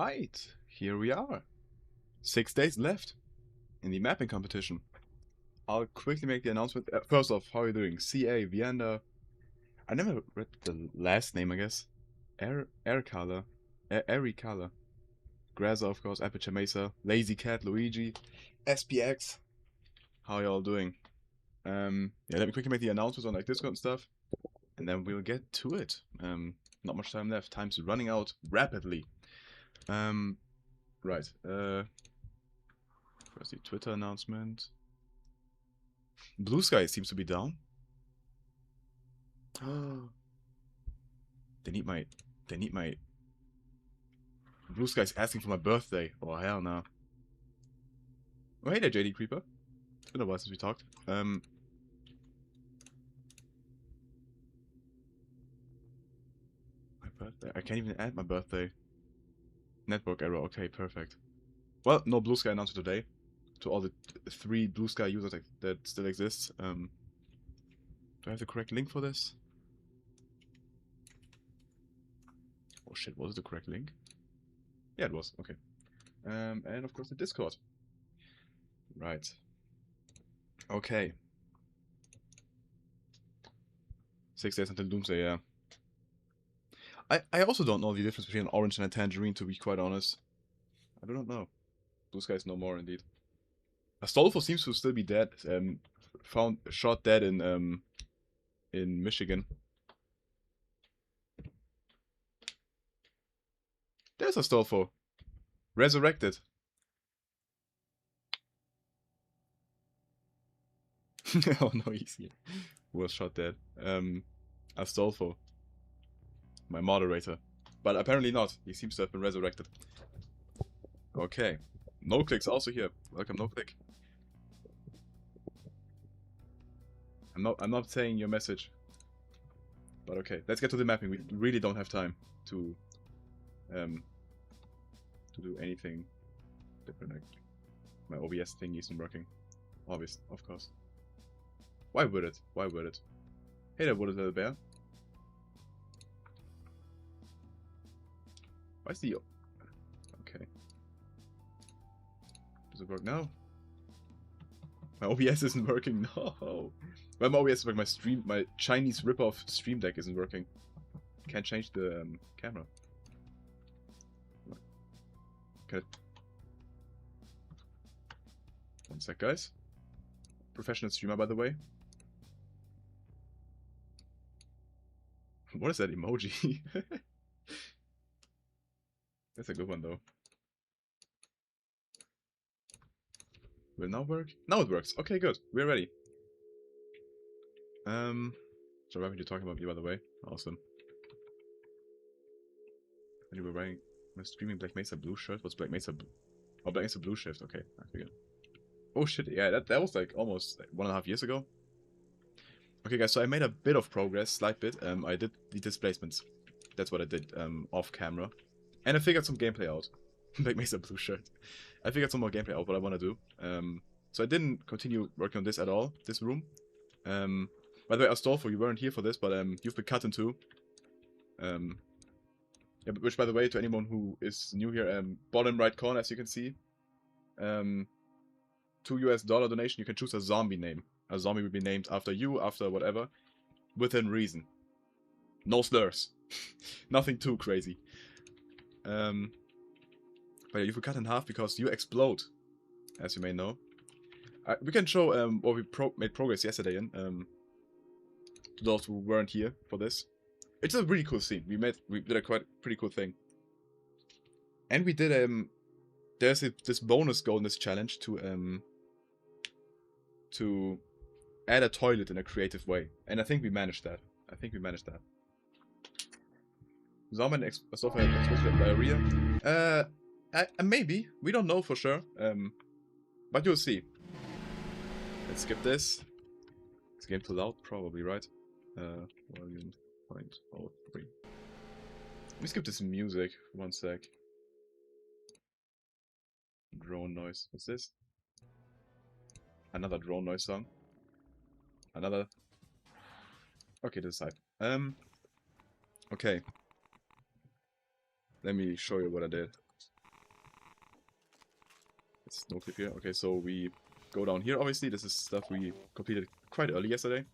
Alright, here we are. 6 days left in the mapping competition. I'll quickly make the announcement. First off, how are you doing? CA, Vianda. I never read the last name, I guess. Ericala. Ericala. Graza, of course, Aperture Mesa. Lazy Cat, Luigi. SPX. How are y'all doing? Yeah, let me quickly make the announcements on like Discord and stuff. And then we'll get to it. Not much time left. Time's running out rapidly. Right. First the Twitter announcement. Blue Sky seems to be down. They need my Blue Sky's asking for my birthday. Oh hell no. Oh hey there, JD Creeper. It's been a while since we talked. My birthday. I can't even add my birthday. Network error. Okay, perfect. Well, no Blue Sky announcement today. To all the 3 Blue Sky users that still exists. Do I have the correct link for this? Oh shit, was it the correct link? Yeah, it was. Okay. And of course the Discord. Right. Okay. 6 days until Doomsday, yeah. I also don't know the difference between an orange and a tangerine, to be quite honest. I don't know. Blue Sky's no more, indeed. Astolfo seems to still be dead. Shot dead in Michigan. There's Astolfo. Resurrected. Oh no, he's here. Who was shot dead? Astolfo. My moderator. But apparently not. He seems to have been resurrected. Okay. No Click's also here. Welcome, No Click. I'm not saying your message. But okay, let's get to the mapping. We really don't have time to do anything different. Like, my OBS thing isn't working. Obvious, of course. Why would it? Why would it? Hey there, Wooded Little Bear. Why's the... Okay. Does it work now? My OBS isn't working, no! Well, my OBS is working, my Chinese rip-off Stream Deck isn't working. Can't change the camera. Okay. One sec, guys. Professional streamer, by the way. What is that emoji? That's a good one, though. Will it now work? Now it works. Okay, good. We're ready. So why were you talking about me, by the way? Awesome. And you were wearing my streaming Black Mesa blue shirt? What's Black Mesa blue? Oh, Black Mesa blue shift. Okay, I figured. Oh shit, yeah, that was like almost like 1.5 years ago. Okay, guys, so I made a bit of progress, slight bit. I did the displacements. That's what I did off camera. And I figured some gameplay out. Black Mesa blue shirt. I figured some more gameplay out, what I want to do. So I didn't continue working on this at all, this room. By the way, Astolfo, you weren't here for this, but you've been cut in two. Yeah, which, by the way, to anyone who is new here, bottom right corner, as you can see, $2 donation, you can choose a zombie name. A zombie will be named after you, after whatever, within reason. No slurs. Nothing too crazy. But yeah, you've been cut in half because you explode, as you may know. We can show what we made progress yesterday in, to those who weren't here for this. It's a really cool scene. We did a pretty cool thing. And we did there's this bonus goal in this challenge to add a toilet in a creative way. And I think we managed that. Zombie explosive diarrhea. Maybe. We don't know for sure. But you'll see. Let's skip this. Is the game too loud? Probably, right? Volume 0.03. Let me skip this music for 1 sec. Drone noise. What's this? Another drone noise song. Another. Okay, this side. Okay. Let me show you what I did. Let's no clip here. Okay, so we go down here, obviously. This is stuff we completed quite early yesterday.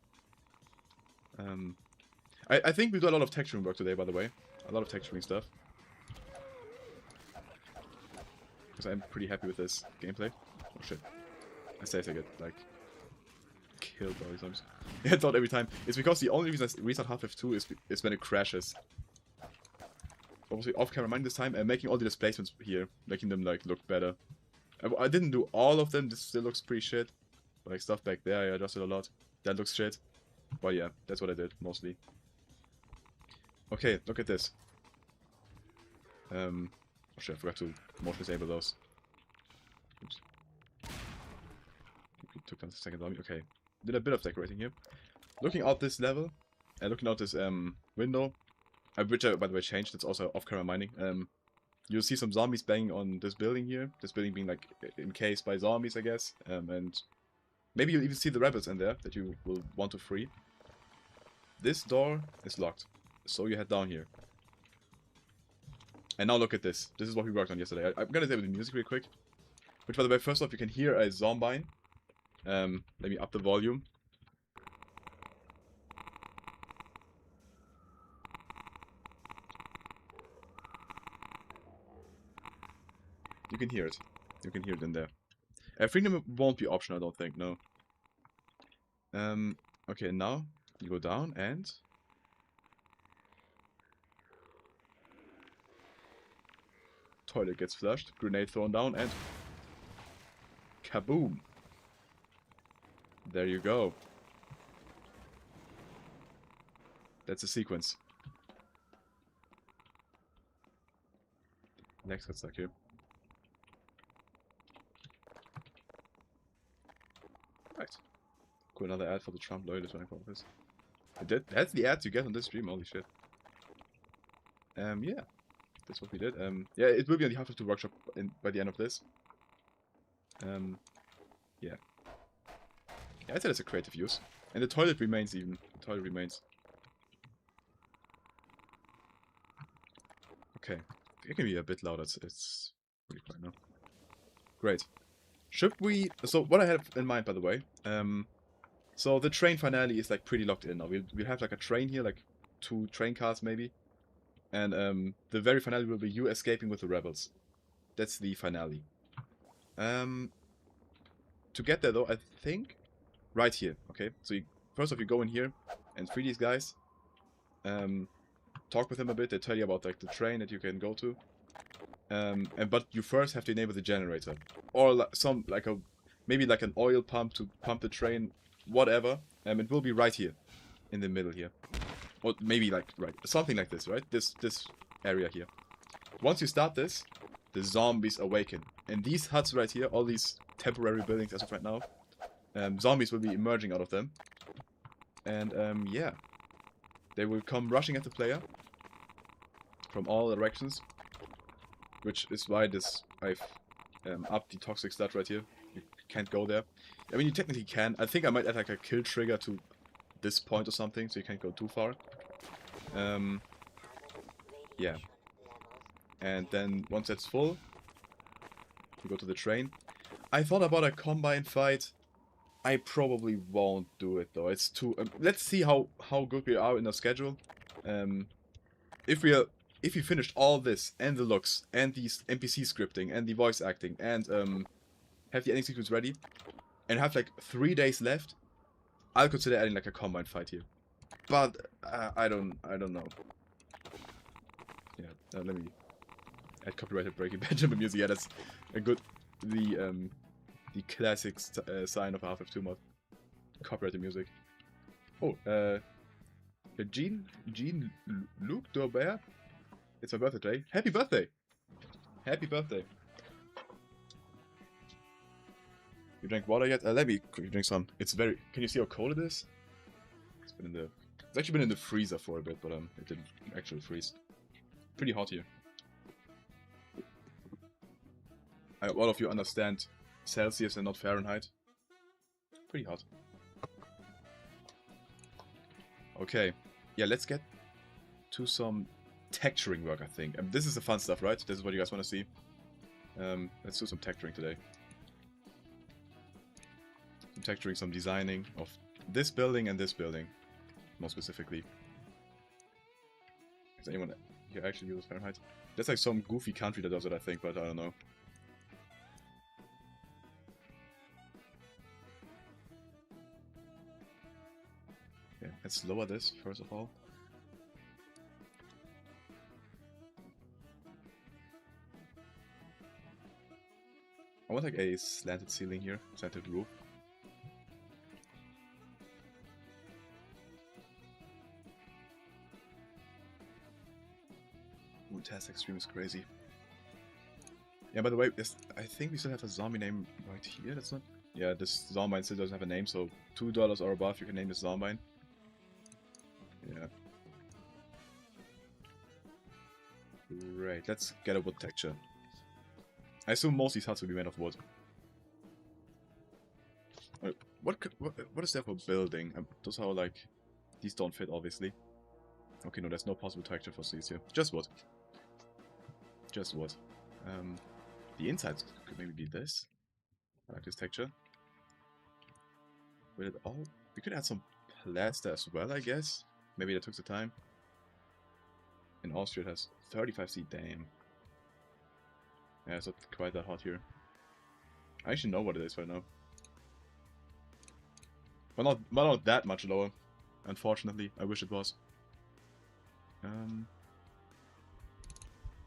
I think we do a lot of texturing work today, by the way. A lot of texturing stuff. Because I'm pretty happy with this gameplay. Oh shit. I say I get, like, killed all these times. I thought every time. It's because the only reason I restart Half-Life 2 is when it crashes. Obviously off-camera mind this time, and making all the displacements here. Making them, like, look better. I didn't do all of them, this still looks pretty shit. Like, stuff back there, I adjusted a lot. That looks shit. But yeah, that's what I did, mostly. Okay, look at this. Oh shit, I forgot to motion disable those. Oops. Took down the second zombie. Okay, did a bit of decorating here. Looking out this level, and looking out this window, which I, by the way, changed. It's also off-camera mining. You'll see some zombies banging on this building here. This building being, like, encased by zombies, I guess. And maybe you'll even see the rebels in there that you will want to free. This door is locked, so you head down here. And now look at this. This is what we worked on yesterday. I'm gonna disable the music real quick. Which, by the way, first off, you can hear a zombie. Let me up the volume. You can hear it. You can hear it in there. Freedom won't be optional, I don't think, no. Okay, now you go down and... Toilet gets flushed, grenade thrown down, and... Kaboom! There you go. That's a sequence. Next, what's stuck here? Right. Cool, another ad for the Trump loyalist running for office. That's the ads you get on this stream, holy shit. Yeah. That's what we did. Yeah, it will be on the Half-Life 2 workshop by the end of this. Yeah. Yeah, I'd say that's a creative use. And the toilet remains even. The toilet remains. Okay. It can be a bit louder. It's pretty quiet now. Great. Should we... So, what I have in mind, by the way. So, the train finale is, like, pretty locked in now. We'll have, like, a train here, like, 2 train cars, maybe. And, the very finale will be you escaping with the rebels. That's the finale. To get there, though, I think... Right here, okay? So, first off, you go in here and free these guys. Talk with them a bit. They tell you about, like, the train that you can go to. But you first have to enable the generator. Or maybe like an oil pump to pump the train. Whatever. It will be right here. In the middle here. Or maybe like, right. Something like this, right? This area here. Once you start this, the zombies awaken. And these huts right here, all these temporary buildings as of right now, zombies will be emerging out of them. And, yeah. They will come rushing at the player. From all directions. Which is why I've upped the toxic sludge right here. You can't go there. I mean, you technically can. I think I might add like a kill trigger to this point or something, so you can't go too far. Yeah. And then once that's full, you go to the train. I thought about a combine fight. I probably won't do it though. It's too... let's see how good we are in our schedule. If we finished all this, and the looks, and the NPC scripting, and the voice acting, and have the ending sequence ready, and have like 3 days left, I'll consider adding like a combine fight here. But I don't know. Yeah, let me add copyrighted Breaking Benjamin music. Yeah, that's a good the classic sign of a Half-Life 2 mod. Copyrighted music. Oh, Jean Luke Dorbert. It's my birthday. Happy birthday! Happy birthday. You drank water yet? Let me quickly drink some. It's very... Can you see how cold it is? It's actually been in the freezer for a bit, but it didn't actually freeze. Pretty hot here. I hope all of you understand Celsius and not Fahrenheit. Pretty hot. Okay. Yeah, let's get to some texturing work, I think. This is the fun stuff, right? This is what you guys want to see. Let's do some texturing today. some texturing, some designing of this building and this building, more specifically. Is anyone here actually uses Fahrenheit? There's like some goofy country that does it, I think, but I don't know. Okay, let's lower this first of all. I want like a slanted ceiling here, slanted roof. Ooh, Test Extreme is crazy. Yeah, by the way, I think we still have a zombie name right here. That's not. Yeah, this zombie still doesn't have a name, so $2 or above you can name this zombie. Yeah. Great, let's get a wood texture. I assume most of these huts will be made of wood. What is there for building? Those are like... These don't fit, obviously. Okay, no, there's no possible texture for these here. Just wood. Just wood. The insides could maybe be this. I like this texture. Will it all... We could add some plaster as well, I guess. Maybe that took the time. In Austria it has 35°C, damn. Yeah, it's not quite that hot here. I actually know what it is right now. But not that much lower. Unfortunately, I wish it was.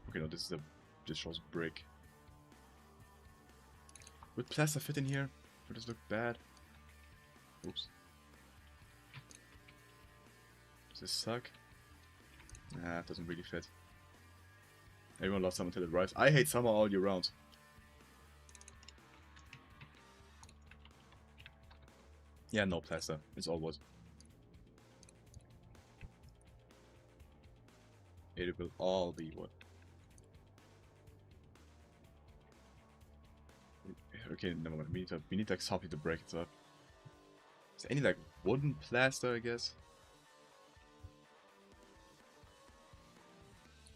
Okay, no, this shows brick. Would plaster fit in here? Would this look bad? Oops. Does this suck? Nah, it doesn't really fit. Everyone loves summer until it arrives. I hate summer all year round. Yeah, no plaster. It's all wood. It will all be wood. Okay, never mind. We need like something to break it up. Is there any like wooden plaster, I guess?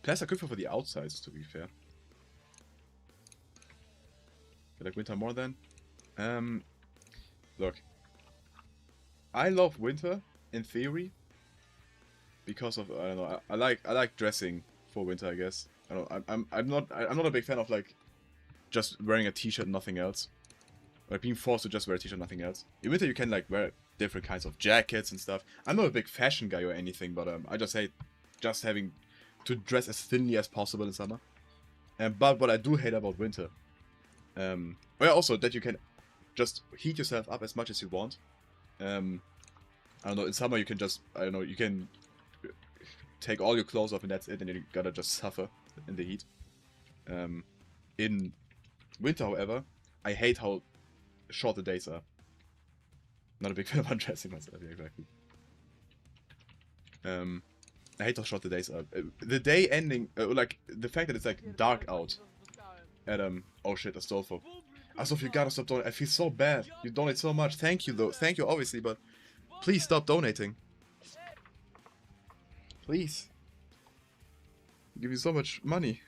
Plaster could for the outsides, to be fair. You like winter more then? Look. I love winter, in theory. Because of, I don't know, I like dressing for winter, I guess. I don't, I'm not a big fan of like just wearing a t-shirt and nothing else. Like being forced to just wear a t-shirt and nothing else. In winter you can like wear different kinds of jackets and stuff. I'm not a big fashion guy or anything, but I just hate just having to dress as thinly as possible in summer. But what I do hate about winter, well, also that you can just heat yourself up as much as you want. I don't know, in summer you can just, I don't know, you can take all your clothes off and that's it, and you gotta just suffer in the heat. In winter, however, I hate how short the days are. Not a big fan of undressing myself, yeah, exactly. I hate how short the days are. The day ending, like, the fact that it's like dark out at, oh shit, Astolfo. Astolfo, you gotta stop donating. I feel so bad. You donate so much. Thank you, though. Thank you, obviously, but please stop donating. Please. I give you so much money.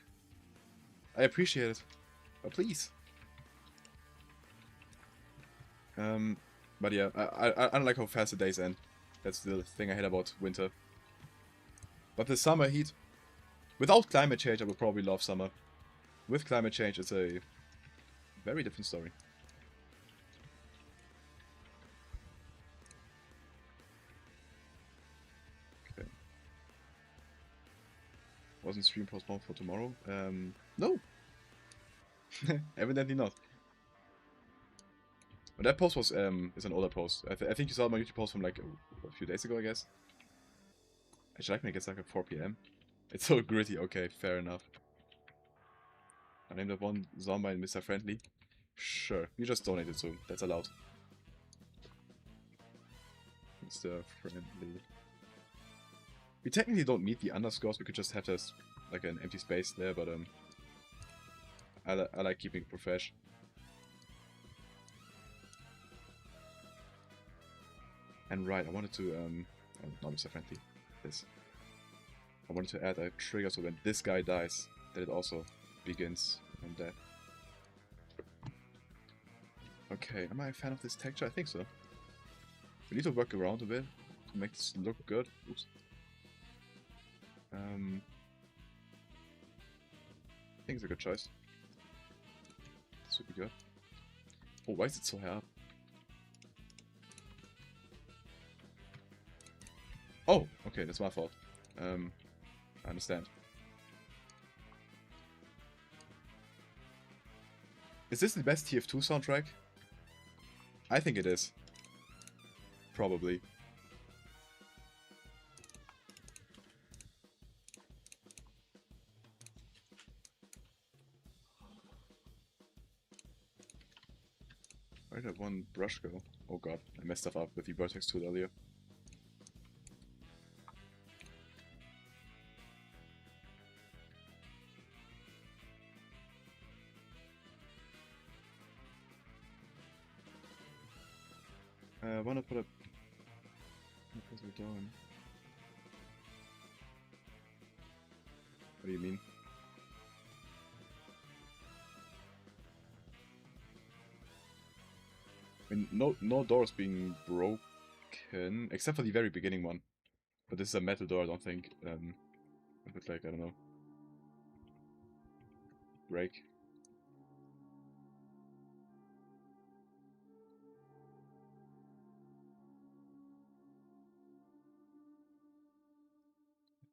I appreciate it. But please. But yeah, I don't like how fast the days end. That's the thing I hate about winter. But the summer heat, without climate change, I would probably love summer. With climate change, it's a very different story. Okay. Wasn't stream postponed for tomorrow? No. Evidently not. But that post was is an older post. I think you saw my YouTube post from like a few days ago, I guess. Actually, I can make it like at 4 PM. It's so gritty. Okay, fair enough. I named that one zombie Mr. Friendly. Sure, you just donated, so that's allowed. Mr. Friendly. We technically don't need the underscores. We could just have this like an empty space there, but I like keeping it profesh. And right, I wanted to oh, not Mr. Friendly. This. I wanted to add a trigger so when this guy dies, that it also begins on death. Okay, am I a fan of this texture? I think so. We need to work around a bit to make this look good. Oops. I think it's a good choice. This would be good. Oh, why is it so hard? Oh, okay, that's my fault. I understand. Is this the best TF2 soundtrack? I think it is. Probably. Where did that one brush go? Oh god, I messed stuff up with the vertex tool earlier. I wanna put a... What was we doing? What do you mean? I mean, no doors being broken, except for the very beginning one. But this is a metal door, I don't think. It would, like, I don't know, break.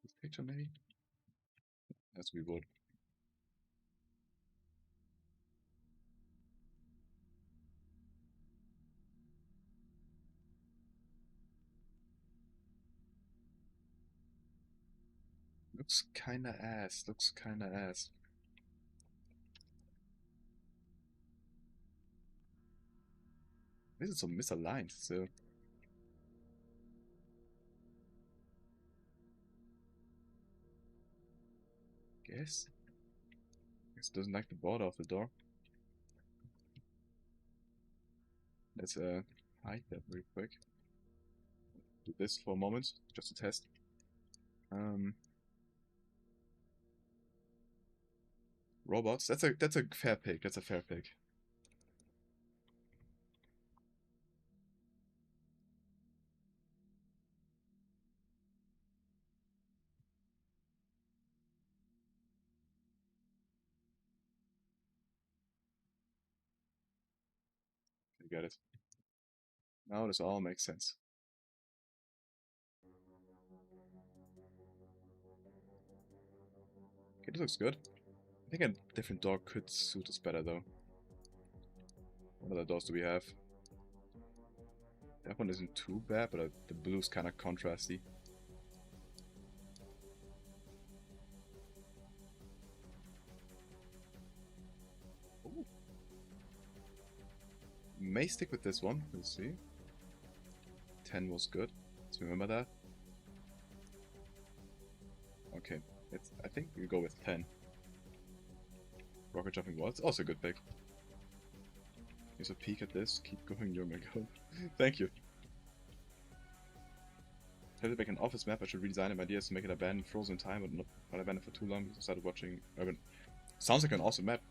This picture, maybe? As we would. Looks kinda ass. Looks kinda ass. This is so misaligned, so... Guess? Guess it doesn't like the border of the door. Let's hide that very quick. Do this for a moment, just to test. Robots? That's a fair pick. That's a fair pick. I get it. Now this all makes sense. Okay, this looks good. I think a different door could suit us better though. What other doors do we have? That one isn't too bad, but the blue's kind of contrasty. Ooh. May stick with this one. We'll see. 10 was good. Let's remember that. Okay, I think we'll go with 10. Rocket jumping walls, also a good pick. Here's a peek at this. Keep going, young go. Thank you. Have to make an office map. I should redesign it. My idea is to make it abandoned, frozen time, but not abandoned for too long because I started watching Urban. Sounds like an awesome map.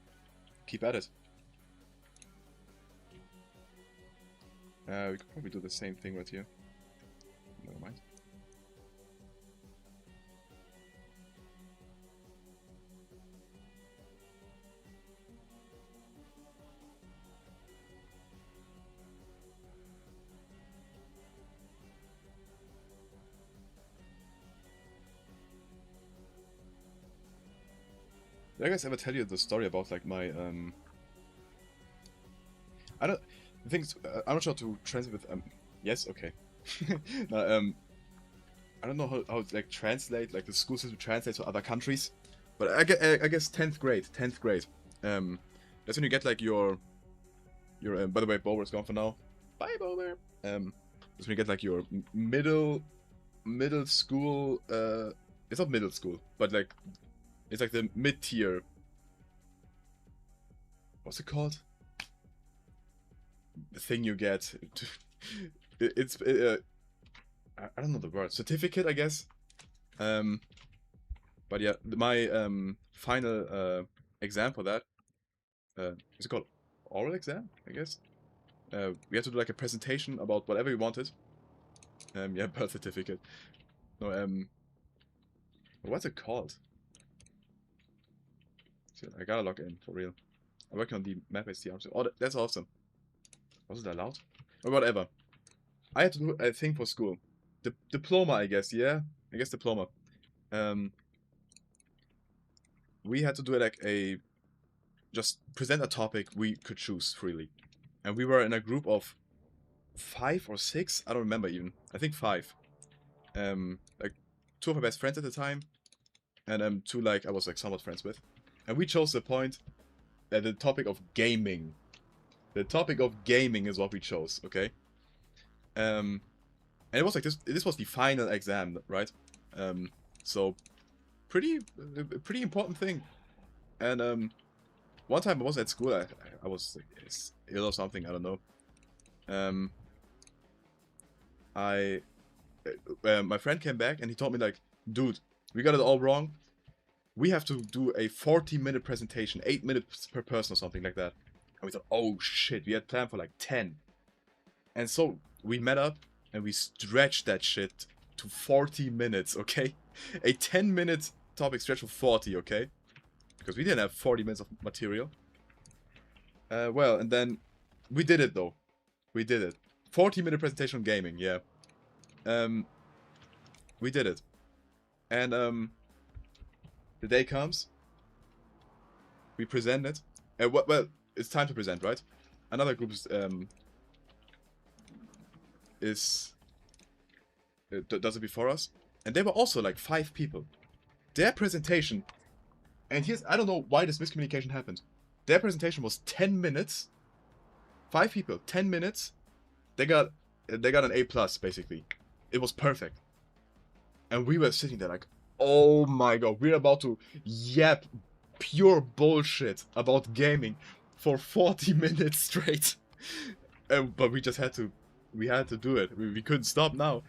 Keep at it. We could probably do the same thing right here. Never mind. Did I guys ever tell you the story about like my I don't. The things I'm not sure how to translate with Yes, okay. No, I don't know how to like translate like the school system translates to other countries, but I guess 10th grade. 10th grade. That's when you get like your by the way, Bower's gone for now. Bye, Bower. That's when you get like your middle school. It's not middle school, but like it's like the mid tier. What's it called? The thing you get. It's I don't know the word. Certificate, I guess. But yeah, my final exam for that is it called oral exam, I guess. we had to do like a presentation about whatever we wanted. Yeah, birth certificate. No, what's it called? So I gotta log in for real. I'm working on the map HDR. Oh, that's awesome. Was it allowed? Or whatever. I had to do a thing for school. Diploma, I guess. Yeah, I guess diploma. We had to do like a just present a topic we could choose freely, and we were in a group of 5 or 6. I don't remember even. I think 5. Like 2 of my best friends at the time, and 2 like I was like somewhat friends with, and we chose the topic of gaming. The topic of gaming is what we chose. Okay. And it was like this. This was the final exam, right? So pretty important thing. And one time I was at school. I was like, ill or something. I don't know. My friend came back and he told me like, dude, we got it all wrong. We have to do a 40-minute presentation, 8 minutes per person or something like that. And we thought, oh shit, we had planned for like 10. And so we met up and we stretched that shit to 40 minutes, okay? A 10-minute topic stretched for 40, okay? Because we didn't have 40 minutes of material. Well, and then we did it though. We did it. 40-minute presentation on gaming, yeah. We did it. And the day comes. We present it. Well, it's time to present, right? Another group does it before us, and they were also like 5 people. Their presentation, and here's, I don't know why this miscommunication happened. Their presentation was 10 minutes. 5 people, 10 minutes. They got an A+, basically. It was perfect. And we were sitting there like, oh my god, we're about to yap pure bullshit about gaming for 40 minutes straight. But we just had to do it. We couldn't stop now.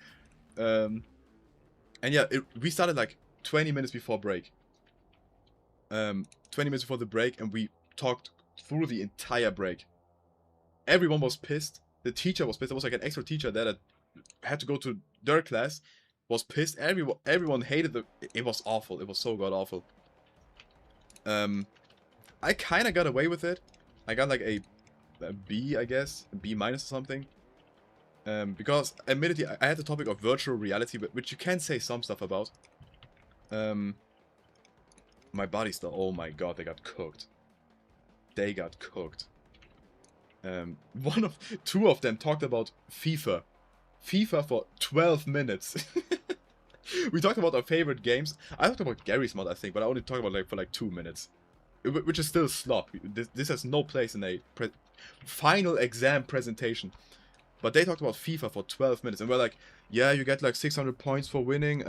And yeah, we started like 20 minutes before break. 20 minutes before the break, and we talked through the entire break. Everyone was pissed. The teacher was pissed. There was like an extra teacher there that had to go to their class. Was pissed. Everyone hated it was awful. It was so god awful. I kind of got away with it. I got like a B, I guess, a B- or something. Because admittedly, I had the topic of virtual reality, which you can say some stuff about. My body still. Oh my god, they got cooked. They got cooked. Two of them talked about FIFA. FIFA for 12 minutes. We talked about our favorite games. I talked about Gary's mod, I think, but I only talked about like for like 2 minutes. Which is still slop. This has no place in a final exam presentation. But they talked about FIFA for 12 minutes, and we're like, yeah, you get like 600 points for winning.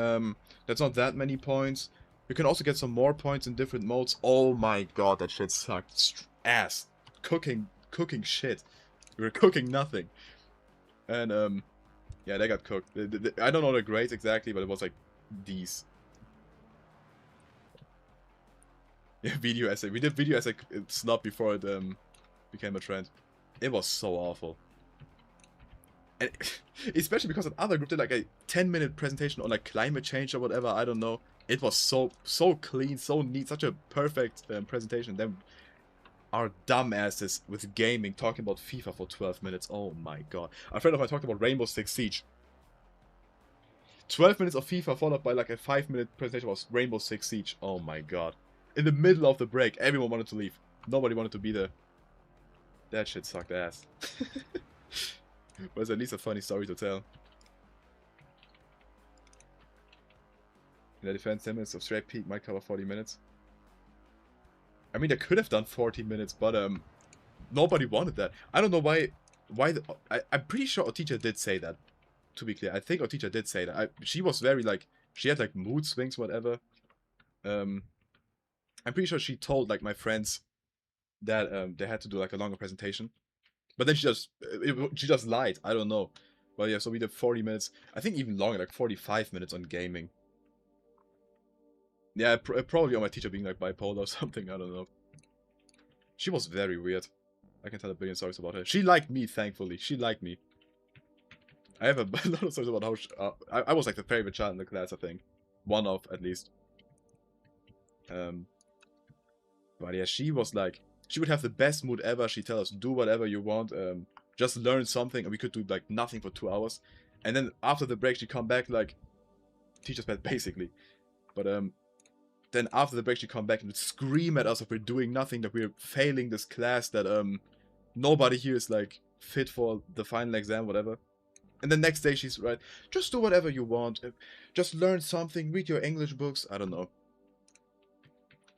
That's not that many points. You can also get some more points in different modes. Oh my god, that shit sucked. Ass. Cooking shit. We were cooking nothing. And yeah, they got cooked. I don't know the grades exactly, but it was like D's. Yeah, video essay. We did video essay snub before it became a trend. It was so awful. And especially because another group did like a 10-minute presentation on like climate change or whatever, I don't know. It was so clean, so neat, such a perfect presentation. Then our dumbasses with gaming talking about FIFA for 12 minutes. Oh my god. A friend of mine talked about Rainbow Six Siege. 12 minutes of FIFA followed by like a 5-minute presentation was Rainbow Six Siege. Oh my god. In the middle of the break, everyone wanted to leave. Nobody wanted to be there. That shit sucked ass. But it's at least a funny story to tell. In the defense, 10 minutes of straight peak might cover 40 minutes. I mean, they could have done 40 minutes, but nobody wanted that. I don't know why. I'm pretty sure our teacher did say that. To be clear, I think our teacher did say that. She was very like, she had like mood swings, whatever. I'm pretty sure she told like my friends that they had to do like a longer presentation, but then she just lied. I don't know. Well, yeah, so we did 40 minutes. I think even longer, like 45 minutes on gaming. Yeah, probably on my teacher being like bipolar or something. I don't know. She was very weird. I can tell a billion stories about her. She liked me, thankfully. She liked me. I have a lot of stories about how I was like the favorite child in the class, I think. One of, at least. But yeah, she was like, she would have the best mood ever. She'd tell us, do whatever you want, just learn something, and we could do like nothing for 2 hours. And then after the break, she'd come back like, teacher's pet basically. But then after the break, she'd come back and would scream at us if we're doing nothing, that we're failing this class, that nobody here is like fit for the final exam, whatever. And the next day she's right, just do whatever you want, just learn something, read your English books, I don't know.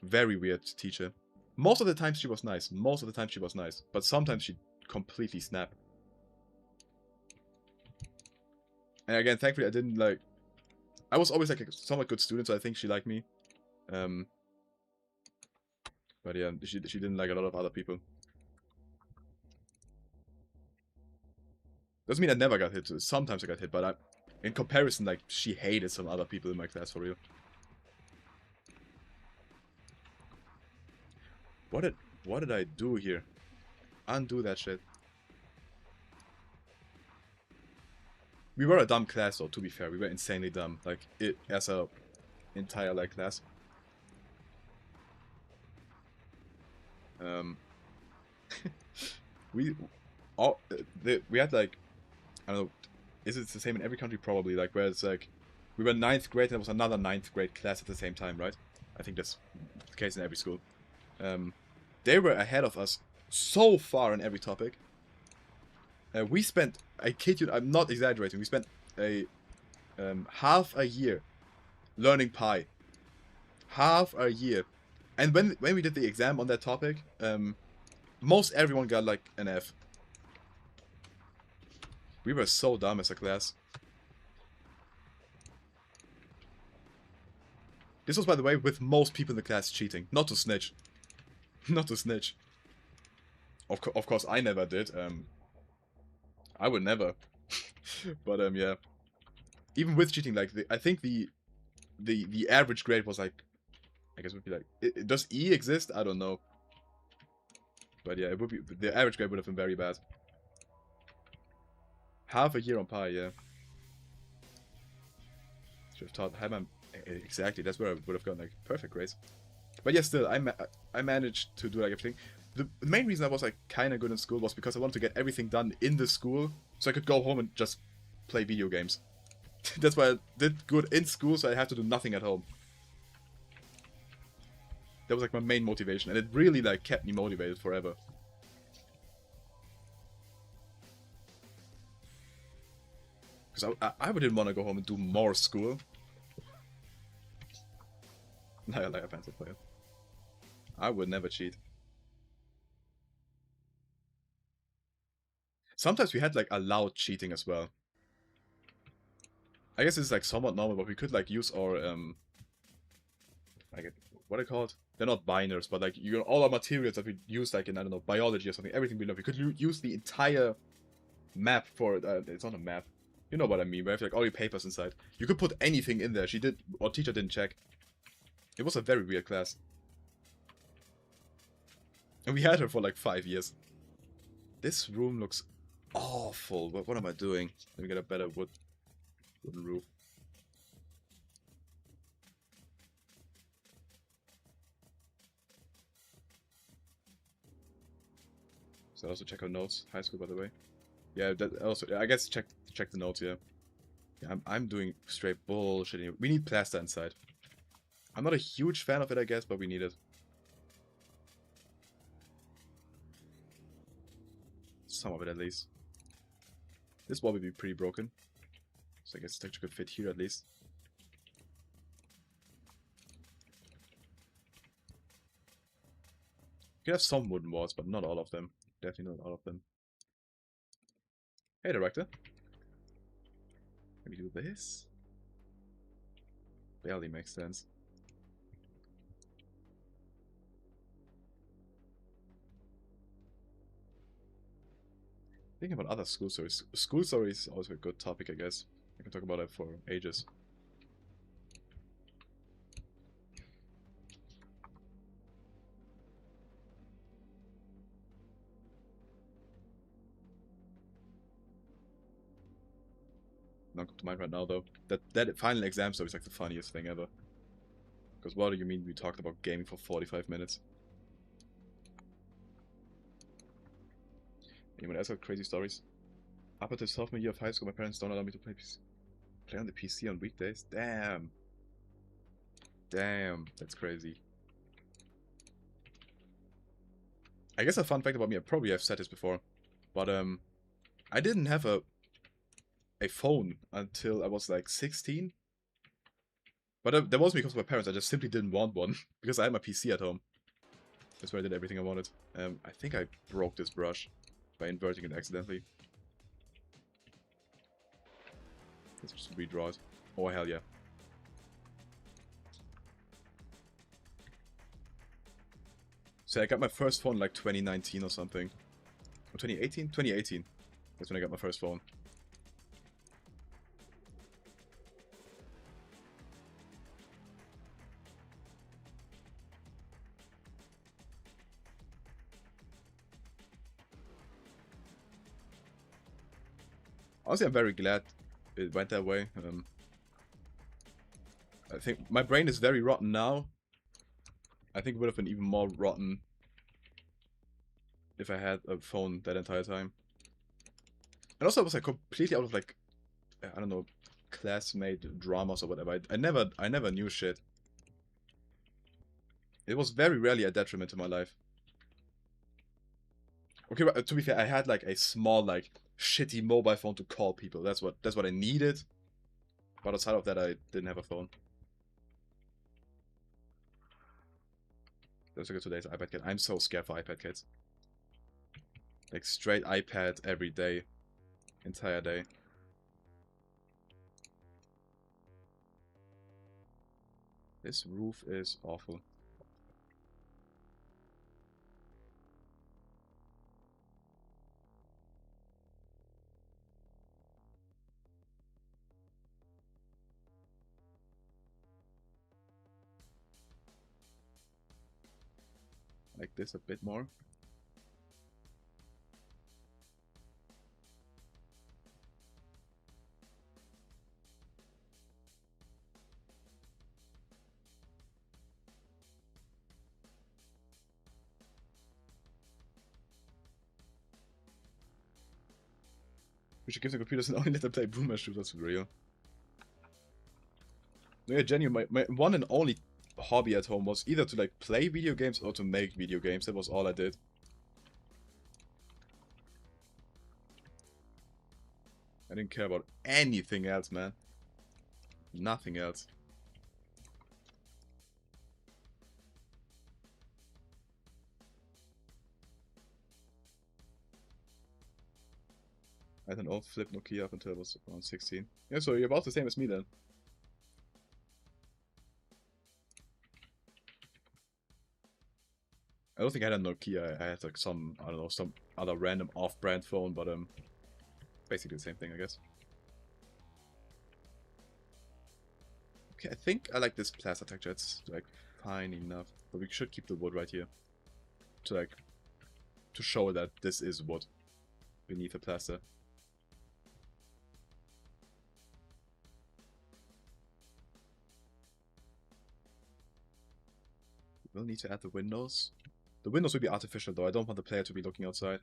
Very weird teacher. Most of the time she was nice. Most of the time she was nice. But sometimes she'd completely snap. And again, thankfully I didn't like... I was always like a somewhat good student, so I think she liked me. But yeah, she didn't like a lot of other people. Doesn't mean I never got hit. Sometimes I got hit, but in comparison, like, she hated some other people in my class, for real. What did I do here? Undo that shit. We were a dumb class, though, to be fair. We were insanely dumb. Like, as a entire, like, class. we had, like, I don't know, is it the same in every country? Probably, like, where it's, like, we were 9th grade and there was another 9th grade class at the same time, right? I think that's the case in every school. They were ahead of us so far in every topic. We spent, I kid you, I'm not exaggerating, we spent a half a year learning pi. Half a year. And when we did the exam on that topic, most everyone got like an F. We were so dumb as a class. This was, by the way, with most people in the class cheating. Not to snitch. Not to snitch. Of course, I never did. I would never. But yeah. Even with cheating, like I think the average grade was like, I guess it would be like, does E exist? I don't know. But yeah, it would be, the average grade would have been very bad. Half a year on pi, yeah. Should have taught exactly. That's where I would have gotten like perfect grades. But yeah, still, I managed to do like everything. The main reason I was like kind of good in school was because I wanted to get everything done in the school, so I could go home and just play video games. That's why I did good in school, so I had to do nothing at home. That was like my main motivation, and it really like kept me motivated forever. Because I didn't want to go home and do more school. I like a pencil player. I would never cheat. Sometimes we had like allowed cheating as well. I guess it's like somewhat normal, but we could like use our like what are they called? They're not binders, but like all our materials that we use like in, I don't know, biology or something, everything we love. We could use the entire map for it's not a map. You know what I mean? We have like all your papers inside. You could put anything in there. Our teacher didn't check. It was a very weird class. And we had her for like 5 years. This room looks awful. What am I doing? Let me get a better wooden roof. So also check our notes. High school, by the way. Yeah, that also. I guess check the notes. Yeah. Yeah, I'm doing straight bullshit here. We need plaster inside. I'm not a huge fan of it, I guess, but we need it. Some of it, at least. This wall will be pretty broken. So I guess texture could fit here, at least. You can have some wooden walls, but not all of them. Definitely not all of them. Hey, director. Maybe do this? Barely makes sense. Thinking about other school stories. School stories is always a good topic, I guess. I can talk about it for ages. not come to mind right now though. That final exam story is like the funniest thing ever. Because what do you mean we talked about gaming for 45 minutes? Anyone else have crazy stories? Up until sophomore year of high school, my parents don't allow me to play on the PC on weekdays. Damn. Damn, that's crazy. I guess a fun fact about me, I probably have said this before, but I didn't have a phone until I was like 16. But that wasn't because of my parents, I just simply didn't want one because I had my PC at home. That's where I did everything I wanted. I think I broke this brush by inverting it accidentally. Let's just redraw it. Oh hell yeah. So I got my first phone like 2019 or something. Or 2018? 2018. That's when I got my first phone. Honestly, I'm very glad it went that way. I think my brain is very rotten now. I think it would have been even more rotten if I had a phone that entire time. And also I was like completely out of like, I don't know, classmate dramas or whatever. I never knew shit. It was very rarely a detriment to my life. Okay, but to be fair, I had like a small like shitty mobile phone to call people. That's what I needed. But outside of that, I didn't have a phone. Let's look at today's iPad kit. I'm so scared for iPad kits. Like straight iPad every day. Entire day. This roof is awful. Like this a bit more. We should give the computers and only let them play boomer shooters for real. No, yeah, genuinely, my one and only hobby at home was either to like play video games or to make video games. That was all I did. I didn't care about anything else, man. Nothing else. I had an old flip Nokia up until I was around 16. Yeah, so you're about the same as me then. I don't think I had a Nokia. I had like some, I don't know, some other random off-brand phone, but basically the same thing, I guess. Okay, I think I like this plaster texture. It's like fine enough, but we should keep the wood right here to like to show that this is wood beneath the plaster. We'll need to add the windows. The windows will be artificial though. I don't want the player to be looking outside.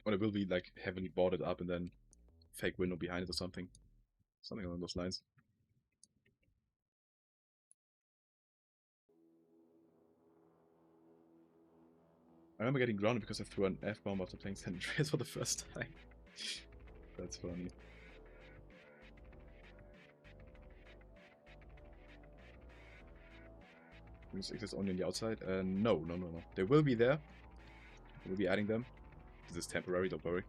Or it will be like heavily boarded up and then fake window behind it or something. Something along those lines. I remember getting grounded because I threw an F-bomb after playing San Andreas for the first time. That's funny. Windows exist only on the outside? No. They will be there. We'll be adding them. This is temporary, don't worry.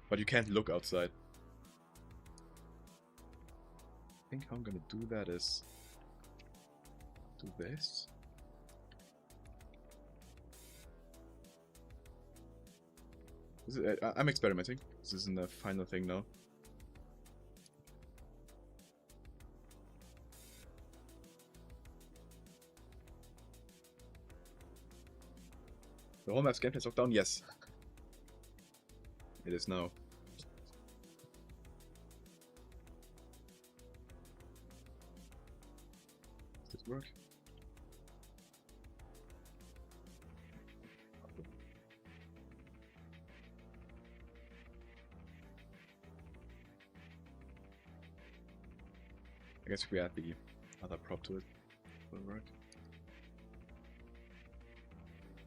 But you can't look outside. I think how I'm gonna do that is do this. I'm experimenting. This isn't the final thing now. The whole map's gameplay is locked down? Yes. It is now. Does this work? I guess if we add the other prop to it, it will work.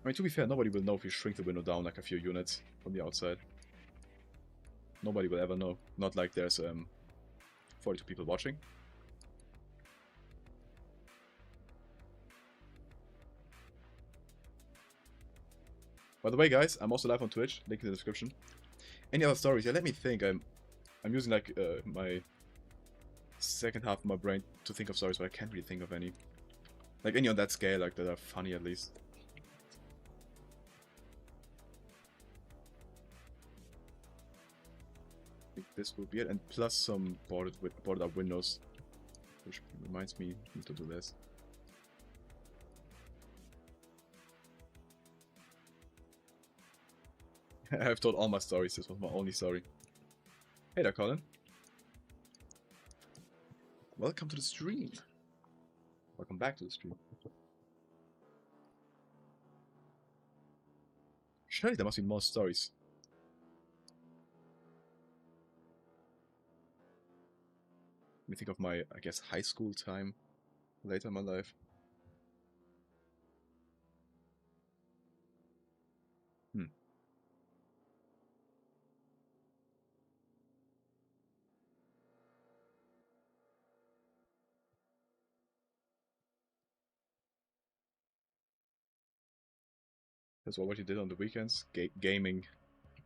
I mean, to be fair, nobody will know if you shrink the window down like a few units from the outside. Nobody will ever know. Not like there's 42 people watching. By the way, guys, I'm also live on Twitch. Link in the description. Any other stories? Yeah, let me think. I'm using like my second half of my brain to think of stories, but I can't really think of any. Like any on that scale, like that are funny at least. I think this will be it, and plus some boarded up windows, which reminds me to do this. I've told all my stories. This was my only story. Hey there, Colin. Welcome to the stream. Welcome back to the stream. Surely there must be more stories. Let me think of my, I guess, high school time later in my life. That's what you did on the weekends? Gaming.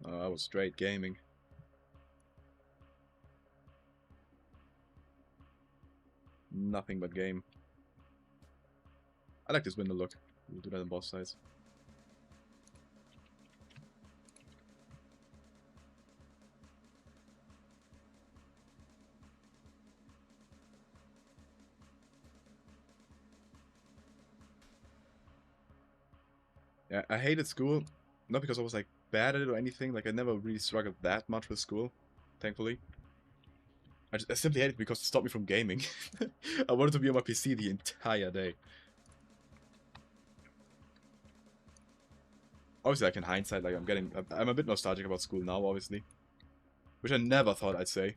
I was straight gaming. Nothing but game. I like this window look. We'll do that on both sides. Yeah, I hated school. Not because I was like bad at it or anything. Like I never really struggled that much with school, thankfully. I simply hated it because it stopped me from gaming. I wanted to be on my PC the entire day. Obviously, like in hindsight, like I'm a bit nostalgic about school now, obviously. Which I never thought I'd say.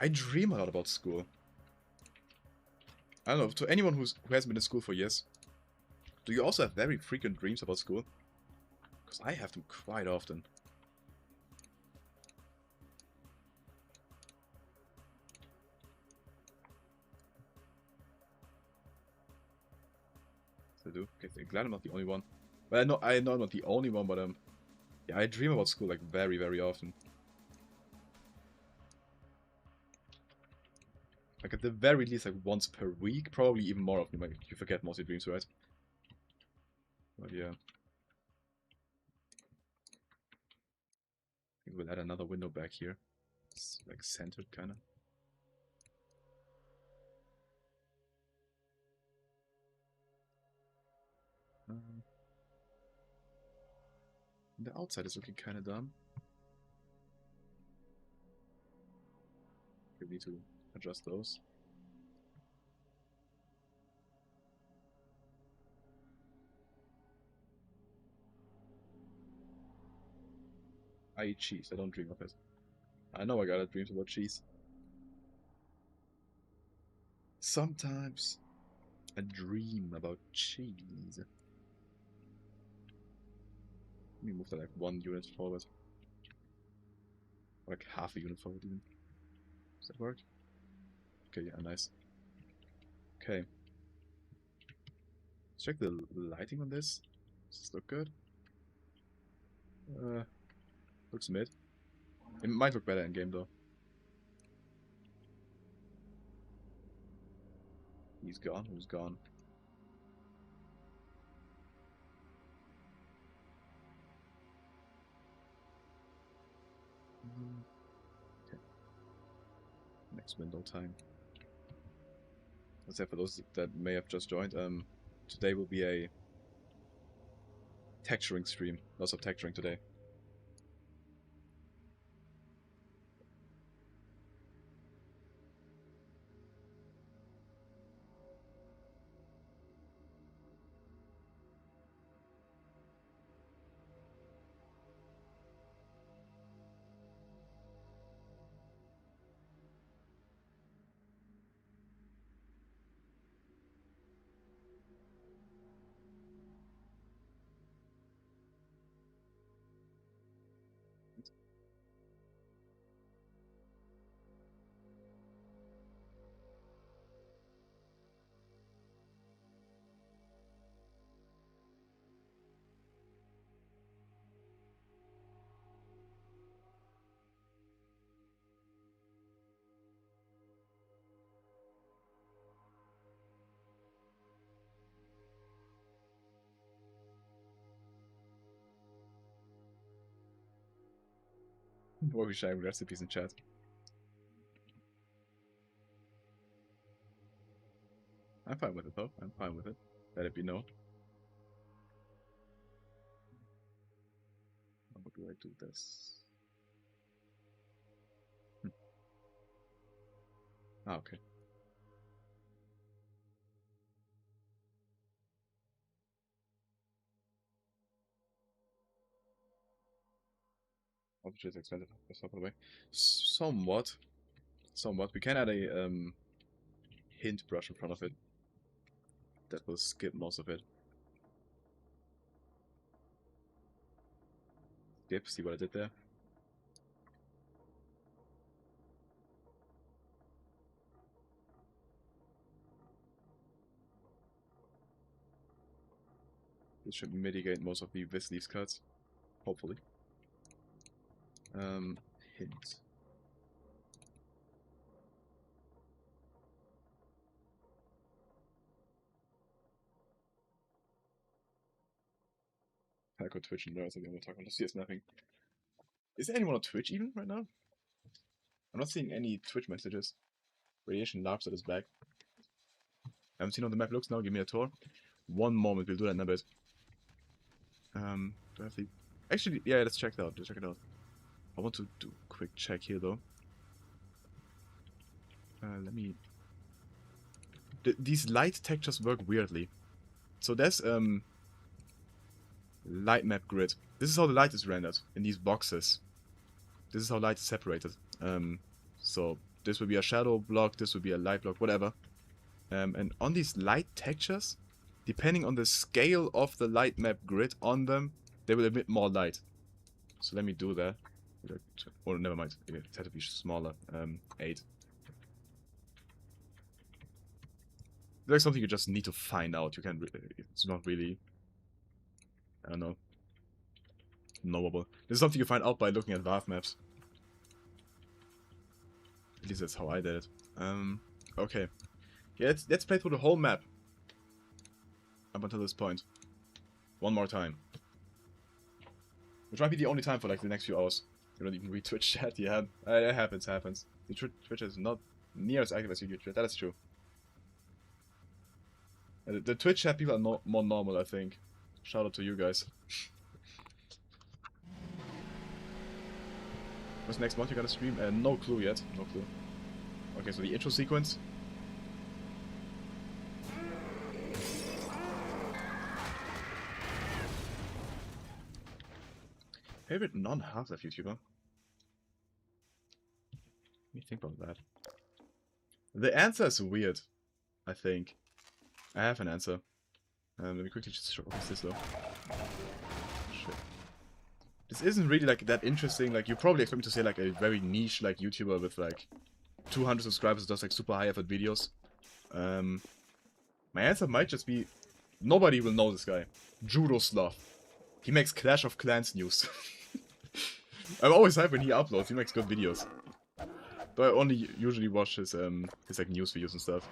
I dream a lot about school. I don't know, to anyone who hasn't been in school for years, do you also have very frequent dreams about school? Because I have them quite often. I do. Okay, glad I'm not the only one. Well, I know I'm not the only one, but yeah, I dream about school like very, very often. Like at the very least, like once per week, probably even more often. Like you forget most of your dreams, right? But yeah, I think we'll add another window back here. It's like centered, kind of. The outside is looking kind of dumb. We need to adjust those. I eat cheese. I don't dream of it. I know I got dreams about cheese. Sometimes I dream about cheese. Let me move that like 1 unit forward. Or like half a unit forward even. Does that work? Okay, yeah, nice. Okay. Let's check the lighting on this. Does this look good? Looks mid. It might look better in game though. He's gone. Who's gone? Okay. Next window time. Let's say for those that may have just joined, Today will be a texturing stream. Lots of texturing today. What we sharing recipes in chat. I'm fine with it though. I'm fine with it. Let it be known. How do I do this? Ah, okay. Obviously it's expensive. That's not by the way. Somewhat. Somewhat. We can add a hint brush in front of it. That will skip most of it. Skip, see what I did there? This should mitigate most of the this leaves cuts. Hopefully. Hint. Pack Twitch and nerds, I want to talk about Lucia snapping. Is there anyone on Twitch even right now? I'm not seeing any Twitch messages. Radiation Larpset is back. I haven't seen how the map looks now. Give me a tour. One moment, we'll do that in a bit. Do I have the... Actually, yeah, let's check it out. Let's check it out. I want to do a quick check here though. Let me... These light textures work weirdly. So there's light map grid. This is how the light is rendered in these boxes. This is how light is separated. So this would be a shadow block, this would be a light block, whatever. And on these light textures, depending on the scale of the light map grid on them, they will emit more light. So let me do that. Oh, never mind. It had to be smaller. 8. There's something you just need to find out. You can. It's not really. I don't know. Knowable. This is something you find out by looking at Valve maps. At least that's how I did it. Okay. Yeah, let's play through the whole map. Up until this point. One more time. Which might be the only time for like the next few hours. You don't even read Twitch chat, yeah. It happens. The Twitch is not near as active as YouTube chat, that is true. The Twitch chat people are more normal, I think. Shout out to you guys. What's the next month you're gonna stream? No clue yet. No clue. Okay, so the intro sequence. Favorite non-Half-Life YouTuber? Let me think about that. The answer is weird, I think. I have an answer. Let me quickly just show this though. Shit. This isn't really like that interesting. Like you probably expect me to say like a very niche like YouTuber with like 200 subscribers, does like super high effort videos. My answer might just be nobody will know this guy. Judo Sloth. He makes Clash of Clans news. I'm always hyped when he uploads. He makes good videos. But I only usually watch his like news videos and stuff.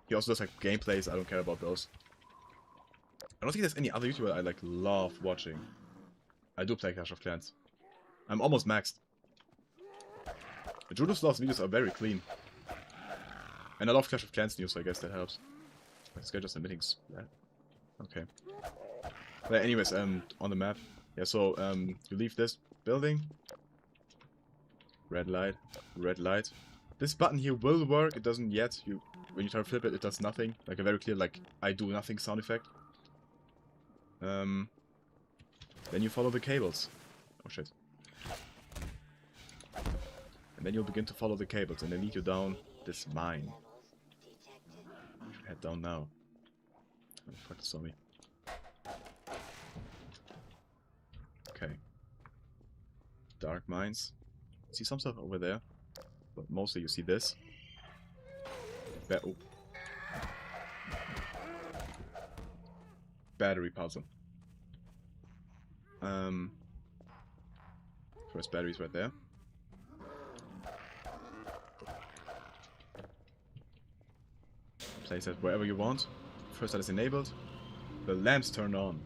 He also does like gameplays. I don't care about those. I don't think there's any other YouTuber I like love watching. I do play Clash of Clans. I'm almost maxed. The Judo Sloth's videos are very clean. And I love Clash of Clans news, so I guess that helps. This guy just emitting splat. Okay. But anyways, on the map. Yeah, so you leave this building. Red light, red light. This button here will work. It doesn't yet. When you try to flip it, it does nothing. Like a very clear, like I do nothing sound effect. Then you follow the cables. Oh shit. And then you'll begin to follow the cables, and they lead you down this mine. You should head down now. Oh fuck, it saw me. Okay. Dark mines. See some stuff over there, but mostly you see this. Oh. Battery puzzle. First battery's right there. Place it wherever you want. First that is enabled. The lamps turn on.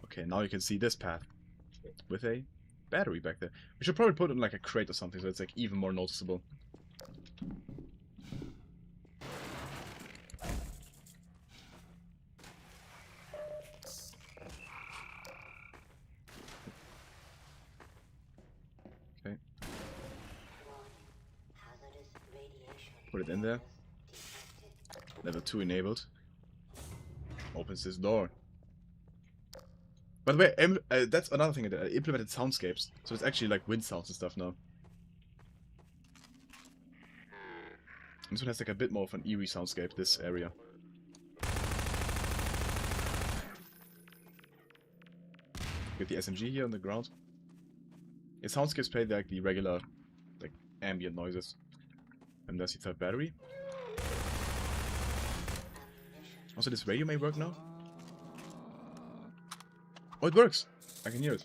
Okay, now you can see this path with a battery back there. We should probably put it in like a crate or something so it's like even more noticeable. Okay. Put it in there. Level 2 enabled. Opens this door. By the way, that's another thing. I implemented soundscapes, so it's actually like wind sounds and stuff now. This one has like a bit more of an eerie soundscape, this area. Get the SMG here on the ground. Yeah, soundscapes play like the regular, like ambient noises. And there's the third battery. Also, this radio may work now. Oh, it works! I can hear it.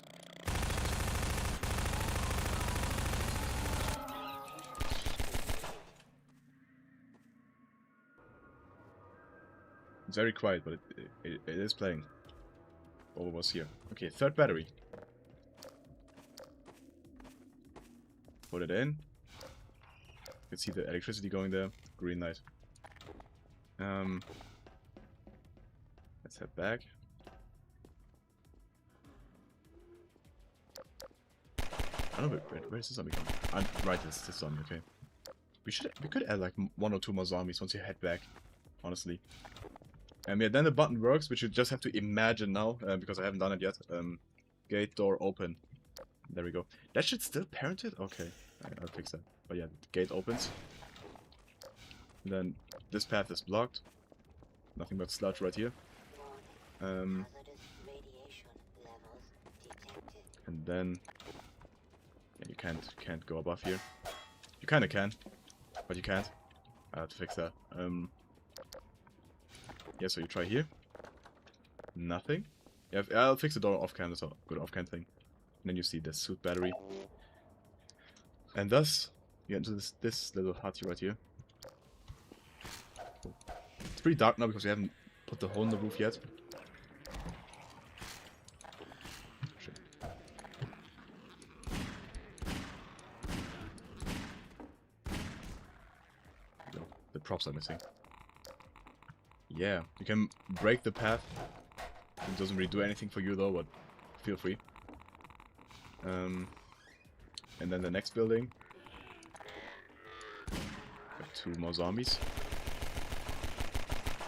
It's very quiet, but it is playing. What was here? Okay, third battery. Put it in. You can see the electricity going there. Green light. Let's head back. I don't know where is the zombie coming? Right, this zombie. Okay. We could add like 1 or 2 more zombies once you head back. Honestly. Yeah, then the button works, which you just have to imagine now, because I haven't done it yet. Gate door open. There we go. That should still parent it? Okay, I'll fix that. But yeah, the gate opens. And then this path is blocked. Nothing but sludge right here. And then yeah, you can't go above here. You kinda can, but you can't. I have to fix that. Yeah, so you try here. Nothing. Yeah, I'll fix the door off cam. That's a good off cam thing. And then you see the suit battery. And thus you get into this little hut right here. It's pretty dark now because we haven't put the hole in the roof yet. Shit. No, the props are missing. Yeah, you can break the path. It doesn't really do anything for you though, but feel free. And then the next building. Got 2 more zombies.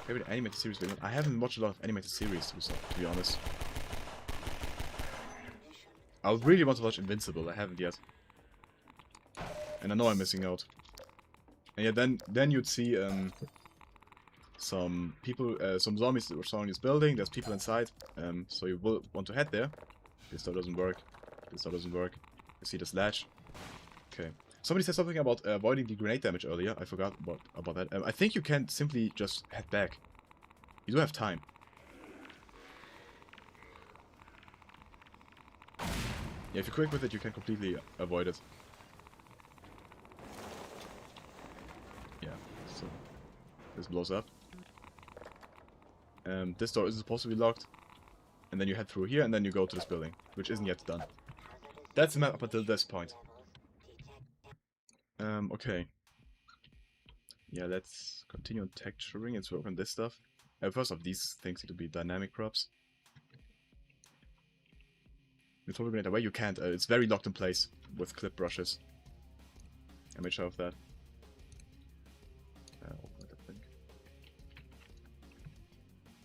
Favorite animated series villain? I haven't watched a lot of animated series, to be honest. I really want to watch Invincible, I haven't yet. And I know I'm missing out. And yeah, then you'd see some people, some zombies that were surrounding this building. There's people inside, so you will want to head there. This door doesn't work. This door doesn't work. You see this latch. Okay. Somebody said something about avoiding the grenade damage earlier. I forgot about that. I think you can simply just head back. You do have time. Yeah, if you're quick with it, you can completely avoid it. Yeah, so this blows up. This door isn't supposed to be locked. And then you head through here, and then you go to this building, which isn't yet done. That's the map up until this point. Okay. Yeah, let's continue on texturing. Let's work on this stuff. First off, these things need to be dynamic props. Before we get away, you can't. It's very locked in place with clip brushes. I made sure of that.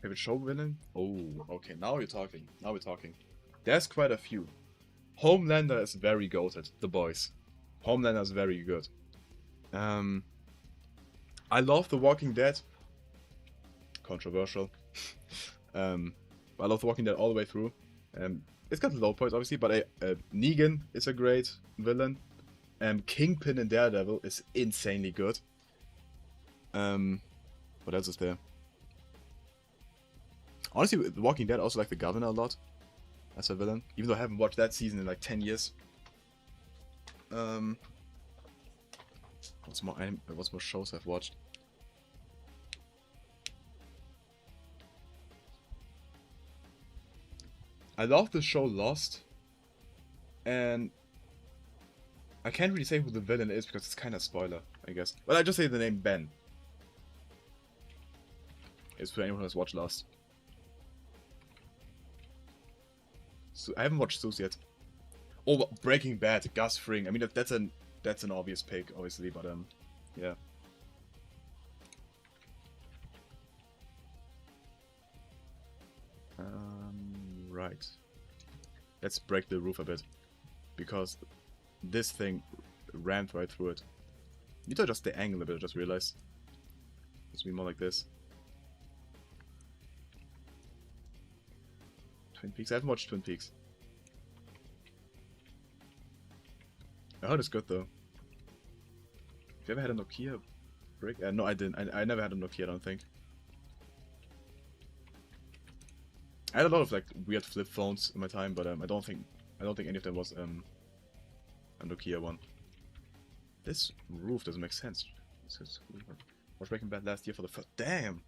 Favorite show villain? Oh, okay. Now you're talking. Now we're talking. There's quite a few. Homelander is very goated. The boys. Homelander is very good. I love The Walking Dead. Controversial. I love The Walking Dead all the way through. It's got low points, obviously, but Negan is a great villain. Kingpin in Daredevil is insanely good. What else is there? Honestly, The Walking Dead, I also like the Governor a lot as a villain, even though I haven't watched that season in like 10 years. What's more shows I've watched? I love the show Lost, and I can't really say who the villain is because it's kind of spoiler, I guess. But I just say the name Ben. It's for anyone who has watched Lost. So I haven't watched Suits yet. Oh, Breaking Bad, Gus Fring. I mean that's an obvious pick, obviously, but yeah. Right. Let's break the roof a bit, because this thing rammed right through it. You need to adjust the angle a bit. I just realized. It's be more like this. Twin Peaks. I haven't watched Twin Peaks. I heard it's good though. Have you ever had a Nokia brick? No, I didn't. I never had a Nokia, I don't think. I had a lot of like weird flip phones in my time, but I don't think any of them was a Nokia one. This roof doesn't make sense. Was Breaking Bad last year for the first? Damn.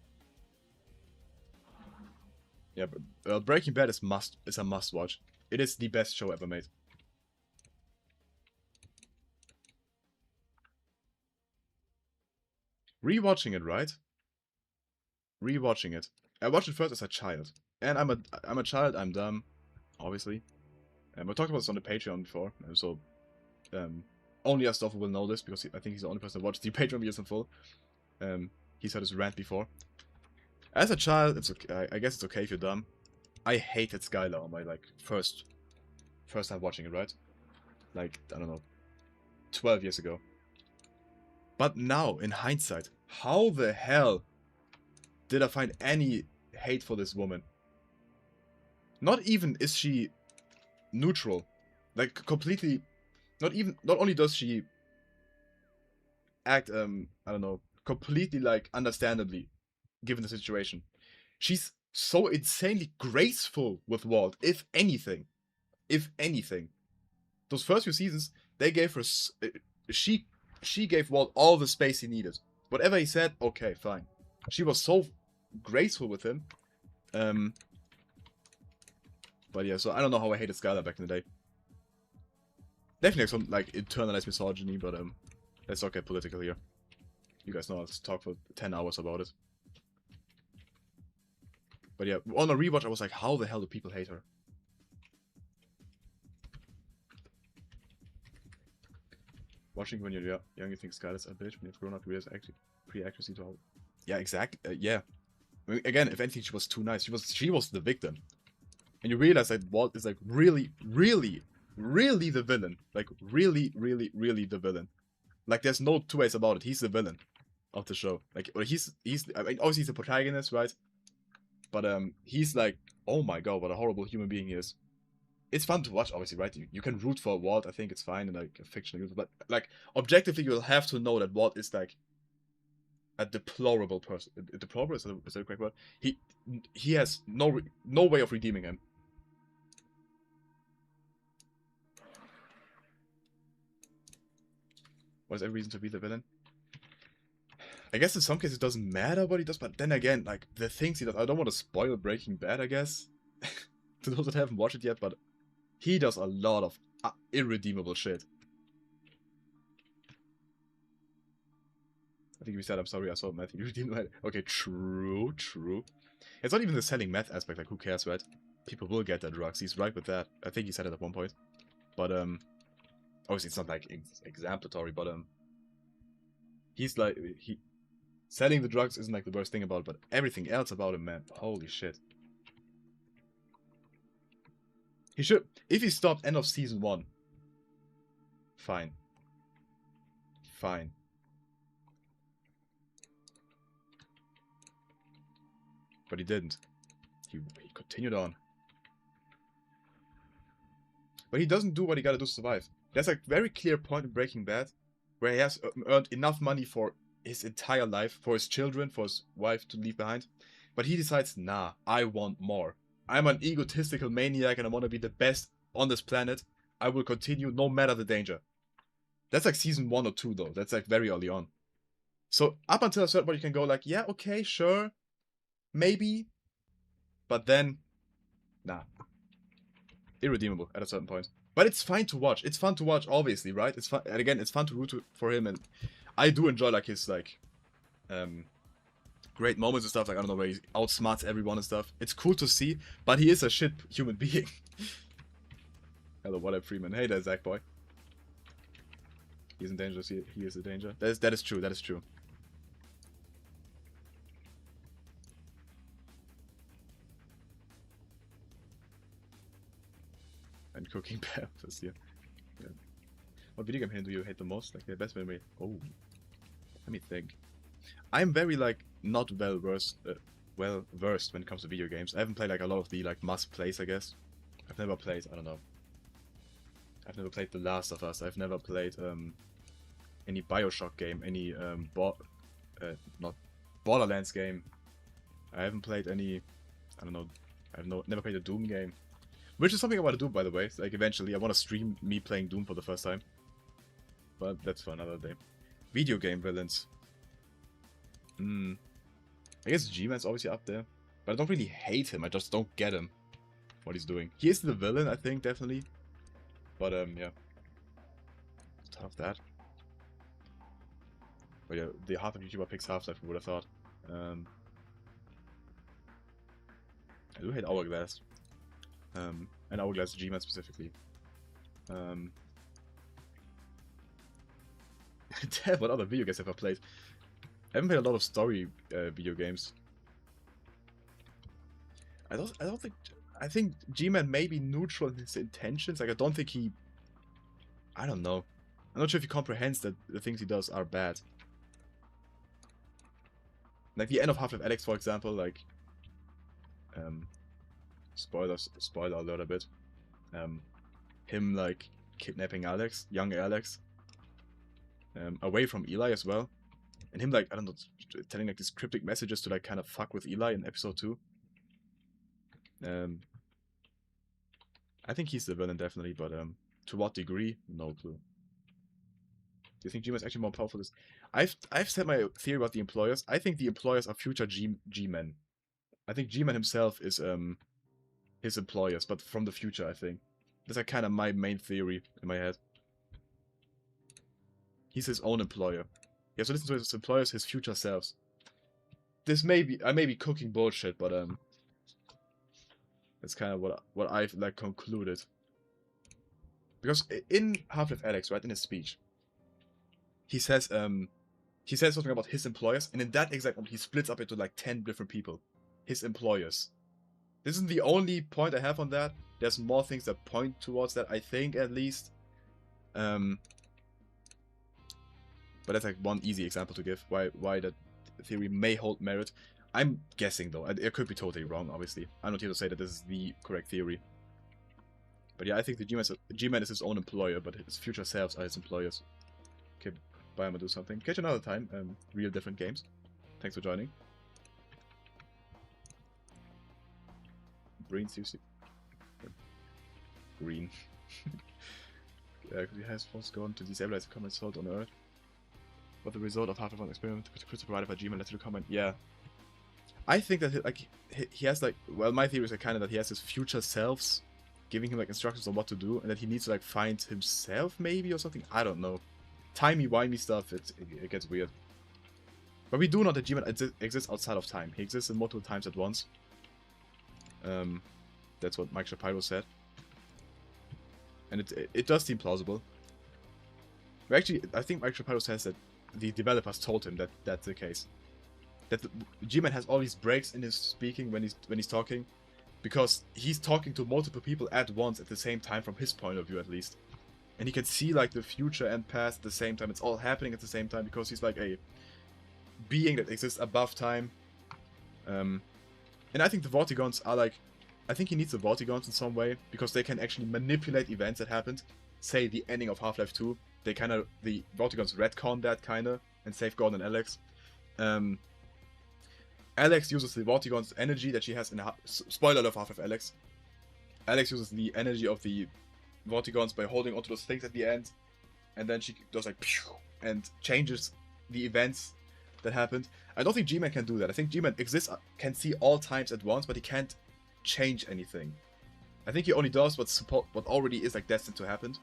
Yeah, but Breaking Bad is a must watch. It is the best show ever made. Rewatching it, right? Rewatching it. I watched it first as a child, and I'm a child. I'm dumb, obviously. I talked about this on the Patreon before, so only Astolfo will know this because I think he's the only person that watched the Patreon videos in full. He's heard his rant before. As a child, it's okay. I guess it's okay if you're dumb. I hated Skylar on my like first time watching it, right? Like I don't know, 12 years ago. But now, in hindsight, how the hell did I find any hate for this woman? Not even is she neutral, like completely. Not only does she act, I don't know, completely like understandably, given the situation, she's so insanely graceful with Walt. If anything, those first few seasons they gave her, she gave Walt all the space he needed. Whatever he said, okay, fine. She was so graceful with him. But yeah, so I don't know how I hated Skylar back in the day. Definitely some like internalized misogyny, but let's not get political here. You guys know I'll talk for 10 hours about it. But yeah, on a rewatch I was like, how the hell do people hate her? Watching when you're young, you think Skylar's a bitch. When you've grown up, you realize actually pre-accuracy to how. Yeah, exactly. Yeah. I mean, again, if anything, she was too nice. She was the victim, and you realize that Walt is like really the villain. Like really the villain. Like there's no two ways about it. He's the villain of the show. Like, or he's. I mean, obviously he's the protagonist, right? But he's like, oh my god, what a horrible human being he is. It's fun to watch, obviously, right? You can root for Walt. I think it's fine in like a fictional universe, but like objectively, you'll have to know that Walt is like a deplorable person. Deplorable is that the correct word? He has no way of redeeming him. What is every reason to be the villain? I guess in some cases it doesn't matter what he does, but then again, like the things he does, I don't want to spoil Breaking Bad, I guess, to those that haven't watched it yet, but he does a lot of irredeemable shit. I think we said I'm sorry, I saw meth. You didn't know. Okay, true, true. It's not even the selling meth aspect, like who cares, right? People will get their drugs. He's right with that. I think he said it at one point. But obviously it's not like exemplary, but he's like selling the drugs isn't like the worst thing about it, but everything else about him, man, holy shit. He should, if he stopped end of season 1, fine. Fine. But he didn't. He continued on. But he doesn't do what he gotta do to survive. There's a very clear point in Breaking Bad where he has earned enough money for his entire life, for his children, for his wife to leave behind. But he decides, nah, I want more. I'm an egotistical maniac and I want to be the best on this planet. I will continue no matter the danger. That's like season 1 or 2 though. That's like very early on. So up until a certain point you can go like, yeah, okay, sure. Maybe. But then, nah. Irredeemable at a certain point. But it's fine to watch. It's fun to watch, obviously, right? It's fun, and again, it's fun to root for him, and I do enjoy like his like great moments and stuff. Like I don't know where he outsmarts everyone and stuff. It's cool to see, but he is a shit human being. Hello, what up, Freeman? Hey there, Zach boy. He's in danger. He is a danger. That is true. That is true. And cooking peppers, yeah. What video game do you hate the most? Like the best memory? Oh, let me think. I'm very like not well versed when it comes to video games. I haven't played like a lot of the like must plays, I guess. I've never played, I don't know. I've never played The Last of Us. I've never played any BioShock game, any not Borderlands game. I haven't played any, I don't know. Never played a Doom game. Which is something I want to do, by the way. Like, eventually, I want to stream me playing Doom for the first time. But that's for another day. Video game villains. I guess G-Man's obviously up there. But I don't really hate him, I just don't get him. What he's doing. He is the villain, I think, definitely. But, yeah. Tough that. But yeah, the Half-Life YouTuber picks Half-Life, I would have thought. I do hate Hourglass. And Hourglass G-Man specifically. Damn, what other video games have I played? I haven't played a lot of story video games. I think G-Man may be neutral in his intentions. Like, I don't think he... I don't know. I'm not sure if he comprehends that the things he does are bad. Like the end of Half-Life Alyx, for example, like... spoiler alert a bit. Him, like, kidnapping Alex, young Alex. Away from Eli as well. And him, like, I don't know, telling, like, these cryptic messages to, like, kind of fuck with Eli in episode 2. I think he's the villain, definitely, but, to what degree? No clue. Do you think G-Man is actually more powerful? I've said my theory about the employers. I think the employers are future G-Men. I think G-Man himself is, his employers, but from the future, I think. That's like kind of my main theory in my head. He's his own employer. He has to listen to his employers, his future selves. This may be, I may be cooking bullshit, but that's kind of what I've like concluded. Because in Half-Life Alyx, right, in his speech, he says something about his employers, and in that exact moment, he splits up into like 10 different people. His employers. This isn't the only point I have on that. There's more things that point towards that, I think, at least. But that's like one easy example to give why that theory may hold merit. I'm guessing though. It could be totally wrong, obviously. I'm not here to say that this is the correct theory. But yeah, I think the G-Man is his own employer, but his future selves are his employers. Okay, bye, I'm gonna do something. Catch you another time. Real different games. Thanks for joining. Green, seriously. Green. He has force gone to destabilize the common assault on Earth. But the result of half of an experiment provided by G-Man led to the comment. Yeah. I think that he has like, well, my theory is like kind of that he has his future selves giving him like instructions on what to do, and that he needs to like find himself maybe or something. I don't know. Timey-wimey stuff, it gets weird. But we do know that G-Man exists outside of time. He exists in multiple times at once. That's what Mike Shapiro said. And it does seem plausible. But actually, I think Mike Shapiro says that the developers told him that that's the case. That G-Man has all these breaks in his speaking when he's talking, because he's talking to multiple people at once at the same time, from his point of view at least. And he can see like the future and past at the same time. It's all happening at the same time because he's like a being that exists above time. And I think the Vortigons are like... I think he needs the Vortigons in some way, because they can actually manipulate events that happened. Say the ending of Half-Life 2. They kind of... The Vortigons retcon that kind of, and save Gordon and Alex. Alex uses the Vortigons' energy that she has in... Spoiler alert for Half-Life Alex. Alex uses the energy of the Vortigons by holding onto those things at the end. And then she does like... Pew, and changes the events that happened. I don't think G-Man can do that. I think G-Man can see all times at once, but he can't change anything. I think he only does what already is like destined to happen,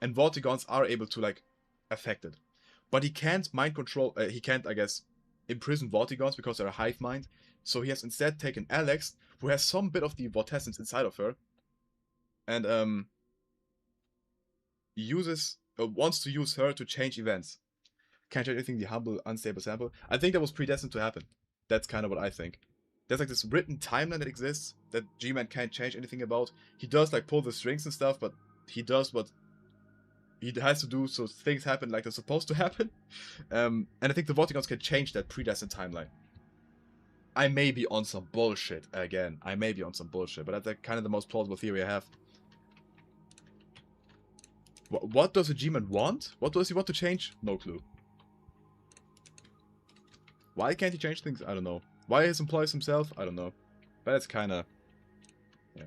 and Vortigons are able to like affect it. But he can't mind control. He can't, I guess, imprison Vortigons because they're a hive mind. So he has instead taken Alex, who has some bit of the Vortessence inside of her, and wants to use her to change events. Can't change anything. The humble, unstable sample. I think that was predestined to happen. That's kind of what I think. There's like this written timeline that exists that G-Man can't change anything about. He does like pull the strings and stuff, but he does what he has to do so things happen like they're supposed to happen. And I think the Vortigons can change that predestined timeline. I may be on some bullshit again. I may be on some bullshit, but that's like kind of the most plausible theory I have. What does a G-Man want? What does he want to change? No clue. Why can't he change things? I don't know. Why he employs himself? I don't know. But that's kinda... Yeah.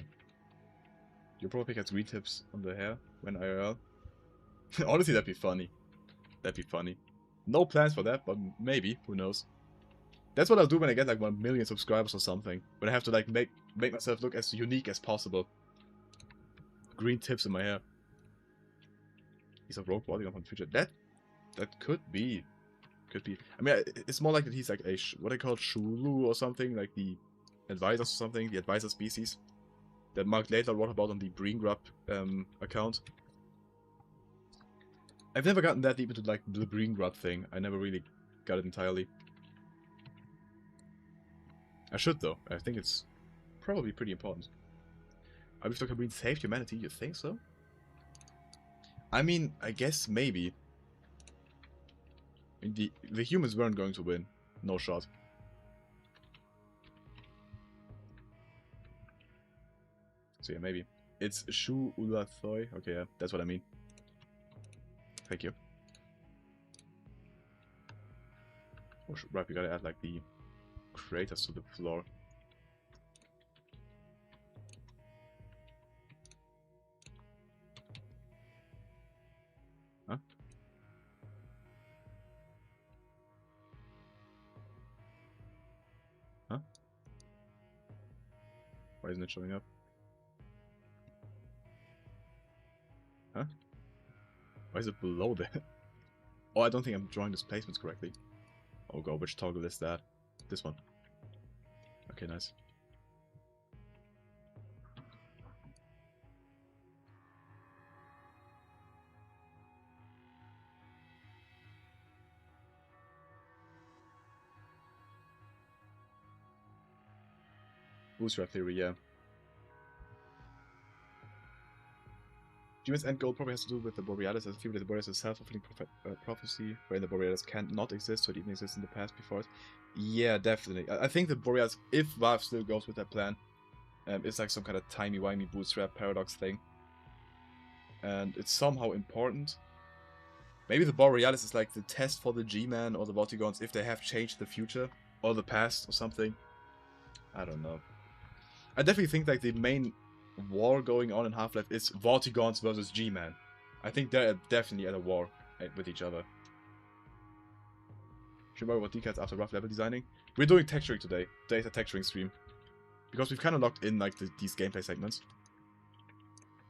You'll probably get green tips on the hair when IRL. Honestly, that'd be funny. That'd be funny. No plans for that, but maybe. Who knows? That's what I'll do when I get like 1 million subscribers or something. When I have to like make myself look as unique as possible. Green tips in my hair. He's a rogue bodyguard from the future. That could be. Could be. I mean, it's more like that he's like a, what they call Shulu or something, like the advisors or something, the advisor species. That Mark later wrote about on the Breen Grub account. I've never gotten that deep into like the Breen Grub thing. I never really got it entirely. I should though. I think it's probably pretty important. Are we Dr. Breen saved humanity? You think so? I mean, I guess maybe. I mean, the humans weren't going to win. No shot. So yeah, maybe. It's Shu Ulathoi. Okay, yeah, that's what I mean. Thank you. Oh, right, we gotta add like the craters to the floor. Huh? Huh? Why isn't it showing up? Huh? Why is it below there? Oh, I don't think I'm drawing these placements correctly. Oh god, which toggle is that? This one. Okay, nice. Bootstrap theory, yeah. G-Man's end goal probably has to do with the Borealis, as a theory that the Borealis is a self-fulfilling prophecy, wherein the Borealis cannot exist, so it even exists in the past before it. Yeah, definitely. I think the Borealis, if Valve still goes with that plan, it's like some kind of timey-wimey bootstrap paradox thing. And it's somehow important. Maybe the Borealis is like the test for the G-Man or the Vortigons if they have changed the future or the past or something. I don't know. I definitely think like the main war going on in Half-Life is Vortigons versus G-Man. I think they're definitely at a war with each other. Should we worry about decals after rough level designing? We're doing texturing today. Today's a texturing stream. Because we've kind of locked in like these gameplay segments.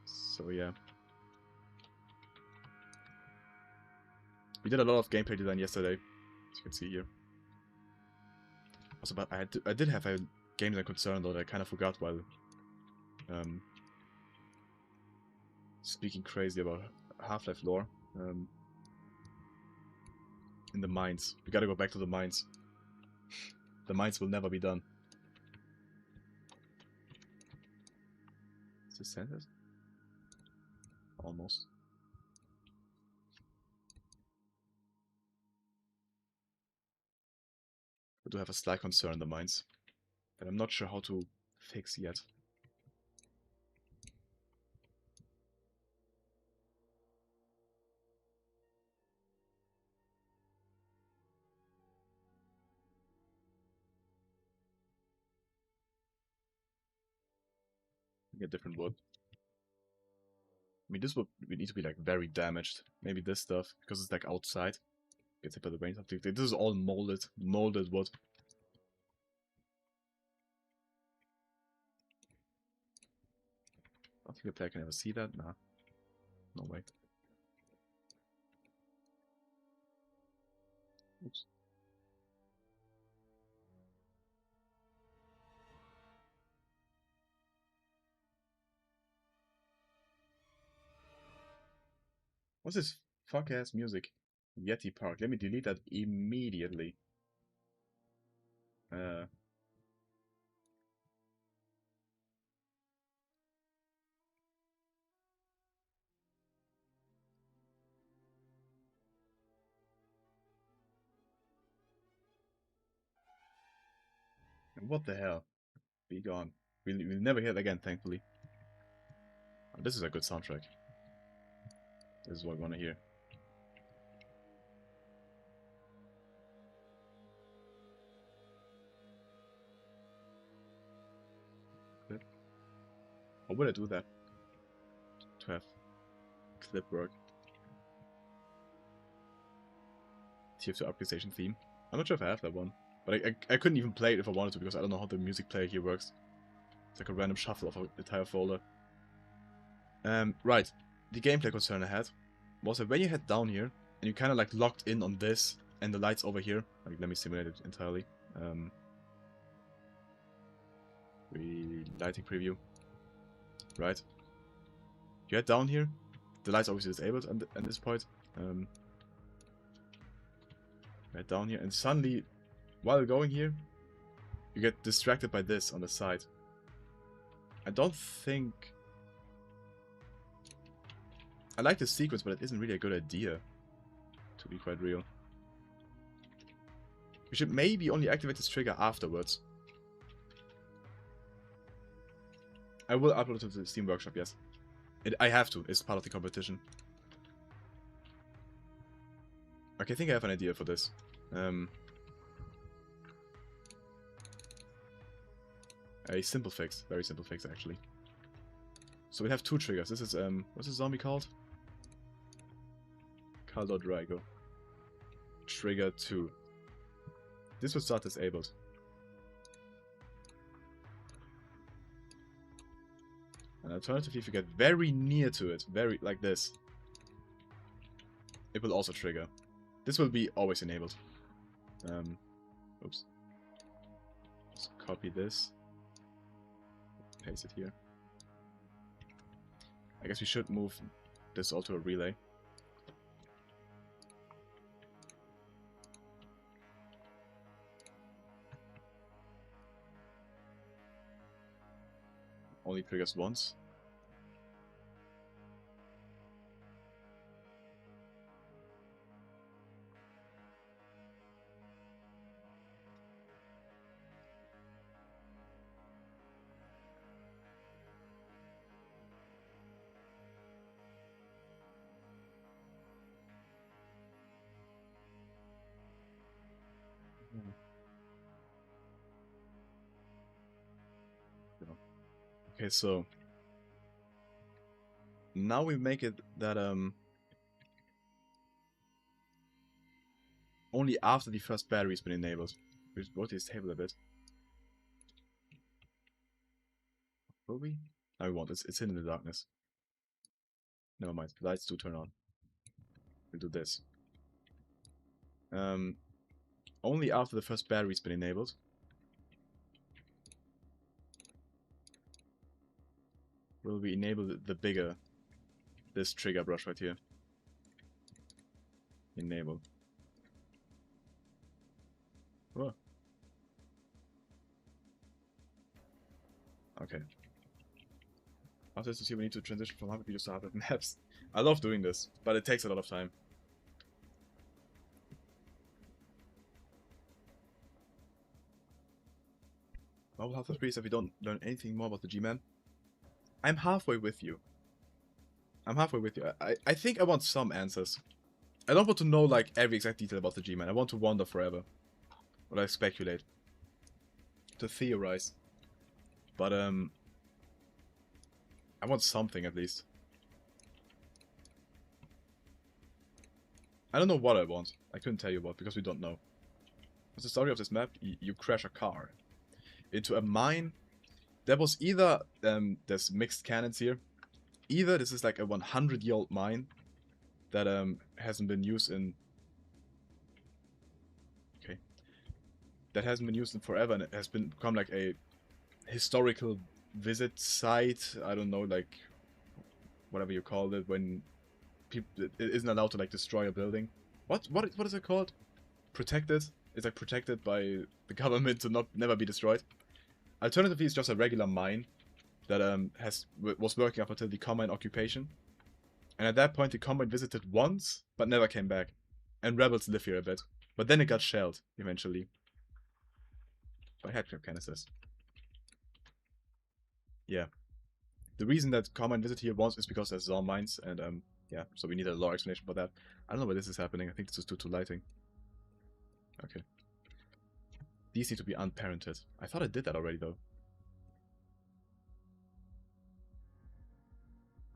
So yeah. We did a lot of gameplay design yesterday. as you can see here. Also, but I did have a game that concern though that I kind of forgot while speaking crazy about Half-Life lore. In the mines. We gotta go back to the mines. The mines will never be done. Is this scented? Almost. I do have a slight concern in the mines that I'm not sure how to fix yet. Get different wood. I mean, this would need to be like very damaged. Maybe this stuff, because it's like outside. Gets hit by the rain. This is all molded wood. I think the player can ever see that. Nah, no way. Oops. What's this fuck ass music? Yeti Park. Let me delete that immediately. What the hell? Be gone. We'll never hear it again, thankfully. Oh, this is a good soundtrack. This is what I want to hear. Clip. How would I do that? To have clip work. TF2 upgrade station theme. I'm not sure if I have that one. But I couldn't even play it if I wanted to because I don't know how the music player here works. It's like a random shuffle of an entire folder. Right. The gameplay concern I had was that when you head down here and you kind of like locked in on this and the lights over here. Like, let me simulate it entirely. Lighting preview. Right. You head down here. The lights obviously disabled at this point. Head down here and suddenly, while going here, you get distracted by this on the side. I don't think... I like this sequence, but it isn't really a good idea, to be quite real. We should maybe only activate this trigger afterwards. I will upload it to the Steam Workshop, yes. I have to, it's part of the competition. Okay, I think I have an idea for this. A simple fix, very simple fix actually. So we have two triggers. This is, what's this zombie called? Caldo Drago. Trigger 2. This will start disabled. And alternatively, if you get very near to it, very like this, it will also trigger. This will be always enabled. Oops. Let's copy this. Paste it here. I guess we should move this all to a relay. Only triggers once. Okay, so now we make it that only after the first battery's been enabled. We brought this table a bit. Will we? No, we won't. It's hidden in the darkness. Never mind. The lights do turn on. We'll do this. Only after the first battery's been enabled. Will we enable the bigger, this trigger brush right here. Enable. Whoa. Okay. After this, to see we need to transition from hardware videos to hardware maps. I love doing this, but it takes a lot of time. What will Half-Life 3 if we don't learn anything more about the G-Man? I'm halfway with you. I'm halfway with you. I think I want some answers. I don't want to know like every exact detail about the G-Man. I want to wander forever. Or like speculate. To theorize. But I want something at least. I don't know what I want. I couldn't tell you what because we don't know. What's the story of this map? You crash a car into a mine. There was either there's mixed cannons here. Either this is like a 100-year-old mine that hasn't been used in forever, and it has become like a historical visit site. I don't know, like whatever you call it, when people it isn't allowed to like destroy a building. What is it called? Protected. It's like protected by the government to never be destroyed. Alternatively, it's just a regular mine that was working up until the Combine occupation. And at that point, the Combine visited once, but never came back. And rebels live here a bit. But then it got shelled, eventually. By headcrab canisters. Yeah. The reason that Combine visited here once is because there's zone mines, and yeah, so we need a lore explanation for that. I don't know why this is happening. I think this is due to lighting. Okay. These need to be unparented. I thought I did that already, though.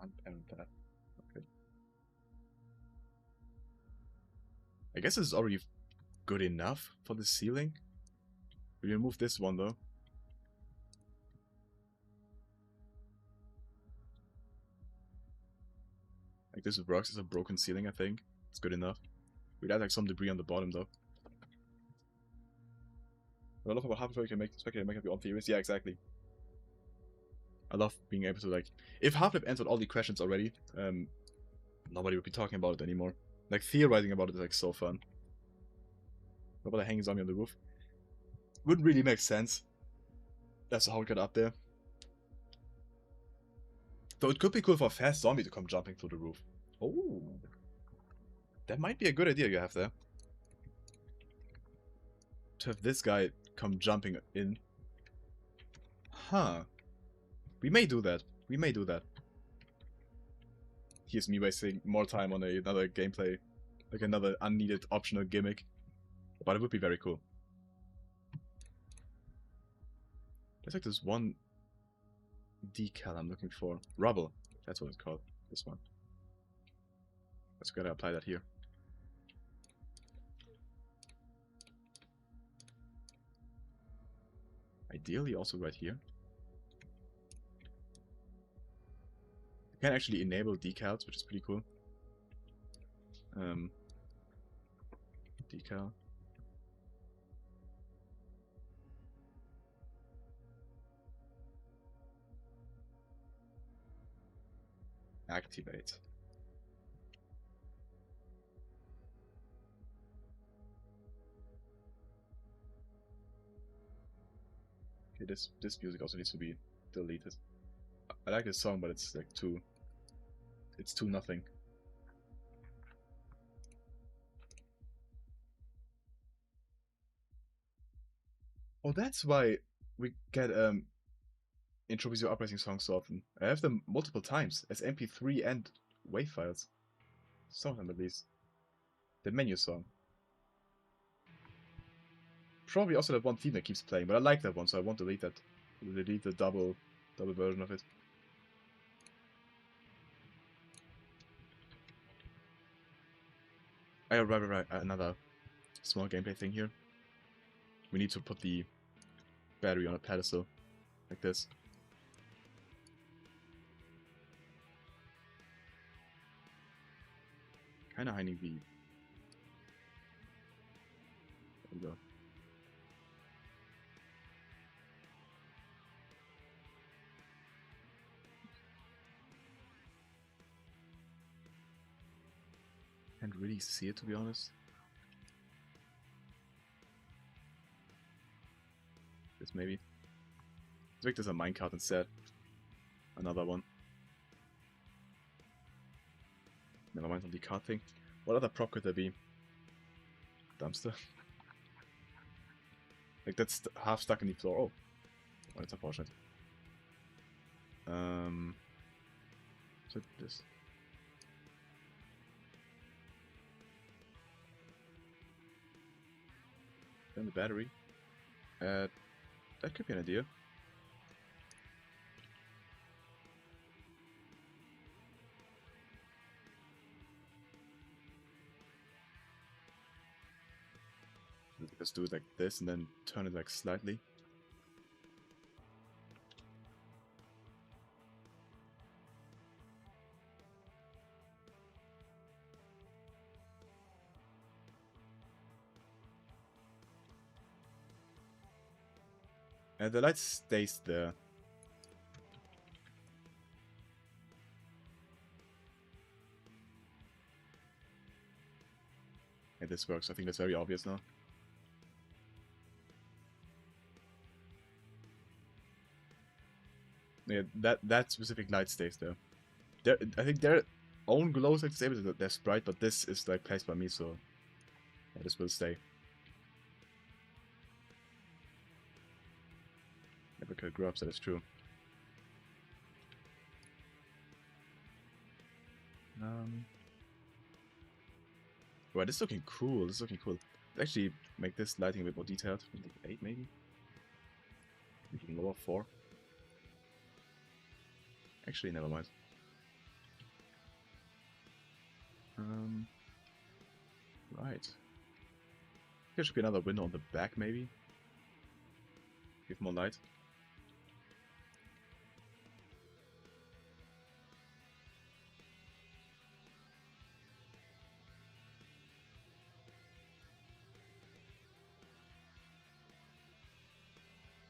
Unparent that. Okay. I guess this is already good enough for the ceiling. We remove this one, though. Like, this works as a broken ceiling, I think. It's good enough. We'd add, like, some debris on the bottom, though. I love about Half-Life you can speculate, make up your own theories. Yeah, exactly. I love being able to, like... If Half-Life answered all the questions already, nobody would be talking about it anymore. Like, theorizing about it is, like, so fun. What about a hanging zombie on the roof? Wouldn't really make sense. That's how it got up there. Though it could be cool for a fast zombie to come jumping through the roof. Oh. That might be a good idea you have there. To have this guy come jumping in. Huh. We may do that. We may do that. Here's me wasting more time on another gameplay. Like another unneeded optional gimmick. But it would be very cool. There's like this one decal I'm looking for. Rubble. That's what it's called. This one. Let's go to apply that here. Ideally also right here. You can actually enable decals, which is pretty cool. Decal. Activate. Okay, this music also needs to be deleted. I like this song, but it's like too nothing. Oh, that's why we get intro visual uprising songs so often. I have them multiple times as MP3 and WAV files. Some of them at least. The menu song. Probably also that one theme that keeps playing, but I like that one, so I won't delete that. Delete the double version of it. Right. Another small gameplay thing here. We need to put the battery on a pedestal. Like this. Kinda hiding the we go. Can't really see it, to be honest. This maybe. Let's make this a minecart instead. Another one. Never mind on the cart thing. What other prop could there be? Dumpster. Like that's half stuck in the floor. Oh, well, that's unfortunate. So this. Then the battery. That could be an idea. Just do it like this and then turn it like slightly. And the light stays there. And this works. I think that's very obvious now. Yeah, that specific light stays there. I think their own glow is like disabled, their sprite, but this is like placed by me, so yeah, this will stay. Never kill grubs, that is true. Right, this is looking cool. This is looking cool. Let's actually make this lighting a bit more detailed. 8 maybe? Even lower, 4. Actually, never mind. Right. There should be another window on the back, maybe. Give more light.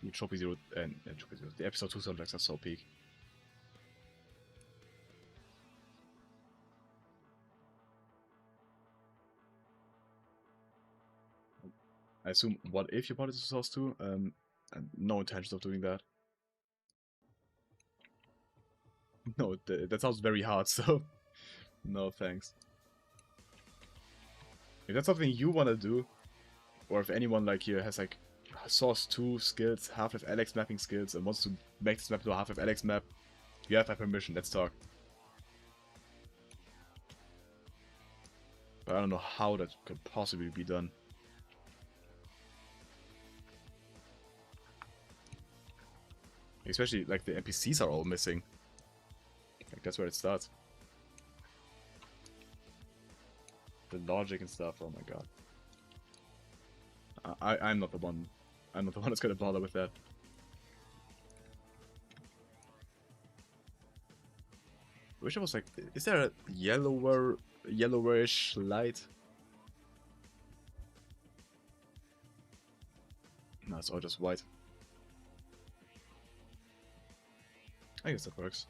The Trophy Zero and Trophy Zero. The episode 2 soundtracks are so peak. I assume what if you bought it to Source 2? And no intentions of doing that. No, that sounds very hard, so no thanks. If that's something you want to do, or if anyone like here has like Source 2 skills, Half-Life Alyx mapping skills, and wants to make this map to a Half-Life Alyx map, you have my permission, let's talk. But I don't know how that could possibly be done. Especially, like, the NPCs are all missing. Like, that's where it starts. The logic and stuff, oh my god. I'm not the one. I'm not the one that's gonna bother with that. I wish I was like, is there a yellowish light? No, it's all just white. I guess that works.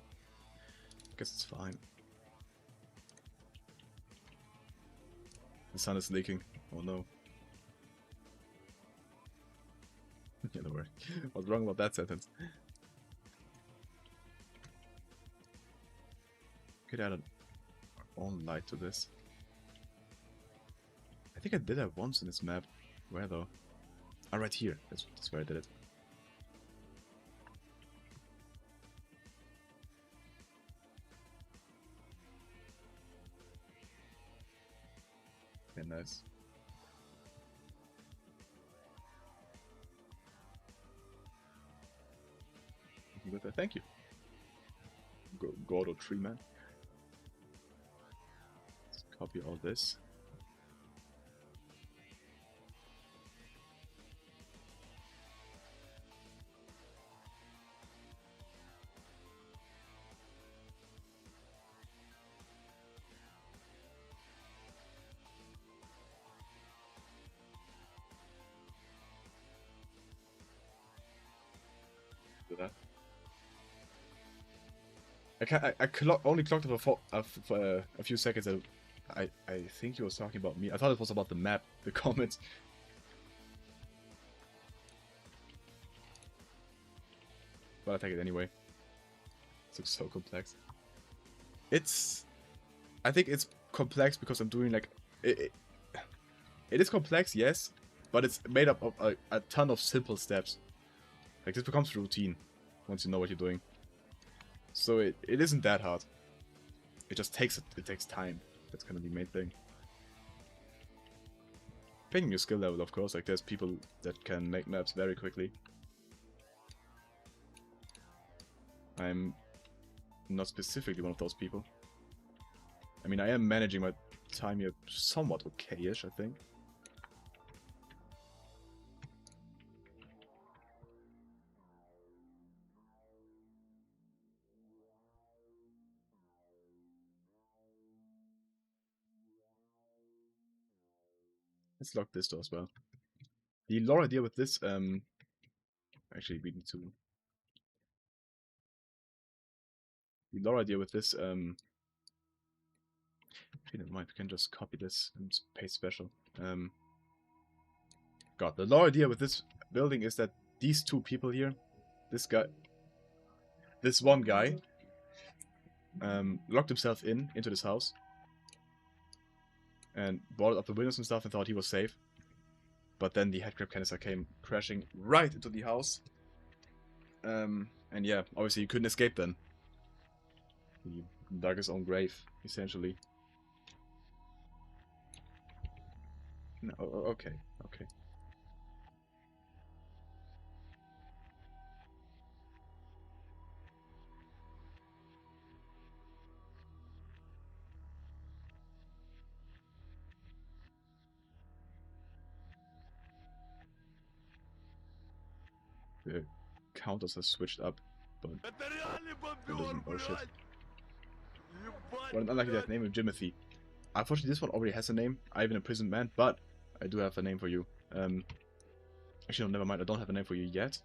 I guess it's fine. The sun is leaking. Oh no. Yeah, don't worry. What's wrong about that sentence? Could add an own light to this. I think I did that once in this map. Where though? Oh, right here. That's where I did it. Okay, nice. Thank you. Gordo Tree Man. Let's copy all this. only clocked it for a few seconds. I think he was talking about me. I thought it was about the map, the comments. But I'll take it anyway. It looks so complex. I think it's complex because I'm doing like... It is complex, yes, but it's made up of a ton of simple steps. Like, this becomes routine once you know what you're doing. So it isn't that hard. It just takes time. That's kind of the main thing. Depending on your skill level, of course. Like, there's people that can make maps very quickly. I'm not specifically one of those people. I mean, I am managing my time here somewhat okay-ish, I think. Let's lock this door as well. The lore idea with this, actually we need to... The lore idea with this, actually never mind, we can just copy this and paste special. God, the lore idea with this building is that these two people here, this one guy, locked himself into this house and boarded up the windows and stuff and thought he was safe. But then the headcrab canister came crashing right into the house. And yeah, obviously he couldn't escape then. He dug his own grave, essentially. No, okay. The counters are switched up, but oh shit. What an unlucky death. Name of Jimothy. Unfortunately, this one already has a name. I have an imprisoned man, but I do have a name for you. Actually, no, never mind. I don't have a name for you yet.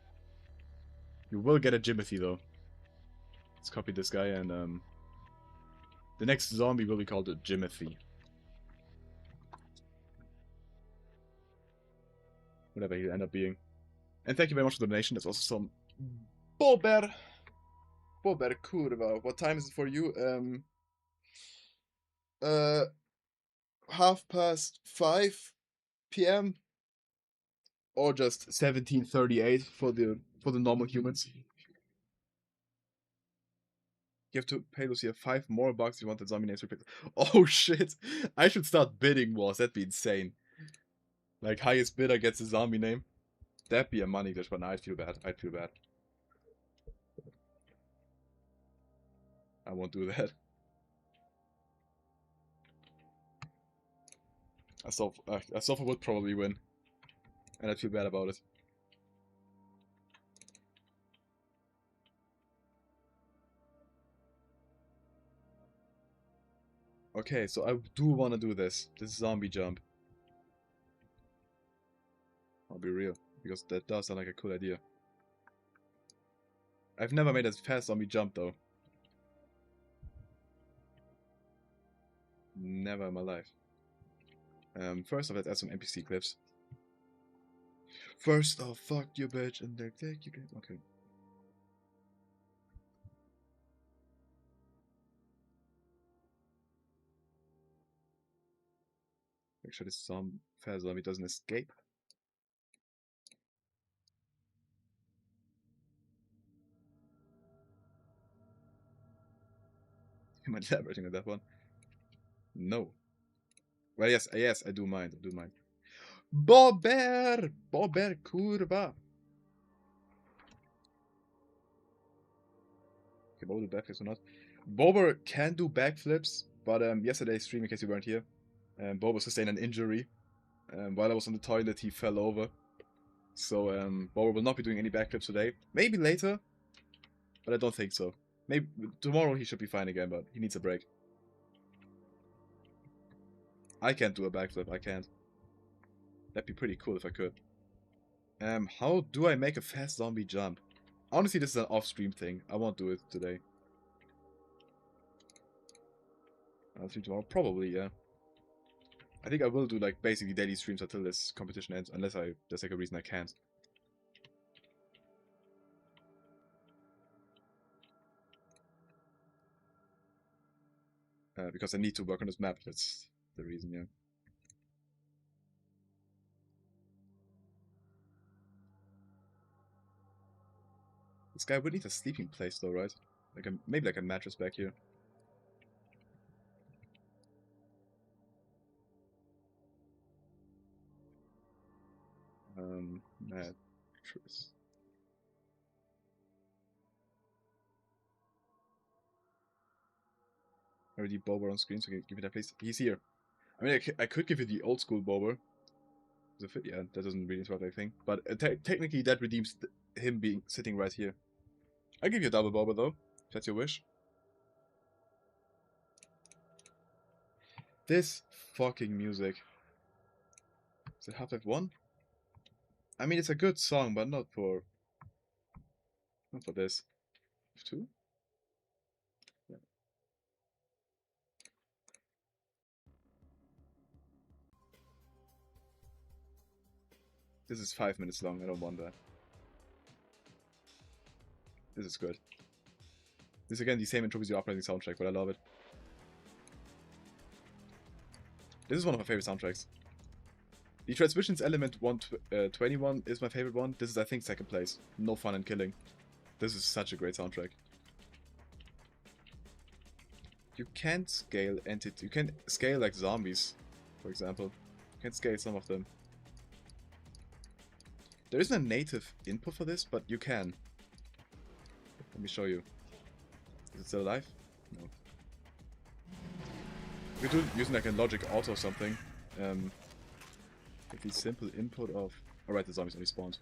You will get a Jimothy, though. Let's copy this guy, and the next zombie will be called a Jimothy. Whatever he'll end up being. And thank you very much for the donation. That's also some Bober Kurva. What time is it for you? 5:30 p.m. or just 17:38 for the normal humans. You have to pay Lucia $5 more if you want the zombie names repeated. Oh shit! I should start bidding wars. That'd be insane. Like, highest bidder gets a zombie name. That'd be a money glitch, but no, I'd feel bad. I won't do that. A sofa would probably win. And I'd feel bad about it. Okay, so I do want to do this zombie jump. I'll be real, because that does sound like a cool idea. I've never made a fast zombie jump though. Never in my life. First off, let's add some NPC clips. First off, fuck you bitch, and then take you. Okay. Make sure this fast zombie doesn't escape. Am I elaborating on that one? No. Well, yes, I do mind. Bober Kurva. Okay, Bober do backflips or not? Bober can do backflips, but yesterday's stream, in case you weren't here, Bober sustained an injury. While I was on the toilet, he fell over. So Bober will not be doing any backflips today. Maybe later, but I don't think so. Maybe tomorrow he should be fine again, but he needs a break. I can't do a backflip, I can't. That'd be pretty cool if I could. How do I make a fast zombie jump? Honestly, this is an off-stream thing. I won't do it today. I'll stream tomorrow. Probably, yeah. I think I will do like basically daily streams until this competition ends, unless there's like a reason I can't. Because I need to work on this map, that's the reason, yeah. This guy would need a sleeping place though, right? Like maybe like a mattress back here. Mattress. Already Bober on screen, so give me that please. He's here. I mean, I could give you the old school Bober. Yeah, that doesn't really interrupt anything. But technically that redeems him being sitting right here. I'll give you a double Bober though, if that's your wish. This fucking music. Is it Half-Life 1? I mean, it's a good song, but not for this. 2? Yeah. This is 5 minutes long, I don't want that. This is good. This is again the same intro as the uprising soundtrack, but I love it. This is one of my favorite soundtracks. The Transmissions Element 121 is my favorite one. This is, I think, second place. No Fun in Killing. This is such a great soundtrack. You can't scale entities. You can scale like zombies, for example. You can scale some of them. There isn't a native input for this, but you can. Let me show you. Is it still alive? No. You could do it using like a logic auto or something. With the simple input of... Alright, the zombies only spawned.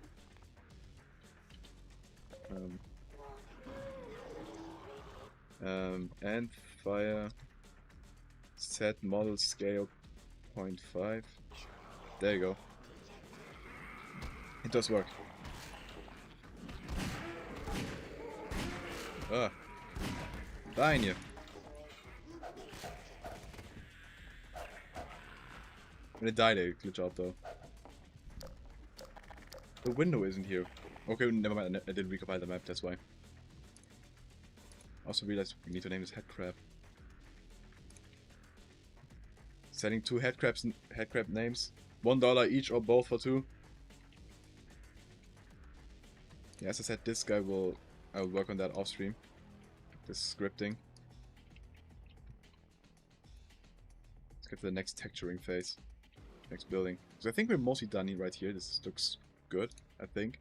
And fire set model scale 0.5. There you go. It does work. Ah. Die in you. When it died, they glitch out though. The window isn't here. Okay, never mind. I didn't recompile the map, that's why. Also realized we need to name this head crab. Selling 2 head crab names. $1 each or both for 2. Yeah, as I said, this guy I'll work on that off stream. This scripting. Let's get to the next texturing phase. Next building. So I think we're mostly done right here. This looks good, I think.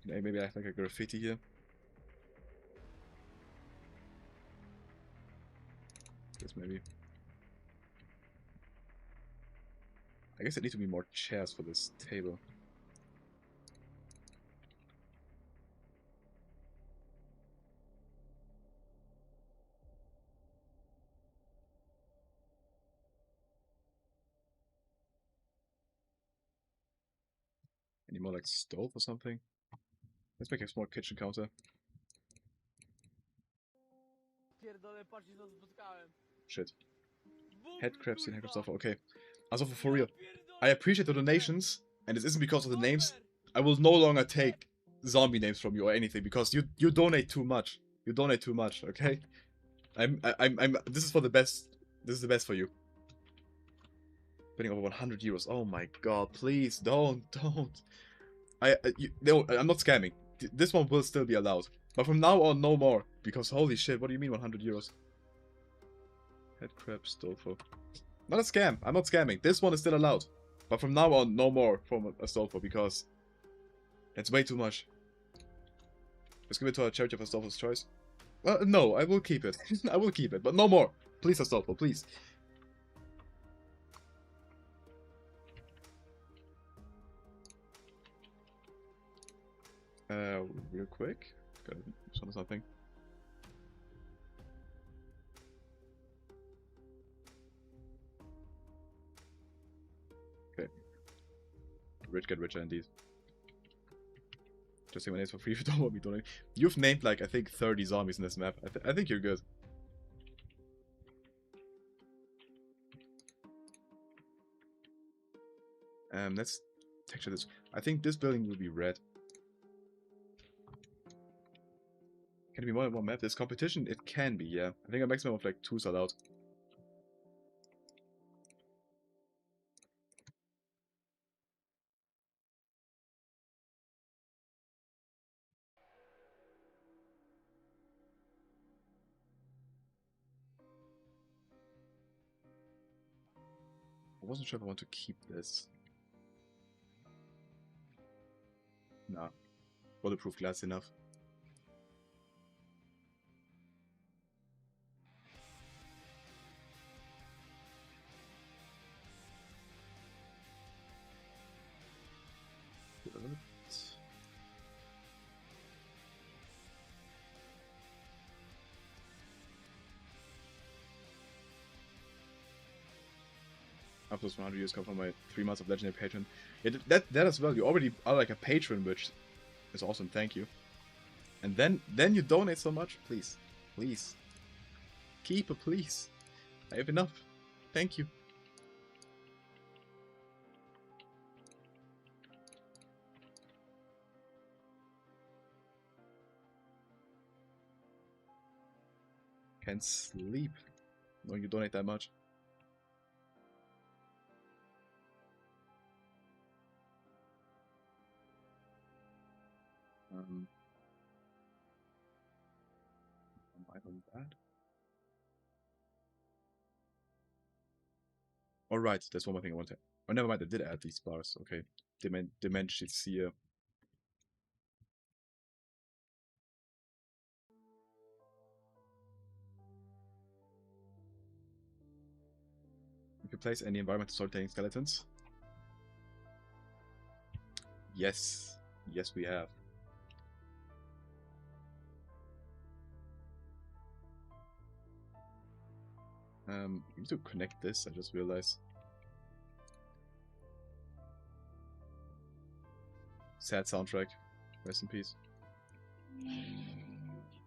Maybe I have like a graffiti here. This maybe. I guess there need to be more chairs for this table. Any more like stove or something? Let's make a small kitchen counter. Shit. Head crabs and head crab stuff. Okay. Also for real. I appreciate the donations, and this isn't because of the names. I will no longer take zombie names from you or anything because you donate too much. You donate too much, okay? This is for the best. This is the best for you. Spending over 100 euros. Oh my god, please don't. No, I'm not scamming. This one will still be allowed. But from now on, no more. Because holy shit, what do you mean 100 euros? Head crab Stolfo. Not a scam. I'm not scamming. This one is still allowed. But from now on, no more from a Stolfo because it's way too much. Let's give it to a charity of Astolfo's choice. Well, no, I will keep it. I will keep it, but no more. Please, Astolfo, please. Real quick. Gotta show something. Okay. Rich get richer indeed. Just say my names for free if you don't want me donating. You've named like I think 30 zombies in this map. I think you're good. Let's texture this. I think this building will be red. Can it be more than one map? This competition? It can be, yeah. I think a maximum of like 2 is allowed. I wasn't sure if I want to keep this. Nah. Waterproof glass enough. After those 100 years come from my 3 months of legendary patron. Yeah, that as well. You already are like a patron, which is awesome. Thank you. And then you donate so much. Please. Please. Keep it, please. I have enough. Thank you. Can't sleep when you donate that much. Am I on that? Alright, there's one more thing I want to... Oh, never mind, I did add these bars. Okay. Dimension here. You can place any environment to start taking skeletons. Yes. Yes, we have. We need to connect this, I just realized. Sad soundtrack. Rest in peace.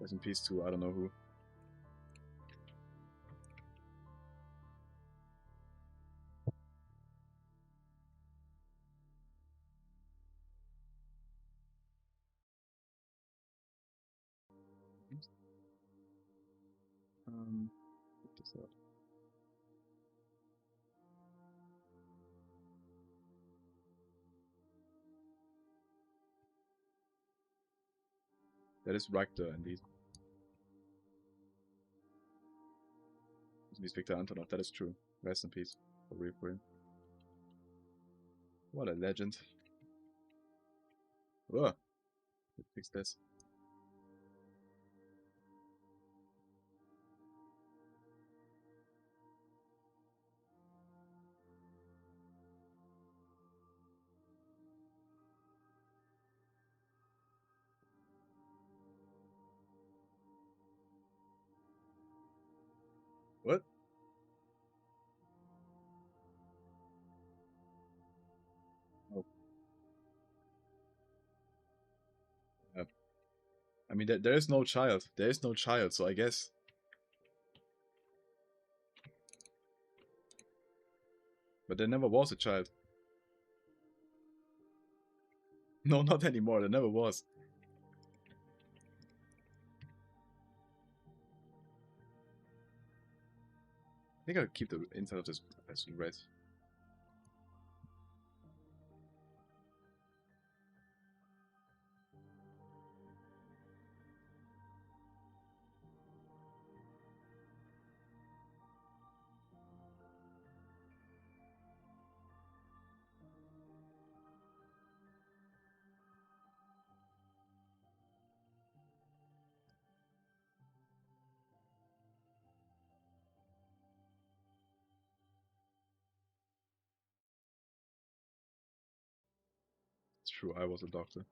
Rest in peace to I don't know who. Put this out. That is Ragda indeed. This is Victor Antonov, that is true. Rest in peace. For real, for real. What a legend. Ugh. Let's fix this. What? Oh. I mean, there is no child. There is no child, so I guess. But there never was a child. No, not anymore. There never was. I think I'll keep the inside of this as red. It's true, I was a doctor.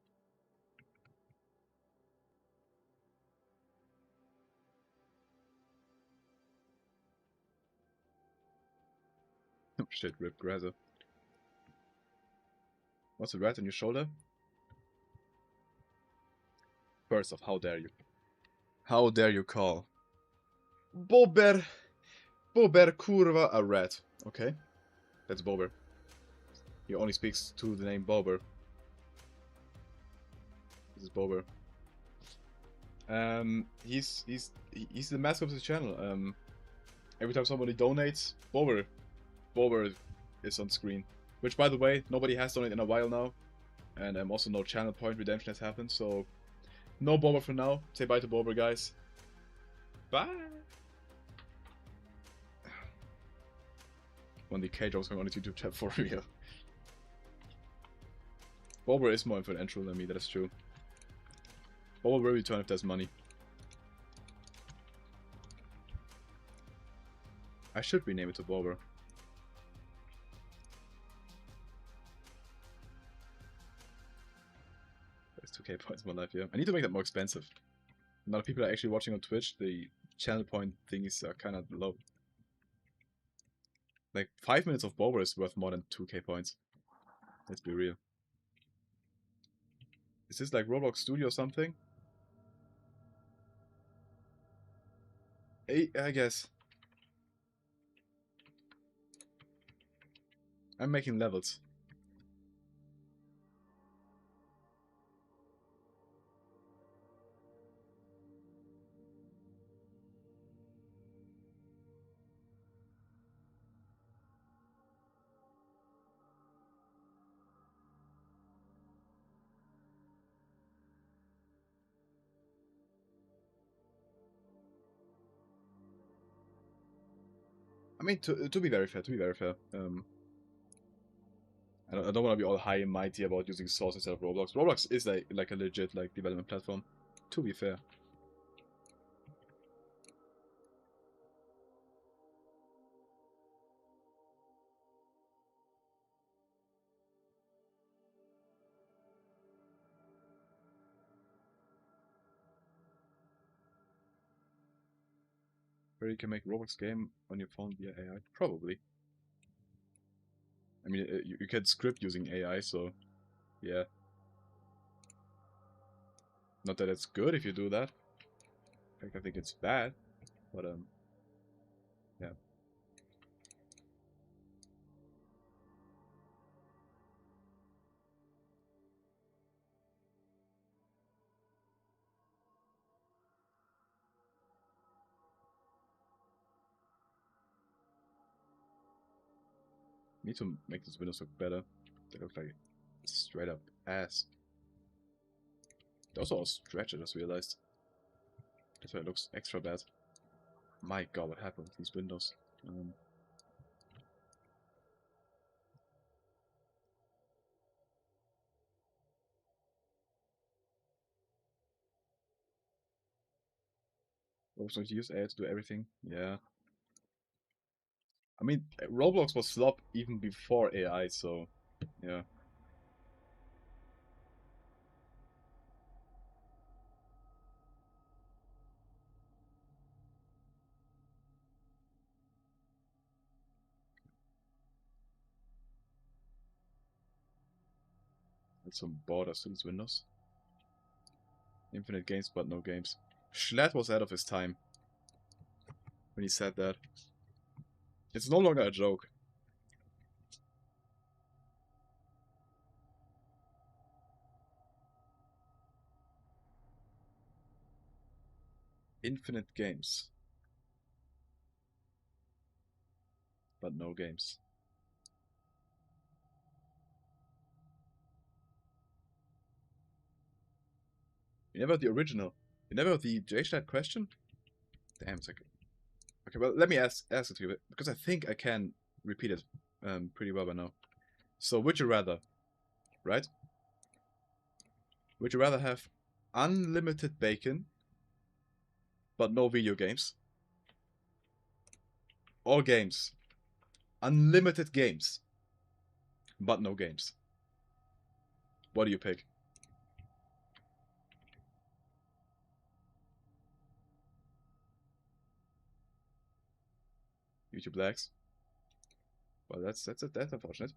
Oh shit, Rip Grazer. What's the rat on your shoulder? First off, how dare you? How dare you call Bober kurva a rat? Okay, that's Bober. He only speaks to the name Bober. This is Bober. He's the mascot of the channel. Every time somebody donates, Bober is on screen. Which, by the way, nobody has donated in a while now, and also no channel point redemption has happened. So no Bober for now. Say bye to Bober, guys. Bye. When the K jokes going on his YouTube chat for real. Bober is more influential than me, that is true. Bober will return if there's money. I should rename it to Bober. There's 2k points in my life, yeah. I need to make that more expensive. Now that people are actually watching on Twitch, the channel point things are kind of low. Like 5 minutes of Bober is worth more than 2k points. Let's be real. Is this like Roblox Studio or something? I guess. I'm making levels. I mean, to be very fair, I don't want to be all high and mighty about using Source instead of Roblox. Roblox is like a legit like development platform. To be fair. Where you can make Roblox game on your phone via AI? Probably. I mean, you can script using AI, so yeah. Not that it's good if you do that. In fact, I think it's bad, but yeah. Need to make these windows look better. They look like straight up ass. They also all stretch, I just realized. That's why it looks extra bad. My god, what happened with these windows? Roblox going to use AI to do everything? Yeah. I mean, Roblox was slop even before AI, so yeah. Add some borders to these windows. Infinite games, but no games. Schlatt was ahead of his time when he said that. It's no longer a joke. Infinite games, but no games. You never had the original. You never had the J-Schlatt question? Damn, it's like... Okay, well, let me ask it to you, because I think I can repeat it pretty well by now. So, would you rather, right? Would you rather have unlimited bacon, but no video games? Or games. Unlimited games, but no games. What do you pick? YouTube lags. Well, that's unfortunate.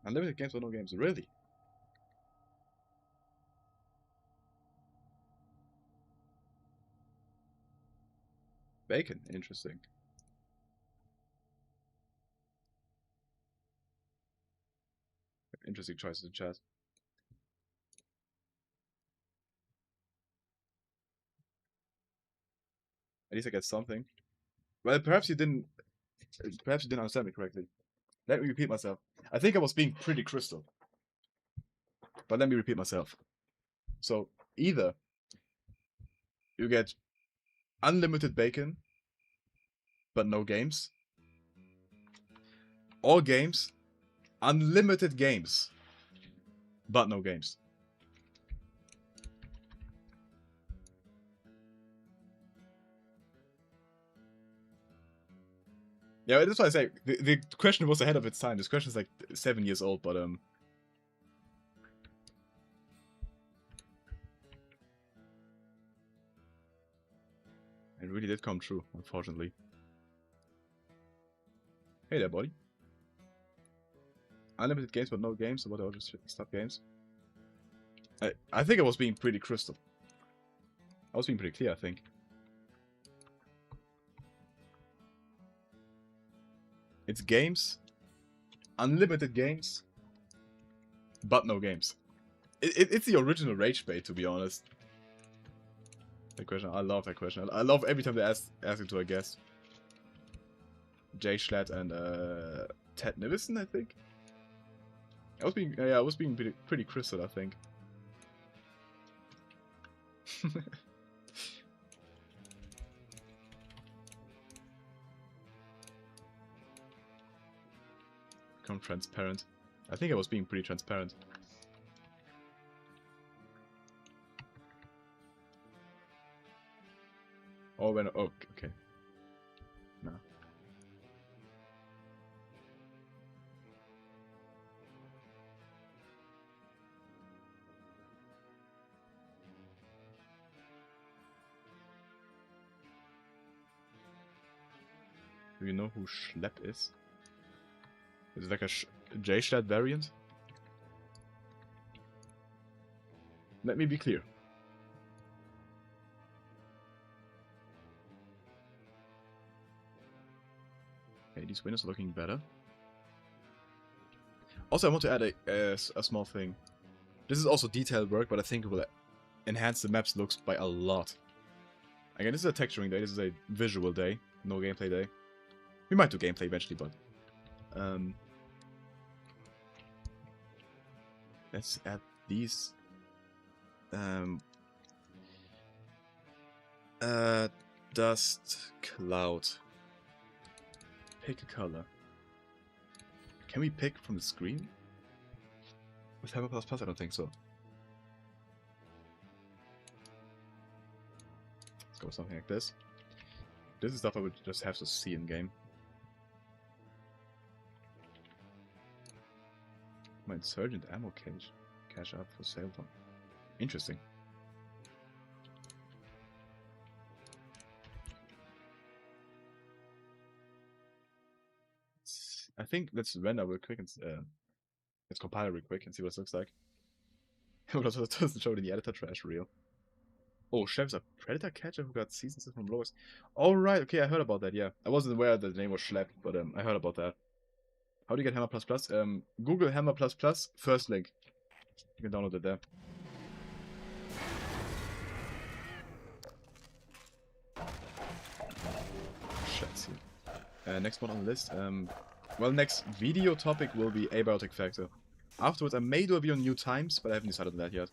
Unlimited games or no games? Really? Bacon. Interesting. Interesting choices in chat. At least I get something. Well, perhaps you didn't understand me correctly. Let me repeat myself. I think I was being pretty crystal. But let me repeat myself. So, either you get unlimited bacon, but no games, or games, unlimited games, but no games. Yeah, that's why I say the question was ahead of its time. This question is like 7 years old, but it really did come true, unfortunately. Hey there, buddy. Unlimited games, but no games. So what are just stop games? I think I was being pretty crystal. I was being pretty clear, I think. It's games, unlimited games, but no games. It's the original rage bait, to be honest. That question, I love that question. I love every time they ask it to a guest. Jay Schlatt and Ted Nivison, I think. I was being pretty crystal, I think. Become transparent. I think I was being pretty transparent. Oh, when oh, okay. No. Do you know who Schlepp is? Is it like a J Schlatt variant? Let me be clear. Okay, these windows are looking better. Also, I want to add a small thing. This is also detailed work, but I think it will enhance the map's looks by a lot. Again, this is a texturing day, this is a visual day, no gameplay day. We might do gameplay eventually, but... let's add these... dust cloud. Pick a color. Can we pick from the screen? With Hammer++? I don't think so. Let's go with something like this. This is stuff I would just have to see in game. My insurgent ammo cache up for sale. Interesting. I think let's render real quick and let's compile real quick and see what it looks like. It doesn't show it in the editor. Trash reel. Oh, Chef's a predator catcher who got seasons from lowers. All right, okay, I heard about that. Yeah, I wasn't aware that the name was Schlepp, but I heard about that. How do you get Hammer++? Google Hammer++, first link. You can download it there. Shit. Next one on the list. Well, next video topic will be abiotic factor. Afterwards, I may do a video on new times, but I haven't decided on that yet.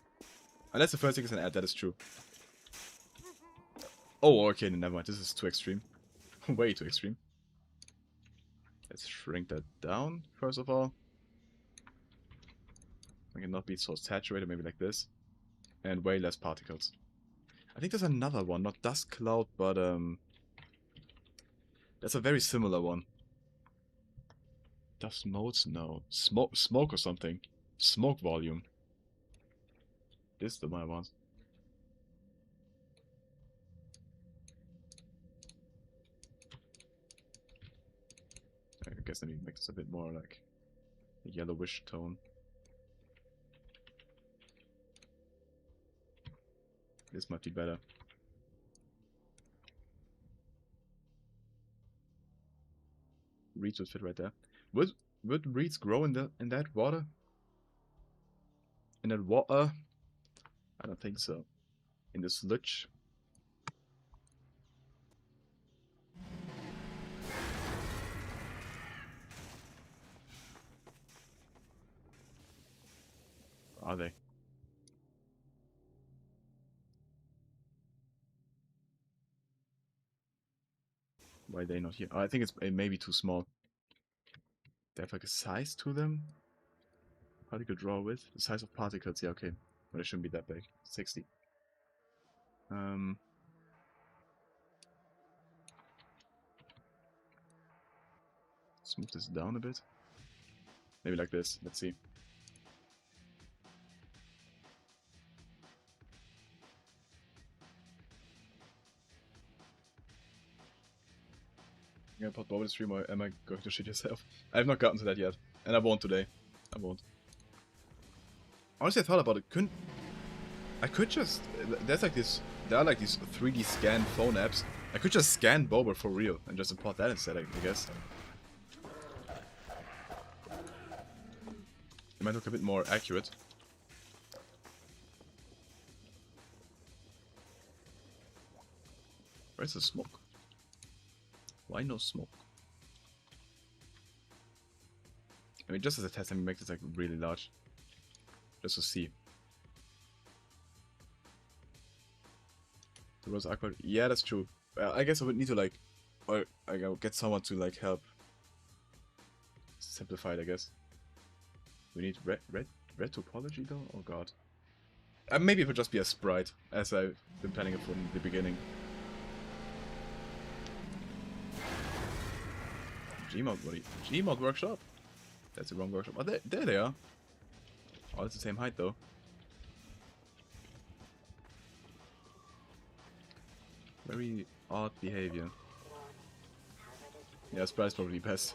Unless the first thing is an ad, that is true. Oh, okay, never mind. This is too extreme. Way too extreme. Let's shrink that down, first of all. I cannot be so saturated, maybe like this. And way less particles. I think there's another one, not dust cloud, but that's a very similar one. Dust modes? No. Smoke or something. Smoke volume. This is the one I want. I guess let me make this a bit more like a yellowish tone. This might be better. Reeds would fit right there. Would reeds grow in that water? In that water? I don't think so. In the sludge? Are they? Why are they not here? Oh, I think it may be too small. They have like a size to them? Particle draw width? The size of particles, yeah, okay. But it shouldn't be that big. 60. Let's move this down a bit. Maybe like this. Let's see. You're gonna put Bob in the stream, or am I going to shit yourself? I have not gotten to that yet. And I won't today. I won't. Honestly, I thought about it. I could just... There are like these 3D scan phone apps. I could just scan Boba for real and just import that instead, I guess. It might look a bit more accurate. Where's the smoke? Why no smoke? I mean, just as a test, let me make this like really large. Just to see. The rose aqua. Yeah, that's true. I guess I would need to like, or I will get someone to like help simplify it. I guess. We need red topology though. Oh god. Maybe it would just be a sprite, as I've been planning it from the beginning. Gmod, buddy. Gmod workshop. That's the wrong workshop. Oh, there they are. Oh, it's the same height though. Very odd behavior. Yeah, Sprite's probably best.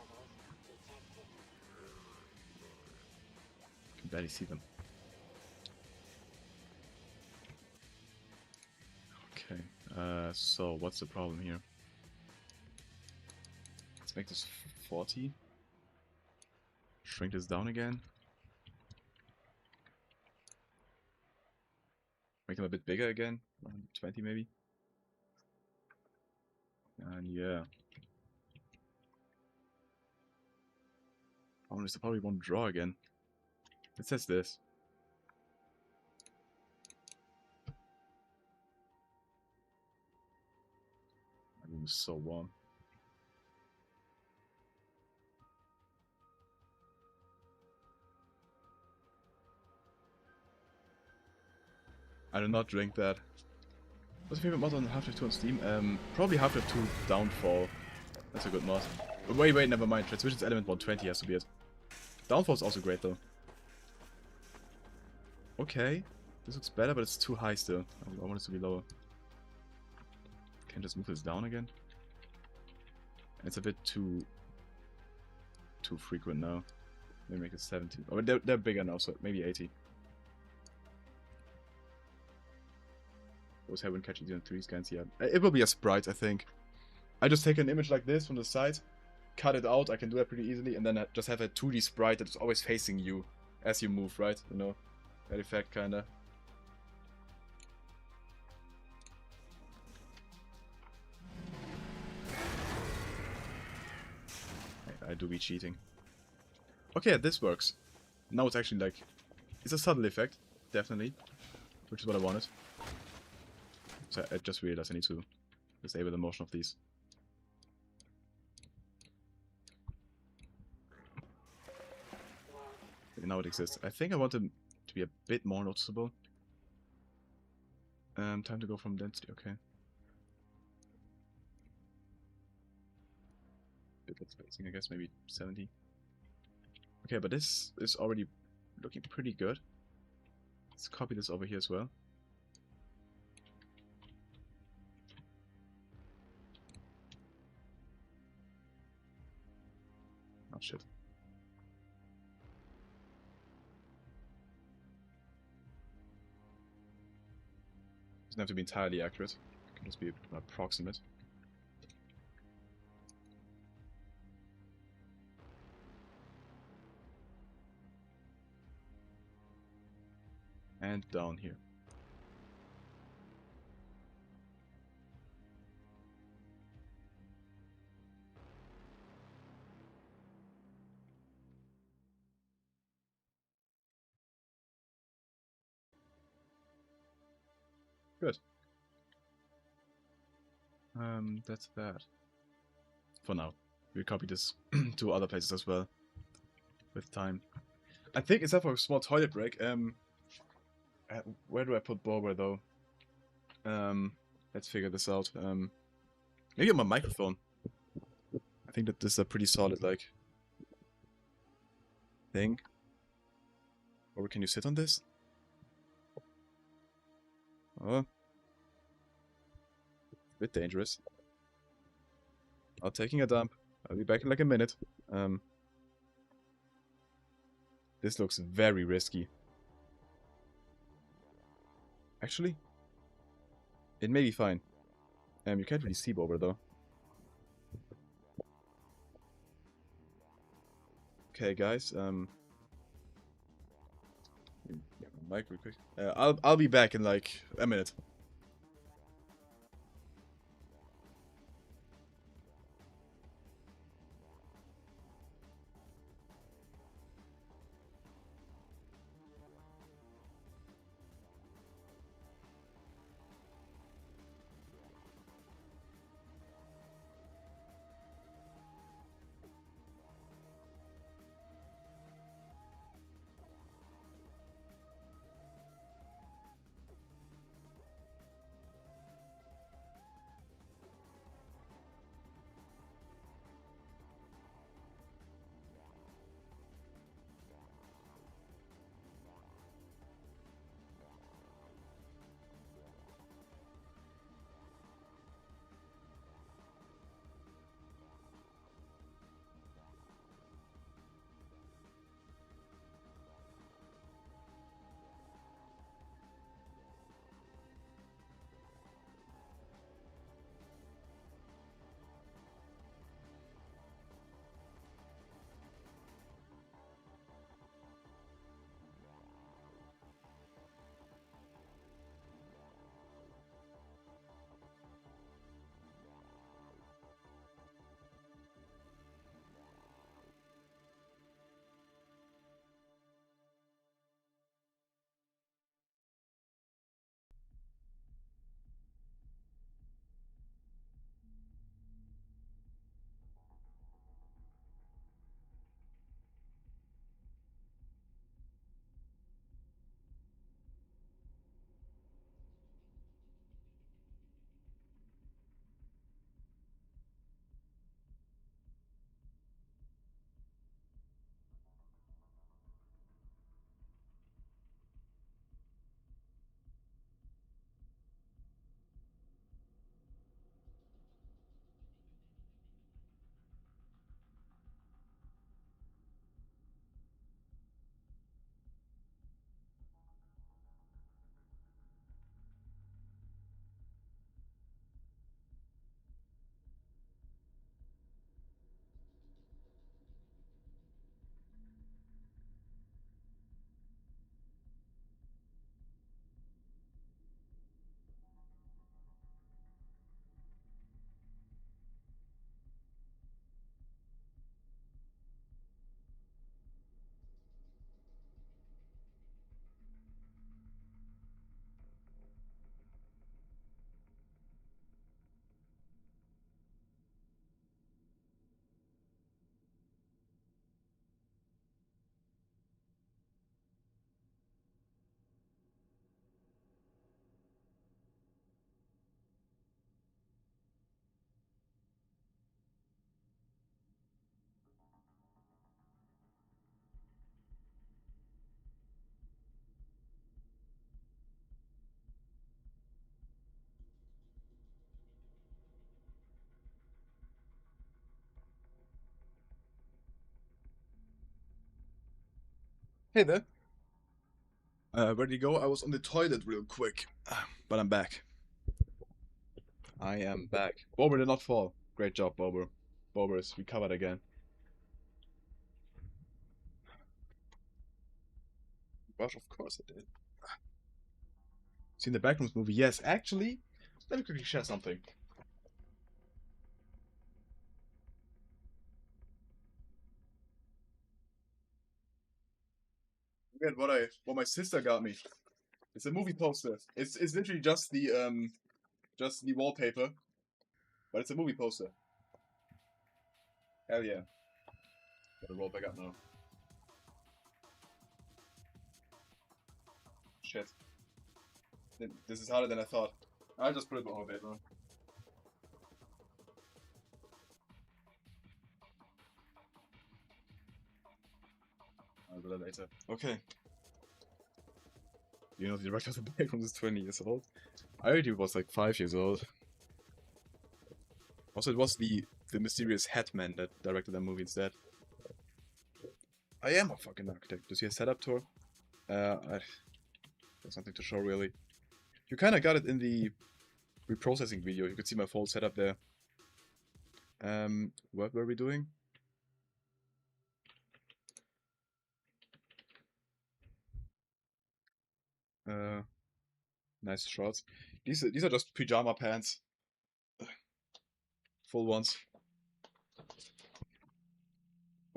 Can barely see them. Okay, so what's the problem here? Let's make this 40. Shrink this down again. Make them a bit bigger again. 20 maybe. And yeah. Oh, this probably won't draw again. It says this. My room is so warm. I do not drink that. What's your favorite mod on Half-Life 2 on Steam? Probably Half-Life 2 Downfall. That's a good mod. Wait, never mind. Transmissions Element 120 has to be it. Downfall's also great though. Okay. This looks better, but it's too high still. I want it to be lower. Can I just move this down again? It's a bit too frequent now. Maybe make it 70. Oh, but they're bigger now, so maybe 80. Those haven't catching the 3 scans yet. It will be a sprite, I think. I just take an image like this from the side, cut it out. I can do that pretty easily, and then I just have a 2D sprite that's always facing you as you move, right? You know, that effect kinda. I do be cheating. Okay, this works. Now it's actually like... It's a subtle effect, definitely. Which is what I wanted. So I just realized I need to disable the motion of these. Okay, now it exists. I think I want them to be a bit more noticeable. Time to go from density, okay. Bit less spacing, I guess, maybe 70. Okay, but this is already looking pretty good. Let's copy this over here as well. Oh shit. Doesn't have to be entirely accurate. It can just be approximate. And down here. Good. That's that. For now. We'll copy this to other places as well. With time. I think it's time for a small toilet break. Where do I put Bobber though? Let's figure this out. Maybe on my microphone. I think that this is a pretty solid, like, thing. Or can you sit on this? Oh. A bit dangerous. Not taking a dump. I'll be back in like a minute. This looks very risky. Actually, it may be fine. You can't really see Bobber though. Okay, guys. Mic real quick. I'll be back in like a minute. Hey there. Where did you go? I was on the toilet real quick. But I'm back. I am back. Bobber did not fall. Great job, Bobber. Bobber is recovered again. Gosh, of course I did. Seen the Backrooms movie? Yes, actually. Let me quickly share something. Look at what my sister got me. It's a movie poster. It's literally just the wallpaper, but it's a movie poster. Hell yeah. Gotta roll back up now. Shit. This is harder than I thought. I'll just put it on bed now. I'll do that later. Okay. You know, the director of the Backrooms is 20 years old. I already was like 5 years old. Also, it was the mysterious Hatman that directed that movie instead. I am a fucking architect. Do you see a setup tour? There's nothing to show really. You kind of got it in the reprocessing video. You could see my full setup there. What were we doing? Nice shorts. These are just pajama pants. Full ones.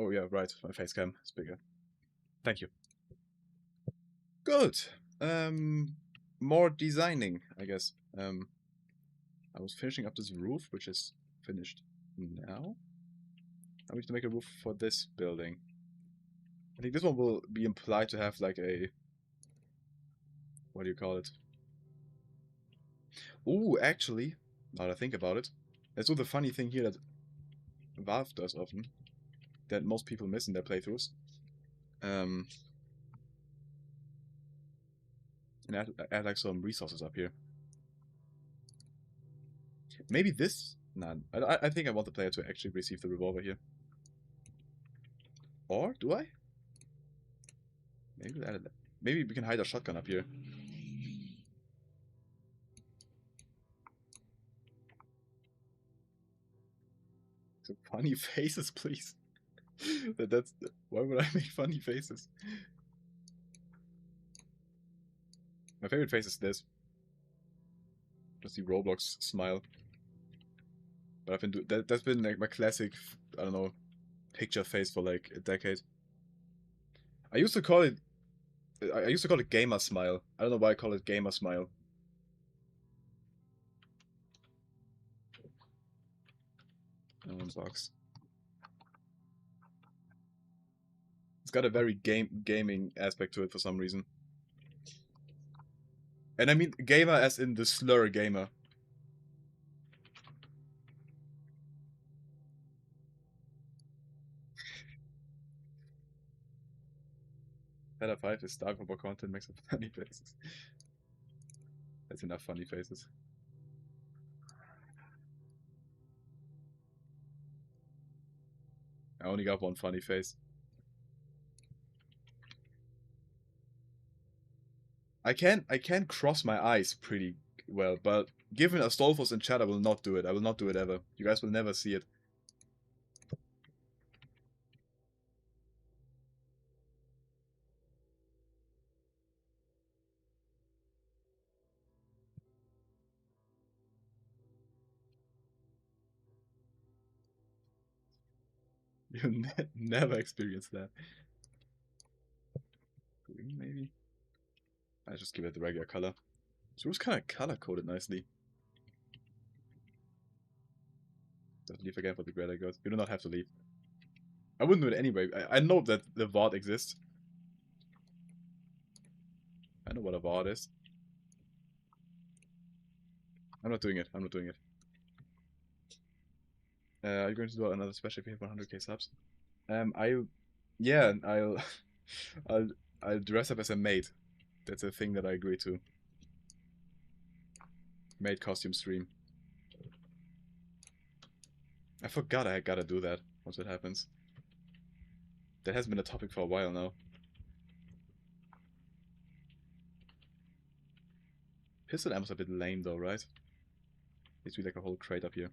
Oh yeah, right. My face cam is bigger. Thank you. Good. More designing, I guess. I was finishing up this roof, which is finished now. I need to make a roof for this building. I think this one will be implied to have like a... What do you call it? Ooh, actually, now that I think about it, let's do the funny thing here that Valve does often, that most people miss in their playthroughs. And add like some resources up here. Maybe this? Nah, I think I want the player to actually receive the revolver here. Or, do I? Maybe we'll add it. Maybe we can hide a shotgun up here. So funny faces, please. That's why would I make funny faces? My favorite face is this. Just the Roblox smile. But I've been that's been like my classic, I don't know, picture face for like a decade. I used to call it gamer smile. I don't know why I call it gamer smile. Box. It's got a very gaming aspect to it for some reason. And I mean gamer as in the slur gamer. Header 5 is starving for more content, makes up funny faces. That's enough funny faces. I only got one funny face. I can cross my eyes pretty well, but given Astolfo's in chat, I will not do it. I will not do it ever. You guys will never see it. You'll never experience that. Green, maybe? I just give it the regular color. So it's kind of color coded nicely. Just leave again for the grade I got. You do not have to leave. I wouldn't do it anyway. I know that the VOD exists. I know what a VOD is. I'm not doing it. I'm not doing it. Are you going to do another special if you have 100k subs? Yeah, I'll, I'll dress up as a maid. That's a thing that I agree to. Maid costume stream. I forgot I gotta do that once it happens. That has been a topic for a while now. Pistol ammo's a bit lame though, right? Needs to be like a whole crate up here.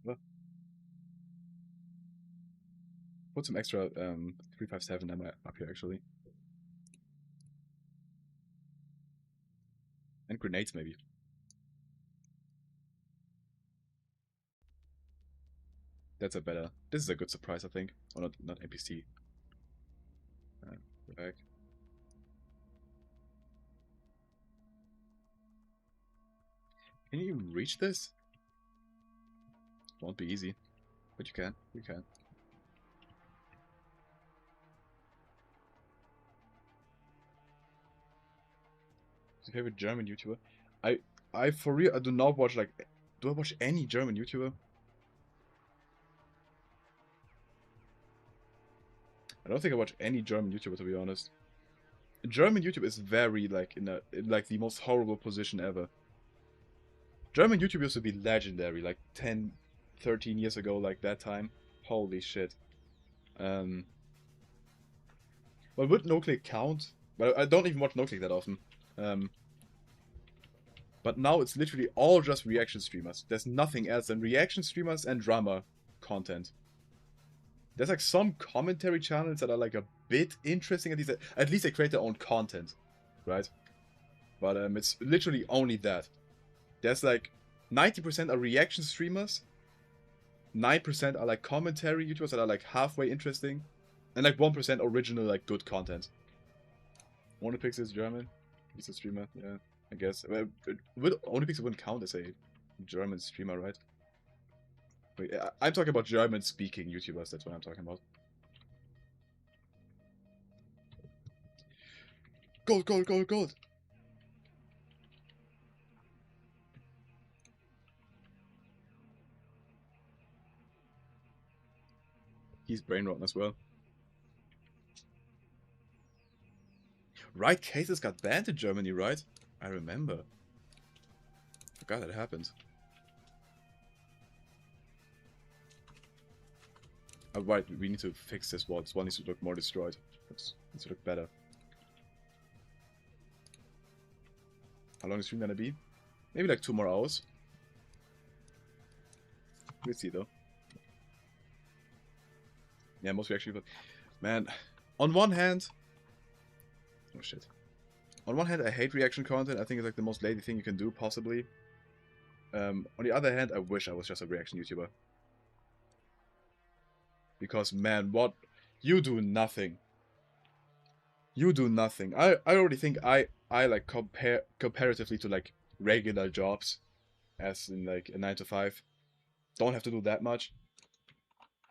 Well, put some extra 357 ammo up here actually. And grenades maybe. That's a better. This is a good surprise, I think. Or not NPC. Go back. Can you even reach this? Won't be easy, but you can. You can. What's your favorite German YouTuber? I for real, I do not watch like. Do I watch any German YouTuber? I don't think I watch any German YouTuber, to be honest. German YouTube is very like in like the most horrible position ever. German YouTube used to be legendary, like 10, 13 years ago, like that time. Holy shit. Well, would NoClick count? Well, I don't even watch NoClick that often. But now it's literally all just reaction streamers. There's nothing else than reaction streamers and drama content. There's like some commentary channels that are like a bit interesting. At least they create their own content, right? But it's literally only that. There's like 90% are reaction streamers, 9% are like commentary YouTubers that are like halfway interesting, and like 1% original like good content. Onlypix is German. He's a streamer, yeah, I guess. Well, Onlypix wouldn't count as a German streamer, right? Wait, I'm talking about German-speaking YouTubers. That's what I'm talking about. Gold, gold, gold, gold. He's brain rotten as well. Right cases got banned in Germany, right? I remember. Forgot that happened. Oh, right, we need to fix this wall. This wall needs to look more destroyed. It needs to look better. How long is the stream gonna be? Maybe like 2 more hours. We'll see though. Yeah, most reaction, but man, on one hand, oh shit. On one hand, I hate reaction content. I think it's like the most lazy thing you can do, possibly. On the other hand, I wish I was just a reaction YouTuber. Because man, what you do nothing. You do nothing. I already think I like comparatively to like regular jobs, as in like a 9 to 5, don't have to do that much.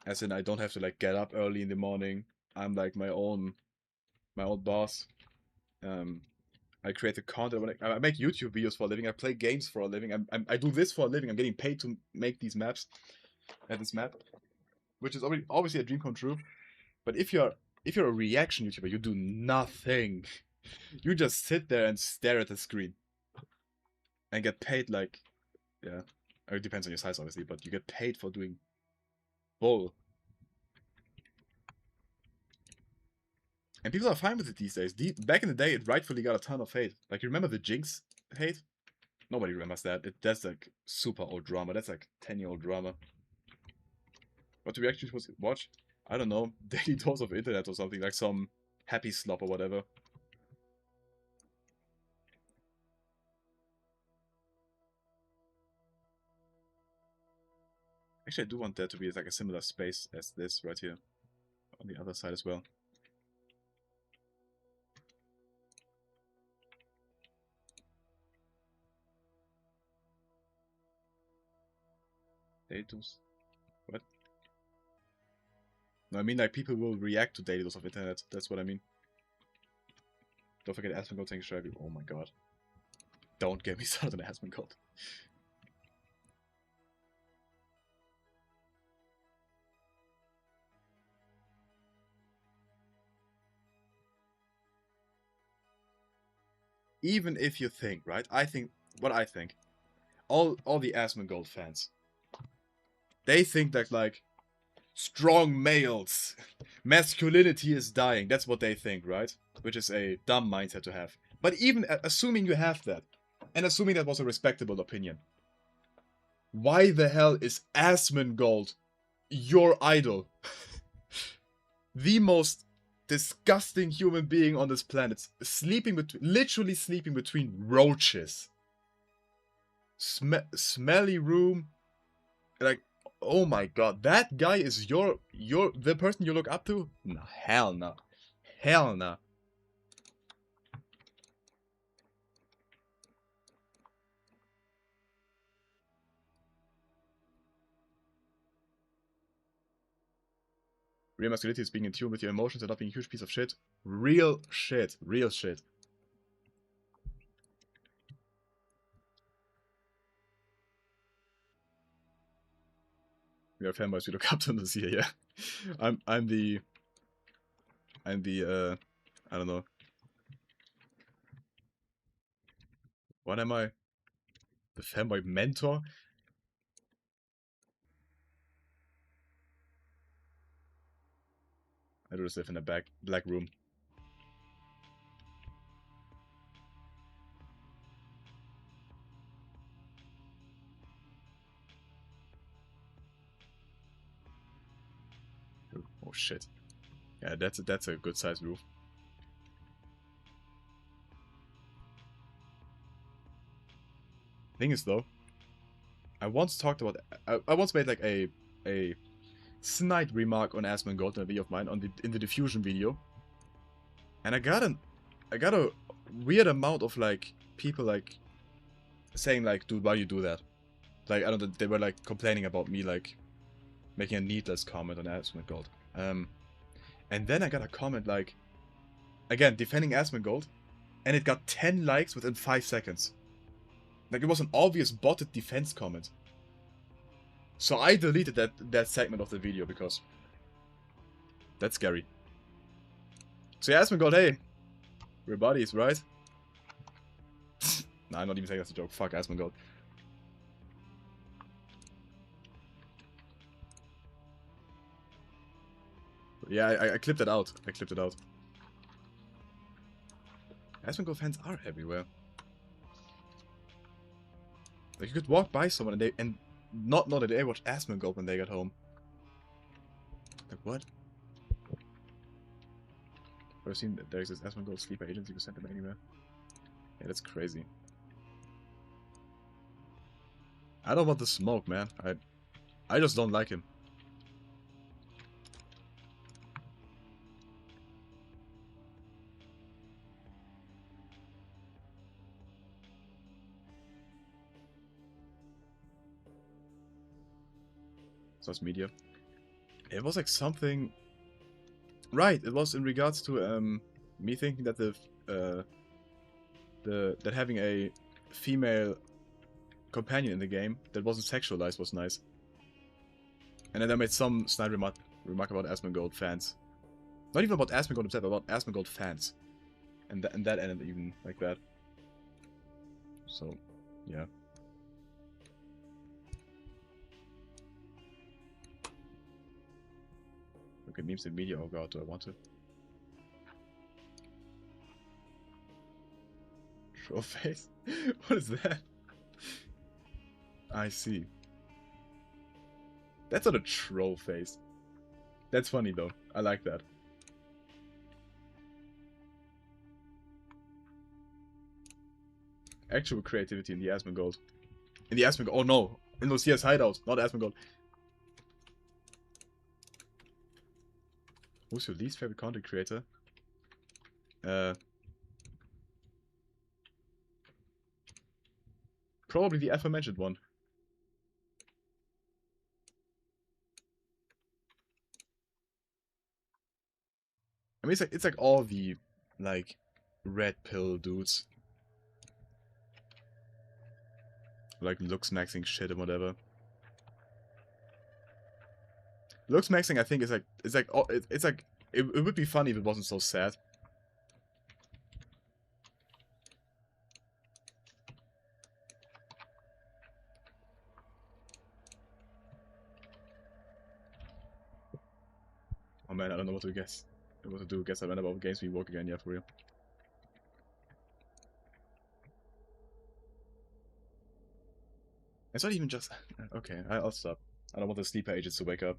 As in I don't have to like get up early in the morning. I'm like my own boss. I create the content. I make YouTube videos for a living. I play games for a living. I do this for a living. I'm getting paid to make these maps, and this map, which is obviously a dream come true. But if you're a reaction YouTuber, you do nothing. You just sit there and stare at the screen, and get paid like, yeah, it depends on your size obviously, but you get paid for doing bull. And people are fine with it these days. Back in the day, it rightfully got a ton of hate. Like, you remember the Jinx hate? Nobody remembers that. That's like super old drama. That's like 10-year-old drama. What do we actually supposed to watch? I don't know. Daily Dose of Internet or something. Like some Happy Slop or whatever. Actually, I do want that to be like a similar space as this right here. On the other side as well. Daily Dose? What? No, I mean like people will react to Daily Dose of Internet. That's what I mean. Don't forget Asmongold saying Shrivey. Oh my god. Don't get me started on Asmongold. Even if you think, right? I think what I think. All the Asmongold fans. They think that like strong males, masculinity is dying. That's what they think, right? Which is a dumb mindset to have. But even assuming you have that, And assuming that was a respectable opinion. Why the hell is Asmongold your idol? The most disgusting human being on this planet. Literally sleeping between roaches. Smelly room. Like, oh my god, that guy is the person you look up to? No, hell no. Hell no. Real masculinity is being in tune with your emotions and not being a huge piece of shit. Real shit. Real shit. We are fanboys, we look up to Lucia, yeah. I'm the I don't know. What am I? The fanboy mentor? I do just live in a black room. Oh shit. Yeah, that's a good sized roof. Thing is though, I once talked about I once made like a snide remark on Asmongold in a video of mine in the diffusion video. And I got a weird amount of like people like saying like, dude, why you do that? Like, I don't know, they were like complaining about me like making a needless comment on Asmongold. And then I got a comment like, again, defending Asmongold, and it got 10 likes within 5 seconds. Like, it was an obvious botted defense comment. So I deleted that segment of the video because that's scary. So yeah, Asmongold, hey, we're buddies, right? Nah, I'm not even saying that's a joke. Fuck Asmongold. Yeah, I clipped it out. I clipped it out. Asmongold fans are everywhere. Like, you could walk by someone and not know that they watched Asmongold when they got home. Like, what? I've seen that there exists Asmongold sleeper agents, you can send them anywhere. Yeah, that's crazy. I don't want the smoke, man. I just don't like him. Source media. It was like something. Right, it was in regards to me thinking that that having a female companion in the game that wasn't sexualized was nice. And then I made some snide remark about Asmongold fans. Not even about Asmongold himself, about Asmongold fans. And that ended even like that. So, yeah. Okay, memes in media. Oh god, do I want to? Troll face? What is that? I see. That's not a troll face. That's funny though. I like that. Actual creativity in the Asmongold. In the Asmongold. Oh no! In Lucia's hideout, not Asmongold. Who's your least favorite content creator? Probably the aforementioned one. I mean, it's like all the like red pill dudes, like looks maxing shit and whatever. Looks maxing, I think, is like it would be funny if it wasn't so sad. Oh man, I don't know what to guess. What to do? Guess I ran about games we work again. Yeah, for real. It's not even just... Okay, I'll stop. I don't want the sleeper agents to wake up.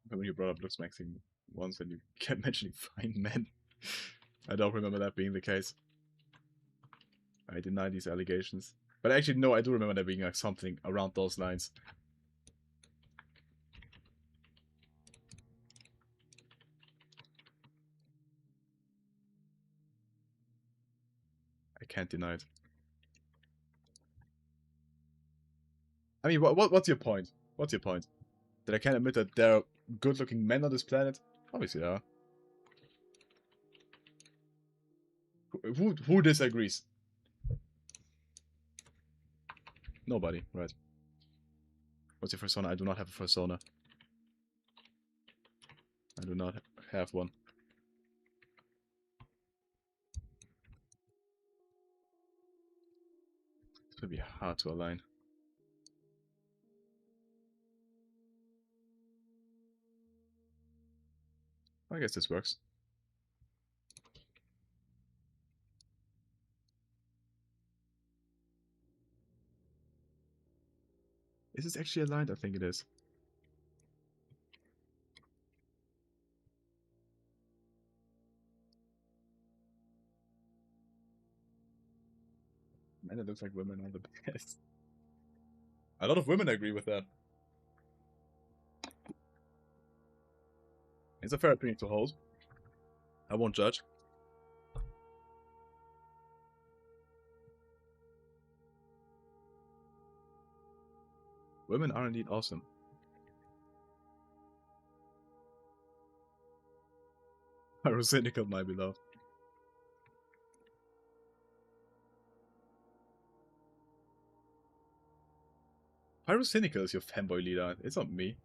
But when you brought up looks maxing once and you kept mentioning fine men. I don't remember that being the case. I deny these allegations. But actually, no, I do remember there being like something around those lines. I can't deny it. I mean, what's your point? What's your point? That I can't admit that there are good-looking men on this planet? Obviously there are. Who disagrees? Nobody, right. What's your persona? I do not have a persona. I do not have one. It's gonna be hard to align. I guess this works. Is this actually aligned? I think it is. Man, it looks like women are the best. A lot of women agree with that. It's a fair opinion to hold. I won't judge. Women are indeed awesome. Pyrocynical, my beloved. Pyrocynical is your fanboy leader. It's not me.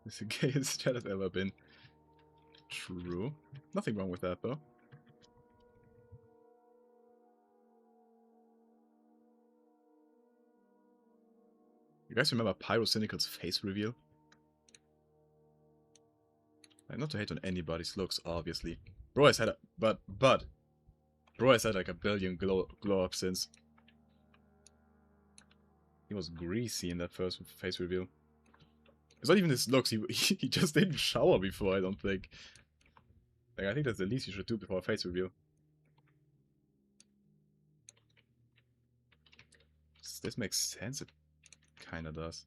It's the gayest chat I've ever been. True. Nothing wrong with that, though. You guys remember Pyrocynical's face reveal? Like, not to hate on anybody's looks, obviously. Bro has had a... But... Bro has had like a billion glow-ups since. He was greasy in that first face reveal. It's not even his looks, he just didn't shower before, I don't think. Like, I think that's the least you should do before a face reveal. Does this make sense? It kinda does.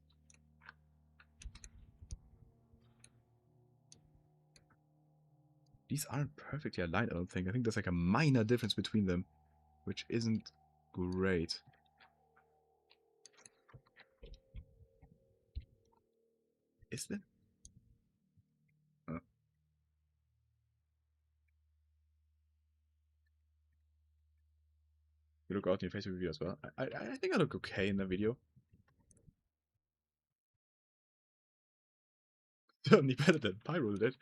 These aren't perfectly aligned, I don't think. I think there's like a minor difference between them, which isn't great. Is there? You look out in your face review as well. I think I look okay in the video. Certainly better than Pyro did.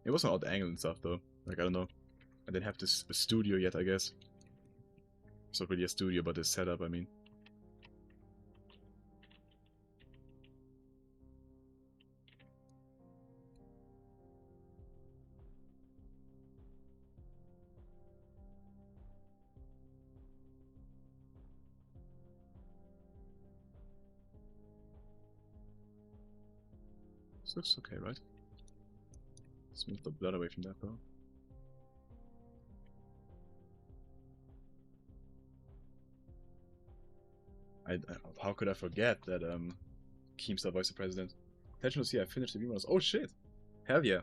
It was an odd angle and stuff though. Like, I don't know. I didn't have this studio yet, I guess. It's not really a studio, but this setup, I mean. This looks okay, right? Let's move the blood away from that though. How could I forget that Keemstar Vice President? Attention to see I finished the emails. Oh shit! Hell yeah.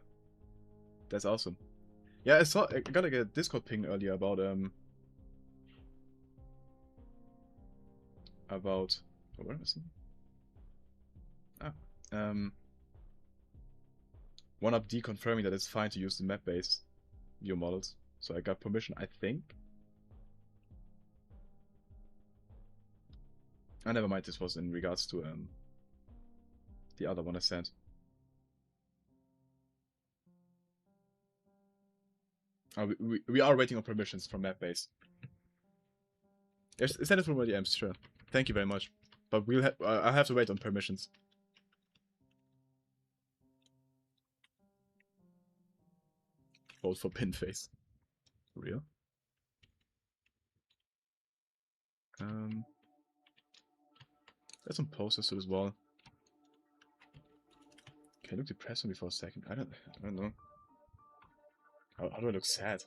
That's awesome. Yeah, I got like a Discord ping earlier about oh, where is it? Ah. One up deconfirming that it's fine to use the map-based view models. So I got permission, I think. never mind, this was in regards to the other one I sent. We are waiting on permissions from map base. Yes, send it from the DMs, sure. Thank you very much. But I'll have to wait on permissions. Vote for pin face. Real? There's some posters to this wall. Can I look depressed on me for a second? I don't know. How do I look sad?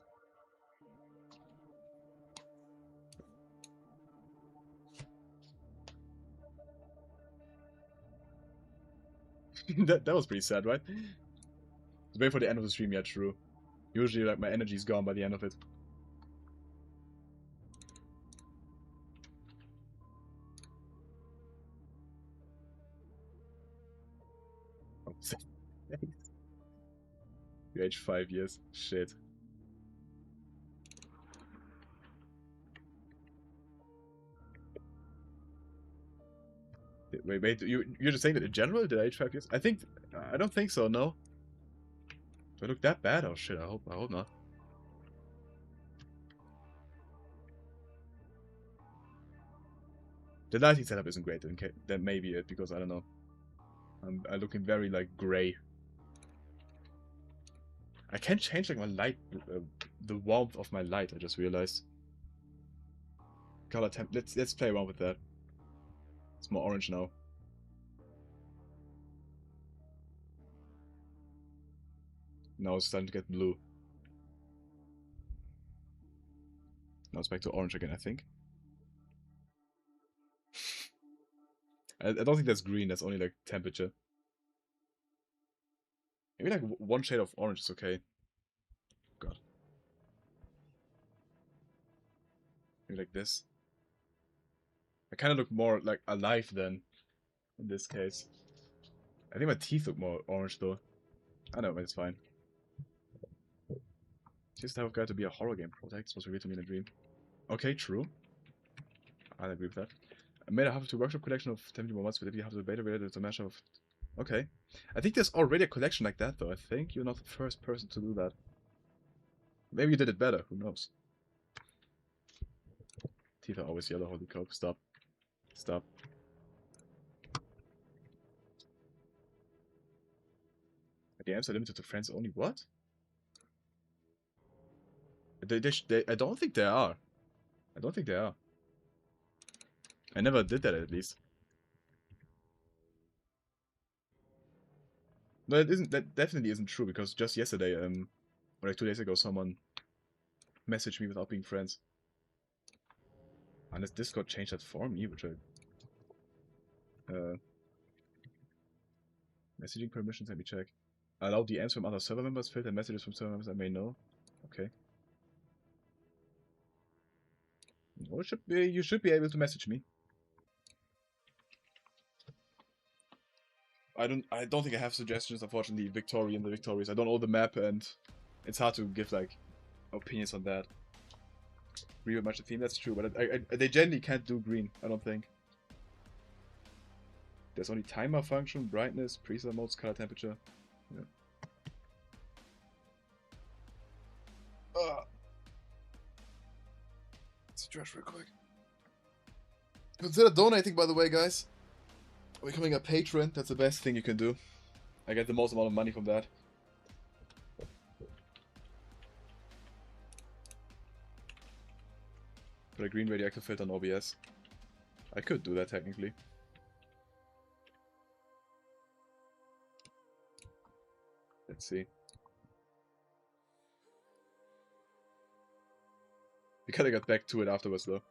that was pretty sad, right? Wait for the end of the stream, yeah, true. Usually, like, my energy's gone by the end of it. Oh, you aged 5 years. Shit. Wait, you're just saying that in general, did I age 5 years? I don't think so, no. Do I look that bad? Oh shit, I hope not. The lighting setup isn't great, that may be it, because I don't know. I'm looking very, like, grey. I can change, like, my light, the warmth of my light, I just realized. Color temp, let's play around with that. It's more orange now. Now it's starting to get blue. Now it's back to orange again, I think. I don't think that's green, that's only, like, temperature. Maybe, like, one shade of orange is okay. God. Maybe like this. I kind of look more, like, alive then, in this case. I think my teeth look more orange, though. I know, but it's fine. This type of guy to be a horror game project was revealed to me in a dream. Okay, true. I'll agree with that. I made a half to workshop collection of 70 more months, but if you have the beta related to a mashup of... Okay. I think there's already a collection like that, though. I think you're not the first person to do that. Maybe you did it better, who knows? Teeth are always yellow, holy coke. Stop. Stop. The games are limited to friends only. What? I don't think they are. I don't think they are. I never did that, at least. No, it isn't. That definitely isn't true, because just yesterday, or like 2 days ago, someone messaged me without being friends. Unless Discord changed that for me, which messaging permissions, let me check. Allow DMs from other server members, filter messages from server members I may know. Okay. No, you should be able to message me. I don't think I have suggestions, unfortunately, Victoria and the Victorious. I don't know the map, and it's hard to give, like, opinions on that. Agree much the theme, that's true, but they generally can't do green, I don't think. There's only timer function, brightness, preset modes, color temperature. Yeah. Stretch real quick. Consider donating, by the way, guys. Becoming a patron, that's the best thing you can do. I get the most amount of money from that. Put a green radioactive filter on OBS. I could do that, technically. Let's see. We kinda got back to it afterwards, though.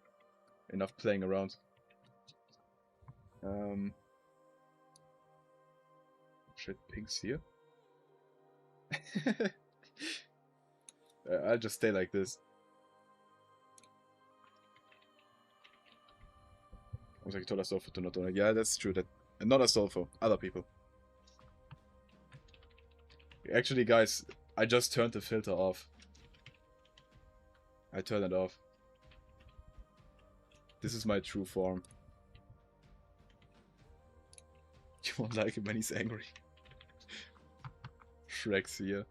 Enough playing around. Shit, pink's here? I'll just stay like this. Looks like you told Astolfo to not donate. Yeah, that's true. That not Astolfo, other people. Actually, guys, I just turned the filter off. I turned it off. This is my true form. You won't like him when he's angry. Shrek's here.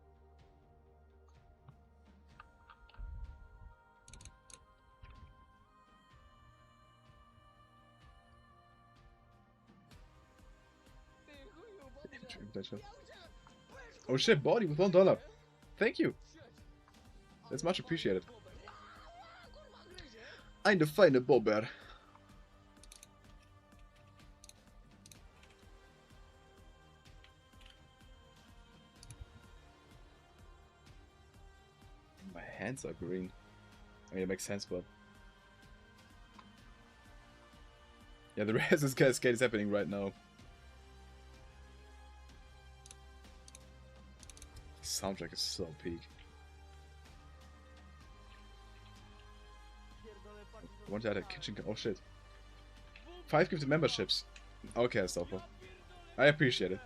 Oh shit, body with $1. Thank you. That's much appreciated. Eine feine Bobber. My hands are green. I mean, it makes sense, but... yeah, the rest of this cascade is happening right now. The soundtrack is so peak. I want to add a kitchen... oh shit. 5 gifted memberships. Okay, Stoffer. I appreciate it.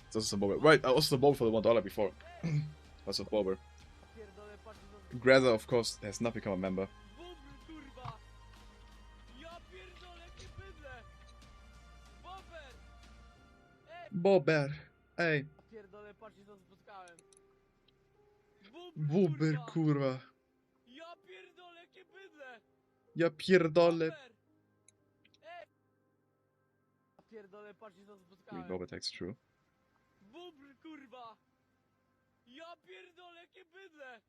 It's also some Bober. Right, also some Bober for the $1 before. Also Bober. Graza, of course, has not become a member. Bober! Ej! Bober, kurwa! Ja pierdolę! I mean, Bober text true. Bubr, kurwa! Ja pierdolę, jakie bydle!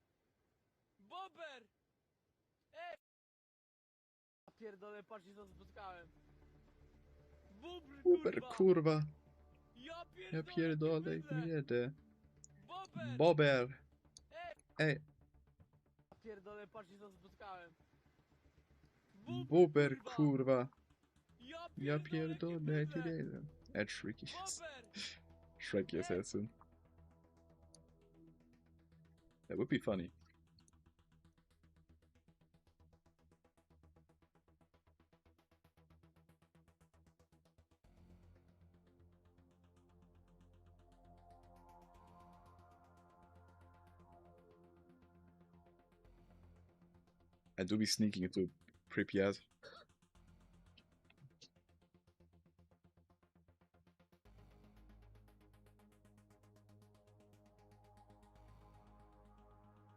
Bober! Ej! Ja pierdolę, patrzcie co spotkałem! Bubr, Bober, kurwa! Ja Ja pierdolę, pierdolę, jakie bydle! jedę. Bober! Bober! Ej! Ja pierdolę, patrzcie co spotkałem! Bober, kurwa! Ja Ja pierdolę, pierdolę, jakie bydle! jedę. Add Shrek is. Bober! Shrek assassin. That would be funny. I do be sneaking into Pripyat.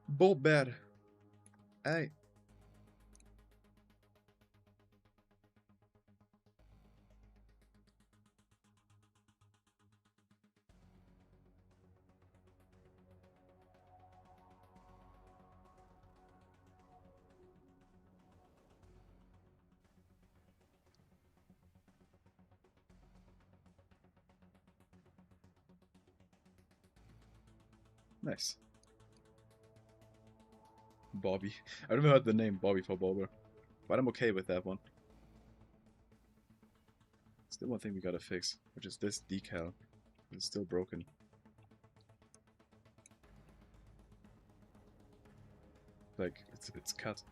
Bober! Ej! Nice. Bobby. I've never heard the name Bobby for Bober, but I'm okay with that one. Still one thing we gotta fix, which is this decal. It's still broken. Like, it's cut.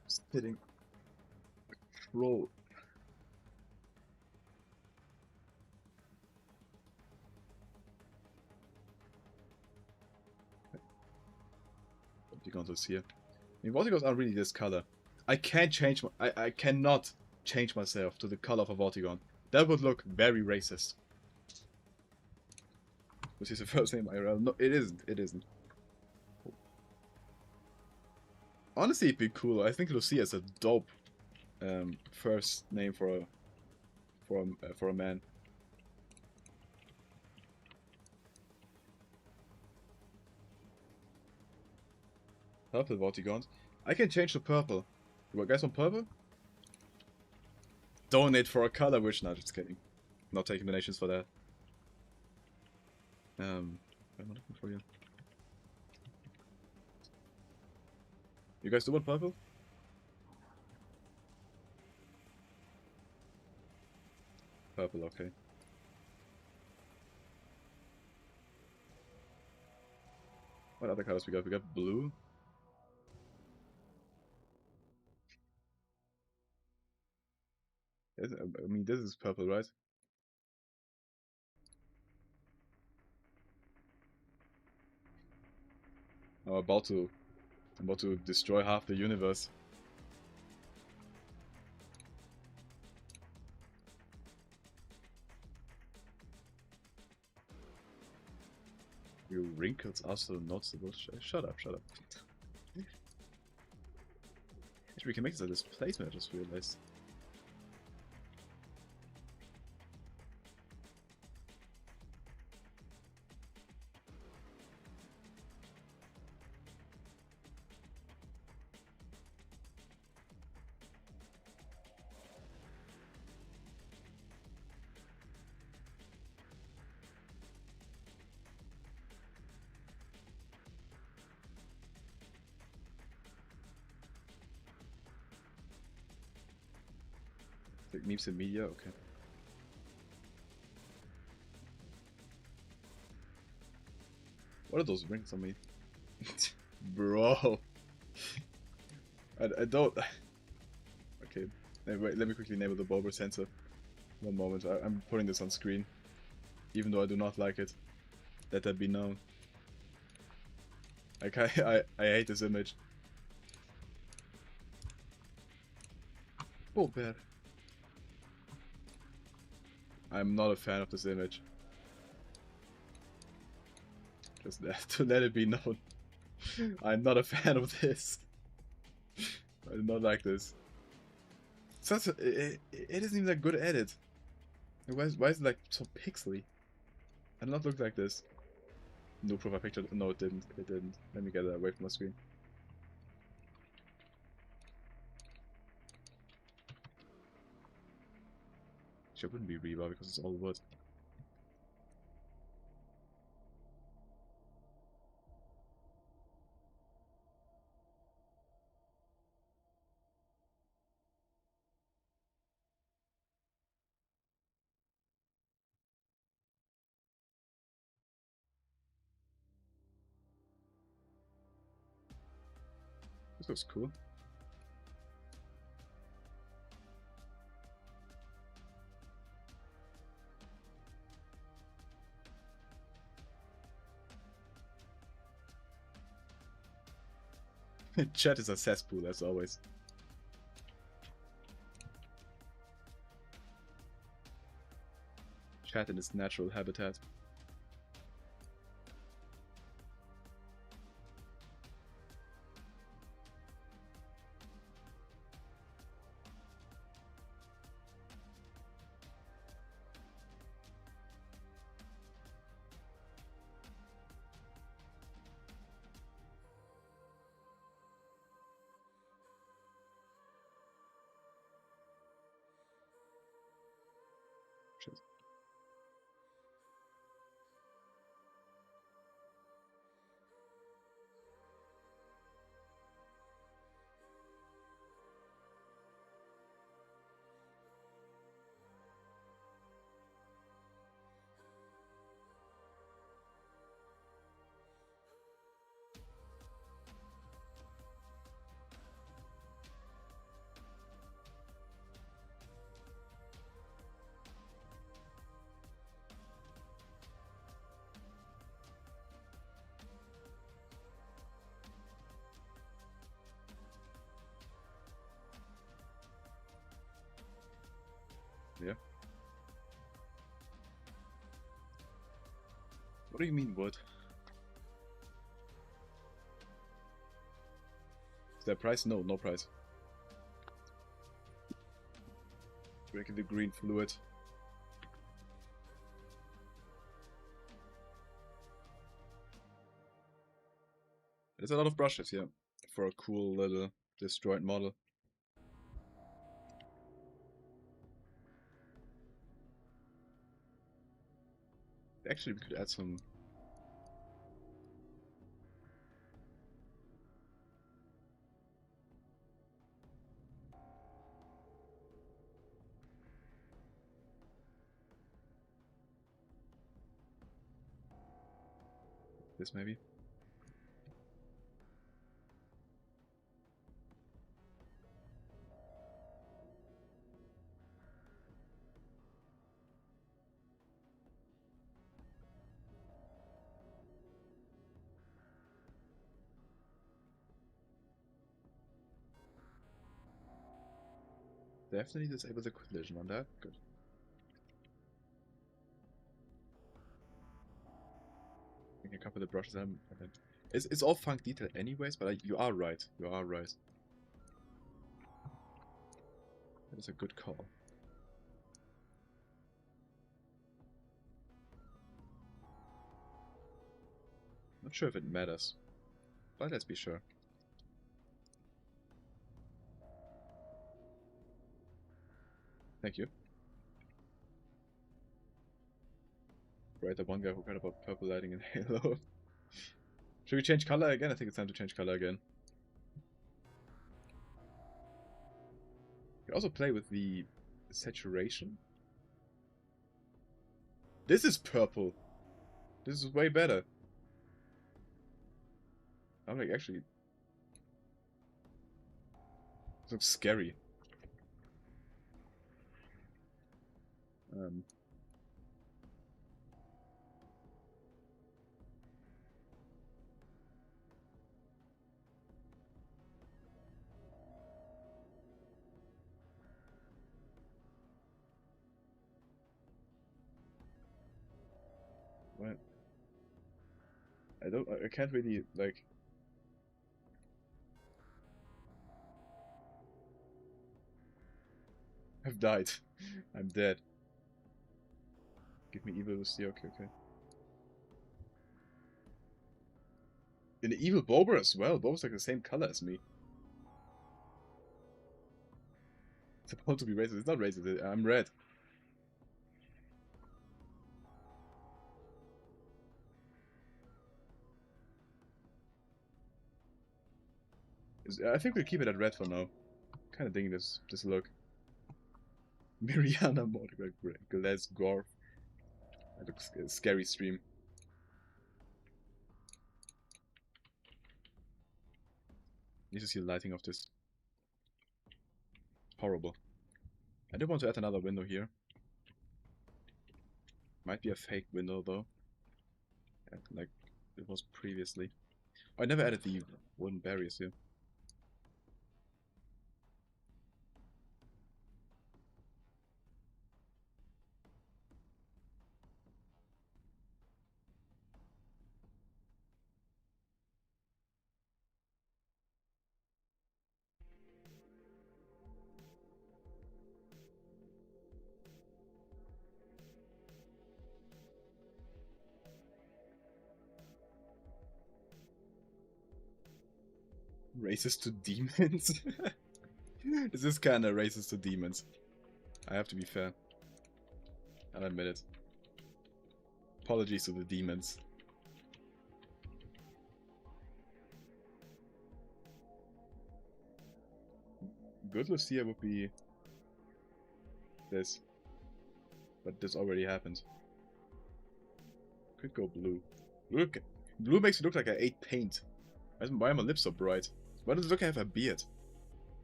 Just hitting control. Vortigons here. I mean, Vortigons aren't really this color. I can't change I cannot change myself to the color of a Vortigon. That would look very racist. Which is the first name IRL. No, it isn't. It isn't. Honestly, it'd be cool. I think Lucia is a dope first name for a man. Purple Vortigons. I can change to purple. You guys want purple? Donate for a color wish. No, just kidding. Not taking donations for that. I'm looking for you. You guys do want purple? Purple, okay. What other colors we got? We got blue. I mean, this is purple, right? I'm about to destroy half the universe. wrinkles are so noticeable. Shut up, shut up. Actually, we can make this a displacement, I just realized. Like memes in media, okay. What are those rings on me? Bro. I don't... Okay. Wait, let me quickly enable the bulbar sensor. One moment, I'm putting this on screen. Even though I do not like it. Let that be known. Like, I hate this image. Oh, bad. I'm not a fan of this image. Just to let it be known. I'm not a fan of this. I do not like this. It isn't even that good edit. Why is it like so pixely? I do not look like this. No profile picture. No, it didn't. It didn't. Let me get it away from my screen. Sure, wouldn't be rebar because it's all wood. This looks cool. Chat is a cesspool as always. Chat in its natural habitat. Shit. Yeah. What do you mean wood? Is there a price? No, no price. Breaking the green fluid. There's a lot of brushes, yeah. For a cool little destroyed model. Actually, we could add some... This maybe? Definitely disable the collision on that. Good. Make a couple of the brushes. It's all funk detail anyways, but you are right. You are right. That is a good call. Not sure if it matters, but let's be sure. Thank you. Right, the one guy who cared about purple lighting in Halo. Should we change color again? I think it's time to change color again. You can also play with the saturation. This is purple. This is way better. I'm like, actually... This looks scary. What? I can't really, like... I've died. I'm dead. Give me evil Lucia, okay. An evil Bober as well. Bober's like the same color as me. It's supposed to be racist. It's not racist. I'm red. I think we'll keep it at red for now. Kind of digging this look. Miriana Mordecai Glass Gore. That looks a scary stream. Need to see the lighting of this. Horrible. I do want to add another window here. Might be a fake window though. Like it was previously. Oh, I never added the wooden barriers here. Racist to demons? This is kinda racist to demons. I have to be fair. I'll admit it. Apologies to the demons. Good Lucia would be this. But this already happened. Could go blue. Look, blue makes me look like I ate paint. Why are my lips so bright? Why does it look like I have a beard?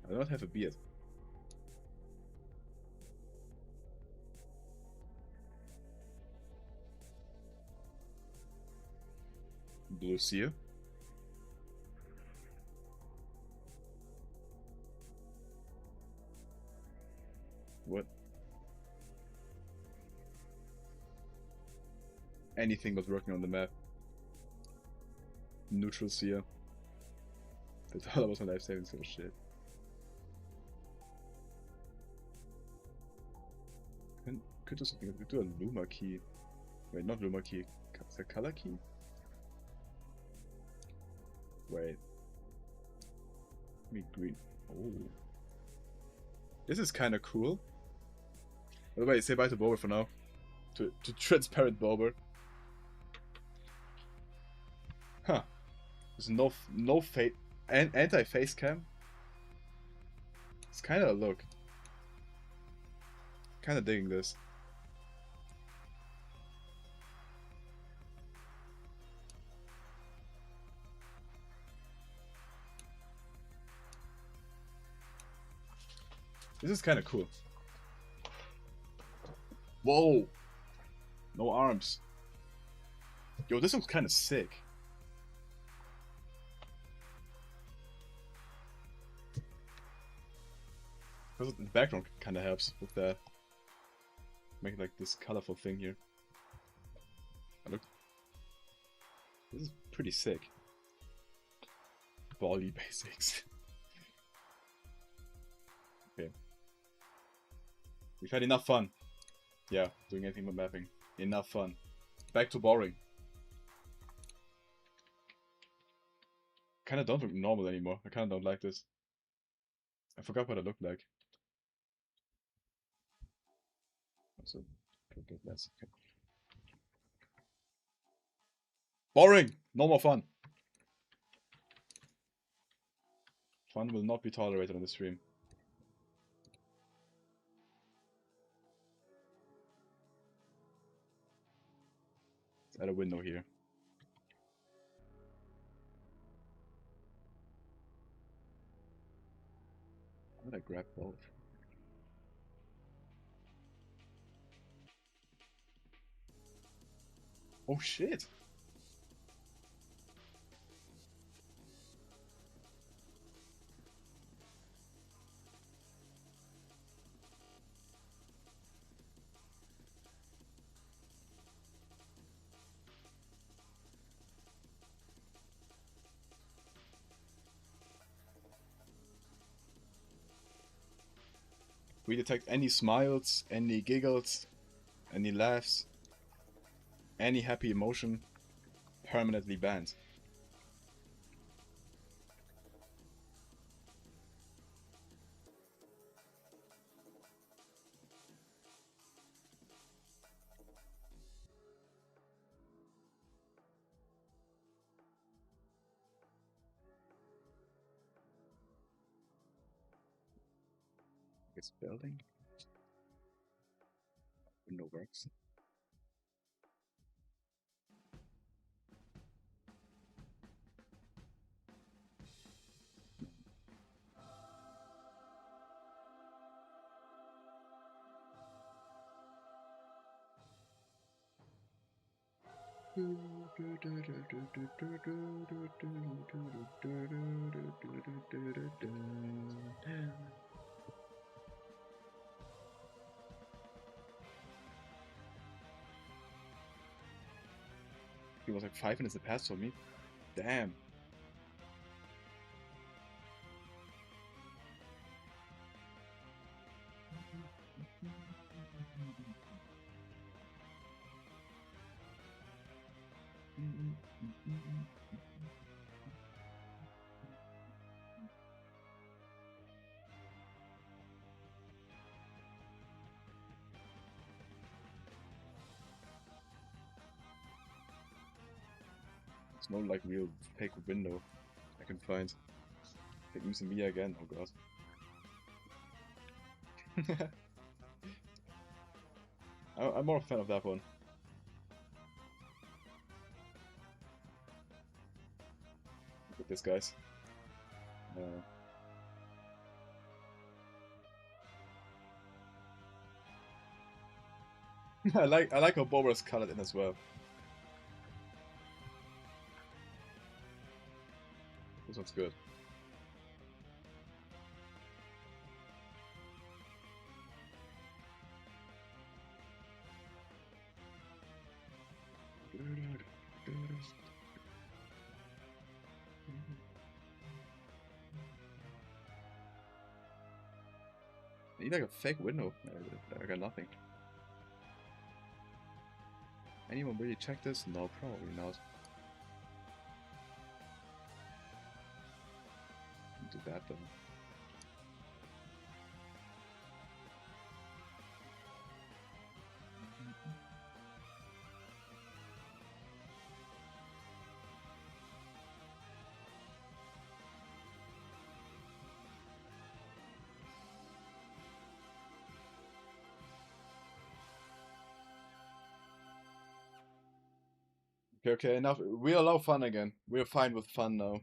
I do not have a beard. Blue seal. What? Anything was working on the map. Neutral seer. That's all about my life savings for shit. Could do something. Could do a Luma key. Wait, not Luma key. Is that color key? Wait. Me green. Oh. This is kind of cool. By the way, say bye to Bober for now. To transparent Bober. Huh. There's no anti-face cam. It's kind of a look. Kind of digging this. This is kind of cool. Whoa! No arms. Yo, this looks kind of sick. The background kind of helps with that. Make like this colorful thing here. This is pretty sick. Bally basics. Okay. We've had enough fun. Yeah, doing anything but mapping. Enough fun. Back to boring. Kinda don't look normal anymore. I kinda don't like this. I forgot what it looked like. Also, could get less. Okay. Boring! No more fun. Fun will not be tolerated on the stream. Let's add a window here. How did I grab both? Oh shit! We detect any smiles, any giggles, any laughs, any happy emotion, permanently banned. It's building. Window works. It was like 5 minutes that passed for me. Damn. There's no like real fake window I can find. Like using me again, oh god. I'm more a fan of that one. Look at this, guys. I like how Bobra's colored in as well. This one's good. I need like a fake window. I got nothing. Anyone really check this? No, probably not. Do that though. Okay, enough. We allow fun again. We're fine with fun now.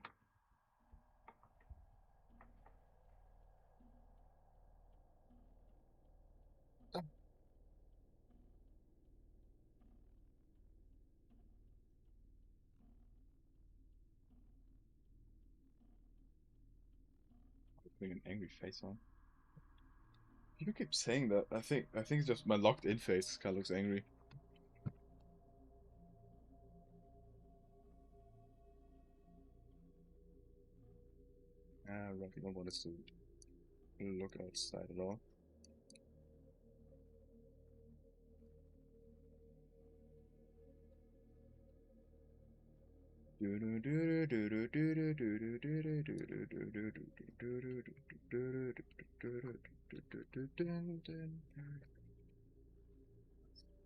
Putting an angry face on. You keep saying that. I think it's just my locked in face kind of looks angry. Right, we don't want us to look outside at all.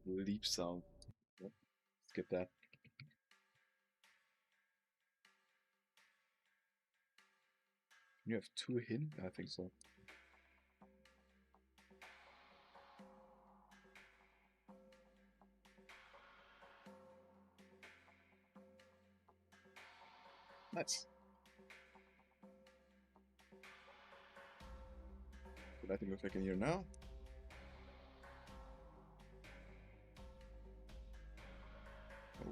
Leap sound. Yep. Skip that. You have 2 hint? I think so. Nice. So I think looks like in here now. Oh.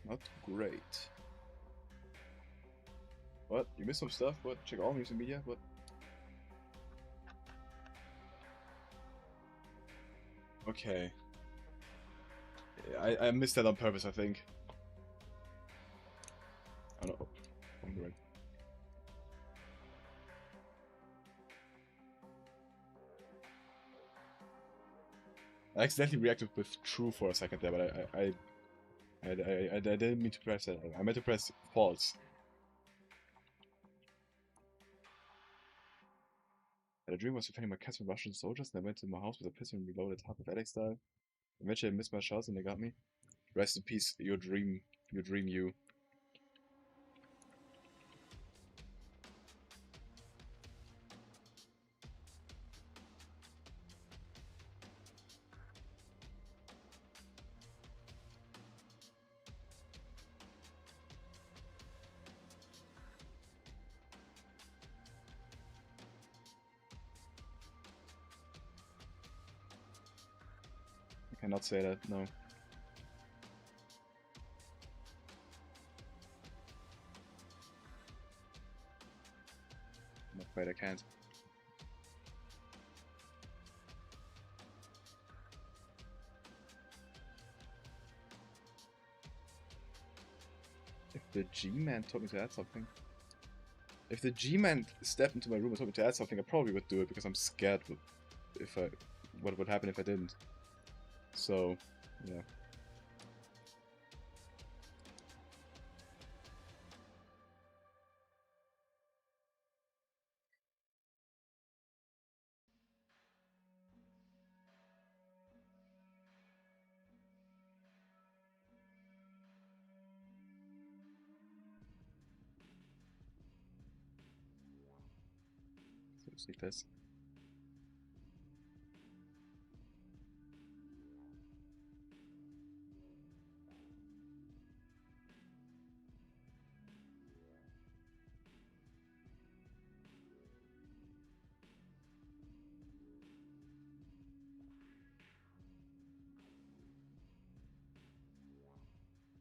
Not great. What? You missed some stuff? What? Check all news and media? What? Okay. I missed that on purpose, I think. Oh no. I'm right. I accidentally reacted with true for a second there, but I didn't mean to press that. I meant to press false. I had a dream was defending my cats from Russian soldiers, and I went to my house with a pistol and reloaded half of Alex style. Eventually I missed my shots and they got me. Rest in peace, your dream you. I cannot say that, no. I'm afraid I can't. If the G-Man told me to add something. If the G-Man stepped into my room and told me to add something, I probably would do it because I'm scared what would happen if I didn't. So, yeah. So just like this.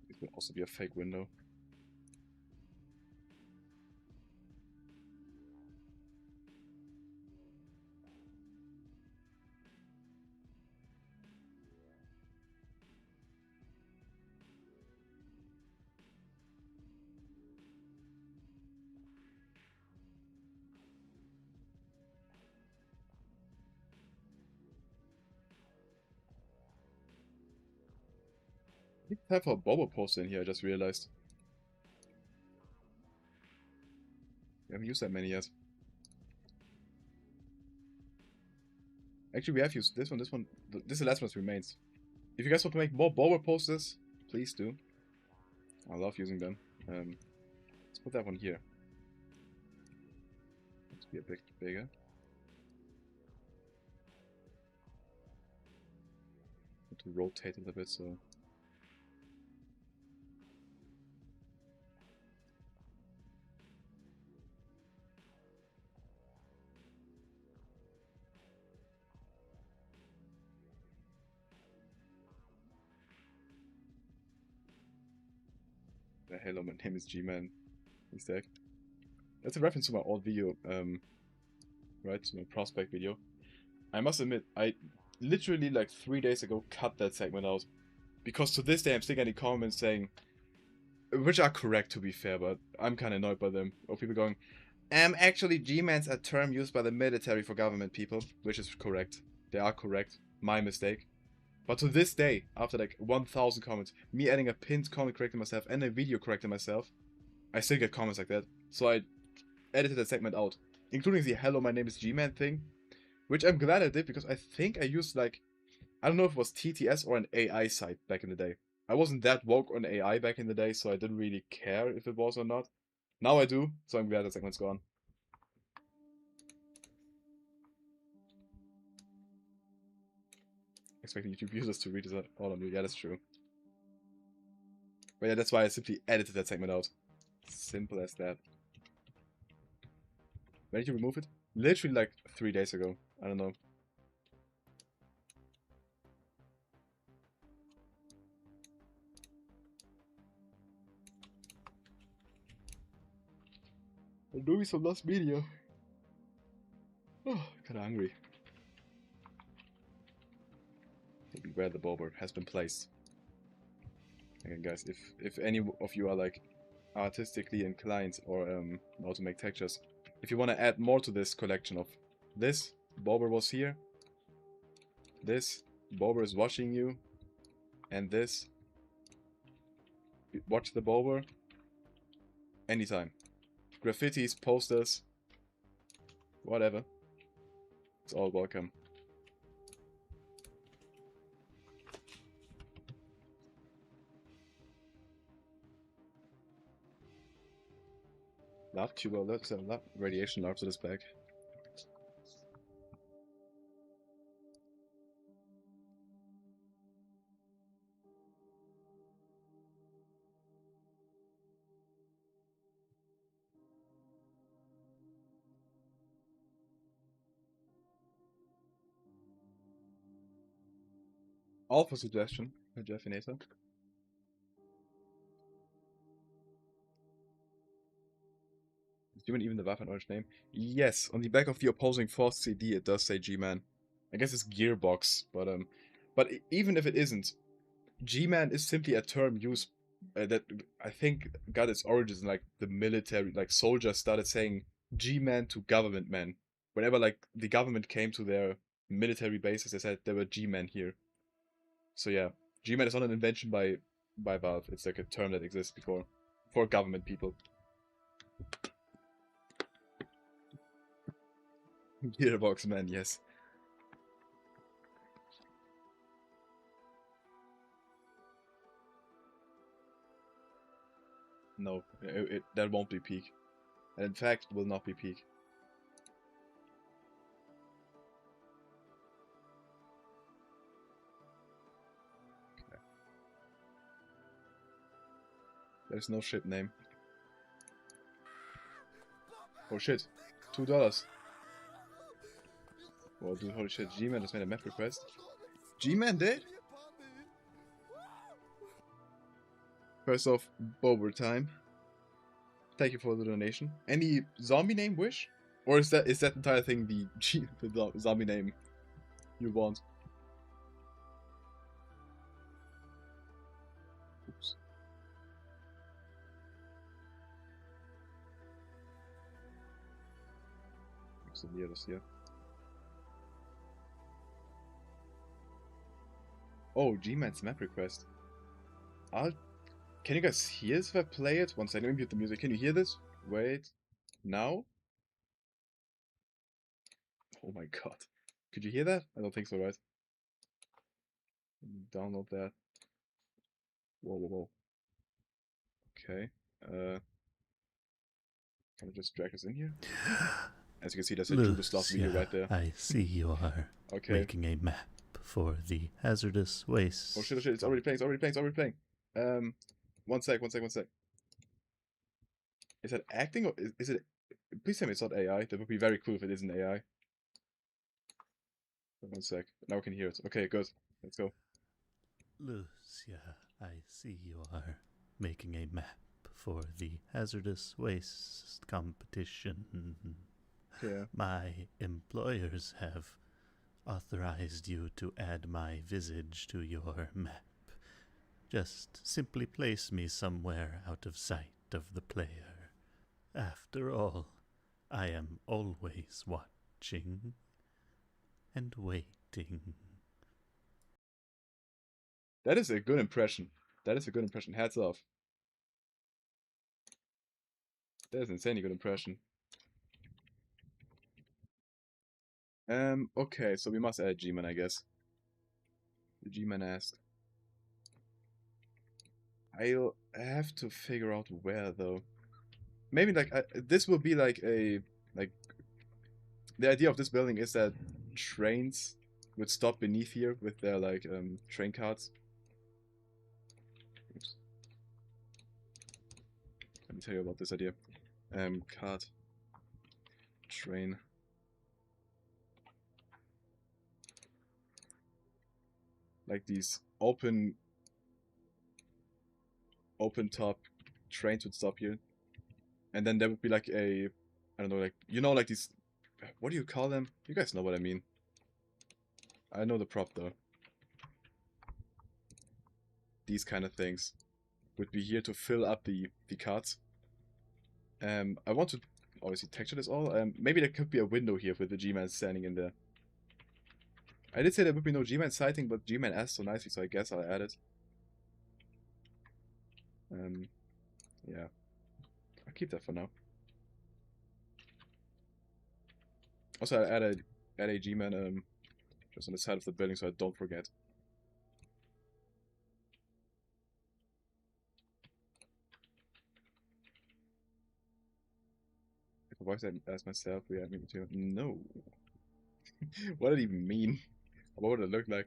It will also be a fake window. I think I have a Bobo poster in here, I just realized. We haven't used that many yet. Actually, we have used this one, this one. This is the last one that remains. If you guys want to make more Bobo posters, please do. I love using them. Let's put that one here. Let's be a bit bigger. To rotate it a bit, so hello, my name is G-Man. Mistake. That's a reference to my old video, right? To my prospect video. I must admit, I literally like 3 days ago cut that segment out because to this day I'm still getting comments saying, which are correct to be fair, but I'm kind of annoyed by them. Or people going, actually, G-man's a term used by the military for government people, which is correct. They are correct. My mistake. But to this day, after like 1,000 comments, me adding a pinned comment correcting myself and a video correcting myself, I still get comments like that. So I edited that segment out, including the "Hello, my name is G-man" thing, which I'm glad I did because I think I used like, I don't know if it was TTS or an AI site back in the day. I wasn't that woke on AI back in the day, so I didn't really care if it was or not. Now I do, so I'm glad that segment's gone. Expecting YouTube users to read this all on you. Yeah, that's true. But yeah, that's why I simply edited that segment out. Simple as that. When did you remove it? Literally like 3 days ago. I don't know. I'm doing some lost media. Oh, kinda hungry. Maybe where the bobber has been placed. Again, guys, if any of you are like artistically inclined or know how to make textures, if you want to add more to this collection of this, bobber was here, this, bobber is watching you, and this, watch the bobber, anytime. Graffitis, posters, whatever. It's all welcome. Love tuber, let's love radiation larps to this bag. All for suggestion, Jeffinator. Is G-Man even the Waffen orange name? Yes, on the back of the opposing force CD it does say G-Man. I guess it's Gearbox, but even if it isn't, G-Man is simply a term used that I think got its origins in like the military, like soldiers started saying G-Man to government men. Whenever like the government came to their military bases, they said there were G-Men here. So yeah, G-Man is not an invention by Valve. It's like a term that exists before for government people. Gearbox man, yes. No, that won't be peak. And in fact, will not be peak. Okay. There's no ship name. Oh shit, $2. Oh dude, holy shit, G-Man just made a map request. G-Man did? First off, Bober time. Thank you for the donation. Any zombie name wish? Or is that entire thing the zombie name you want? Oops. What's the nearest here? Oh, G-Man's map request. Can you guys hear this if I play it? One second, let me mute the music. Can you hear this? Wait. Now? Oh my god. Could you hear that? I don't think so, right? Download that. Whoa, whoa, whoa. Okay. Can I just drag this in here? As you can see, that's a Judas Lost video right there. I see you are making a map for the hazardous waste. Oh shit, it's already playing, it's already playing. One sec. Is that acting or is it... Please tell me it's not AI. That would be very cool if it isn't AI. One sec. Now we can hear it. Okay, good. Let's go. Lucia, I see you are making a map for the hazardous waste competition. Yeah. My employers have authorized you to add my visage to your map. Just simply place me somewhere out of sight of the player. After all, I am always watching and waiting. That is a good impression. That is a good impression. Hats off. That is an insanely good impression. Okay, so we must add G-Man, I guess. The G-Man asked. I'll have to figure out where, though. Maybe, like, this will be like a... Like, the idea of this building is that trains would stop beneath here with their, like, train carts. Oops. Let me tell you about this idea. Cart. Train. Like these open top trains would stop here. And then there would be like a, I don't know, like, you know, like these, what do you call them? You guys know what I mean. I know the prop though. These kind of things would be here to fill up the carts. I want to obviously texture this all. Maybe there could be a window here with the G-Man standing in there. I did say there would be no G-Man sighting, but G-Man asked so nicely, so I guess I'll add it. Yeah. I'll keep that for now. Also, I add a G-Man just on the side of the building so I don't forget. If I voice as myself, we add me too. No. What did it even mean? What would it look like?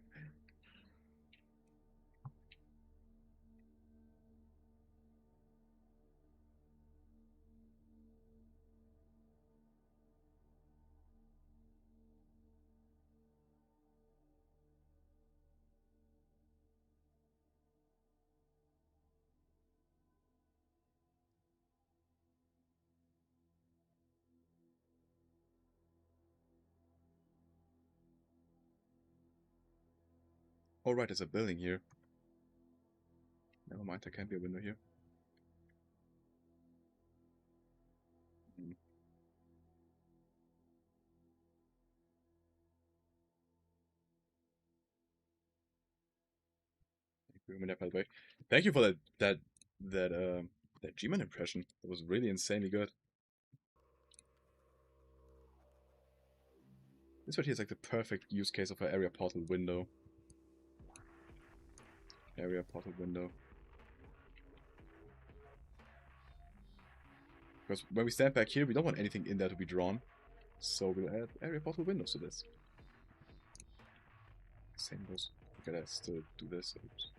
Oh right, there's a building here. Never mind, there can't be a window here. By the way, thank you for that G-Man impression. That was really insanely good. This right here is like the perfect use case of an area portal window. Area portal window. Because when we stand back here, we don't want anything in there to be drawn. So we'll add area portal windows to this. Same goes. We gotta still do this. Oops.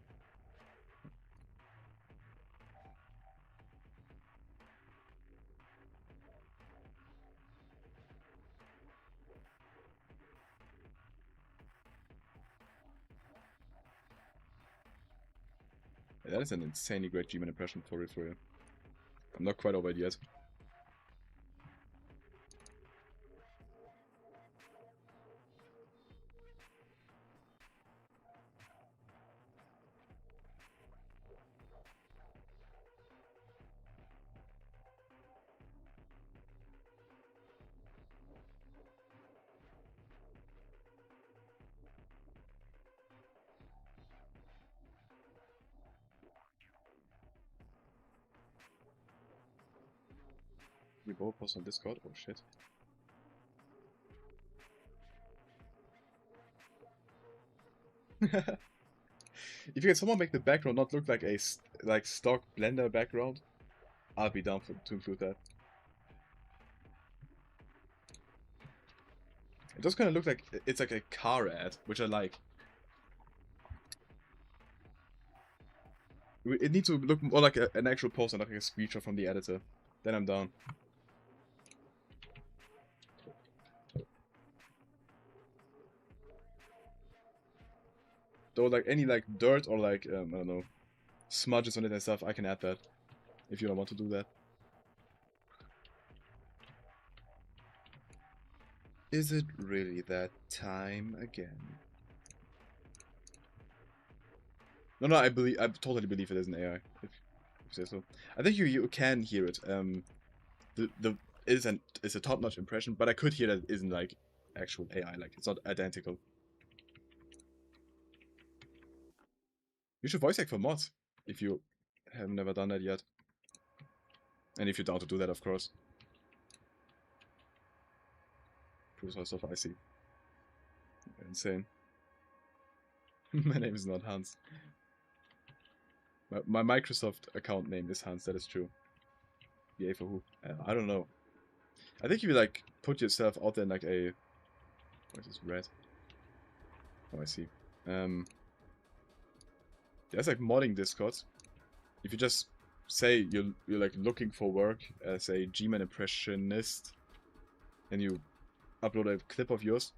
Yeah, that is an insanely great G-Man impression for real, for real. I'm not quite over it yet. We both post on Discord? Oh shit. If you can someone make the background not look like a stock Blender background, I'll be down to include that. It does kind of look like it's like a car ad, which I like. It needs to look more like an actual poster, not like a screenshot from the editor. Then I'm down. Though like any like dirt or like I don't know, smudges on it and stuff, I can add that if you don't want to do that. Is it really that time again? No, I totally believe it is an AI. If you say so. I think you can hear it. The it's a top-notch impression, but I could hear that it isn't like actual AI. Like it's not identical. You should voice act for mods if you have never done that yet, and if you're down to do that, of course. Proves how stuff I see. Insane. My name is not Hans. My Microsoft account name is Hans. That is true. Yay for who? I don't know. I think if you like put yourself out there in like a. What is this red? Oh, I see. There's like modding discords. If you just say you're like looking for work as a G-Man impressionist, and you upload a clip of yours,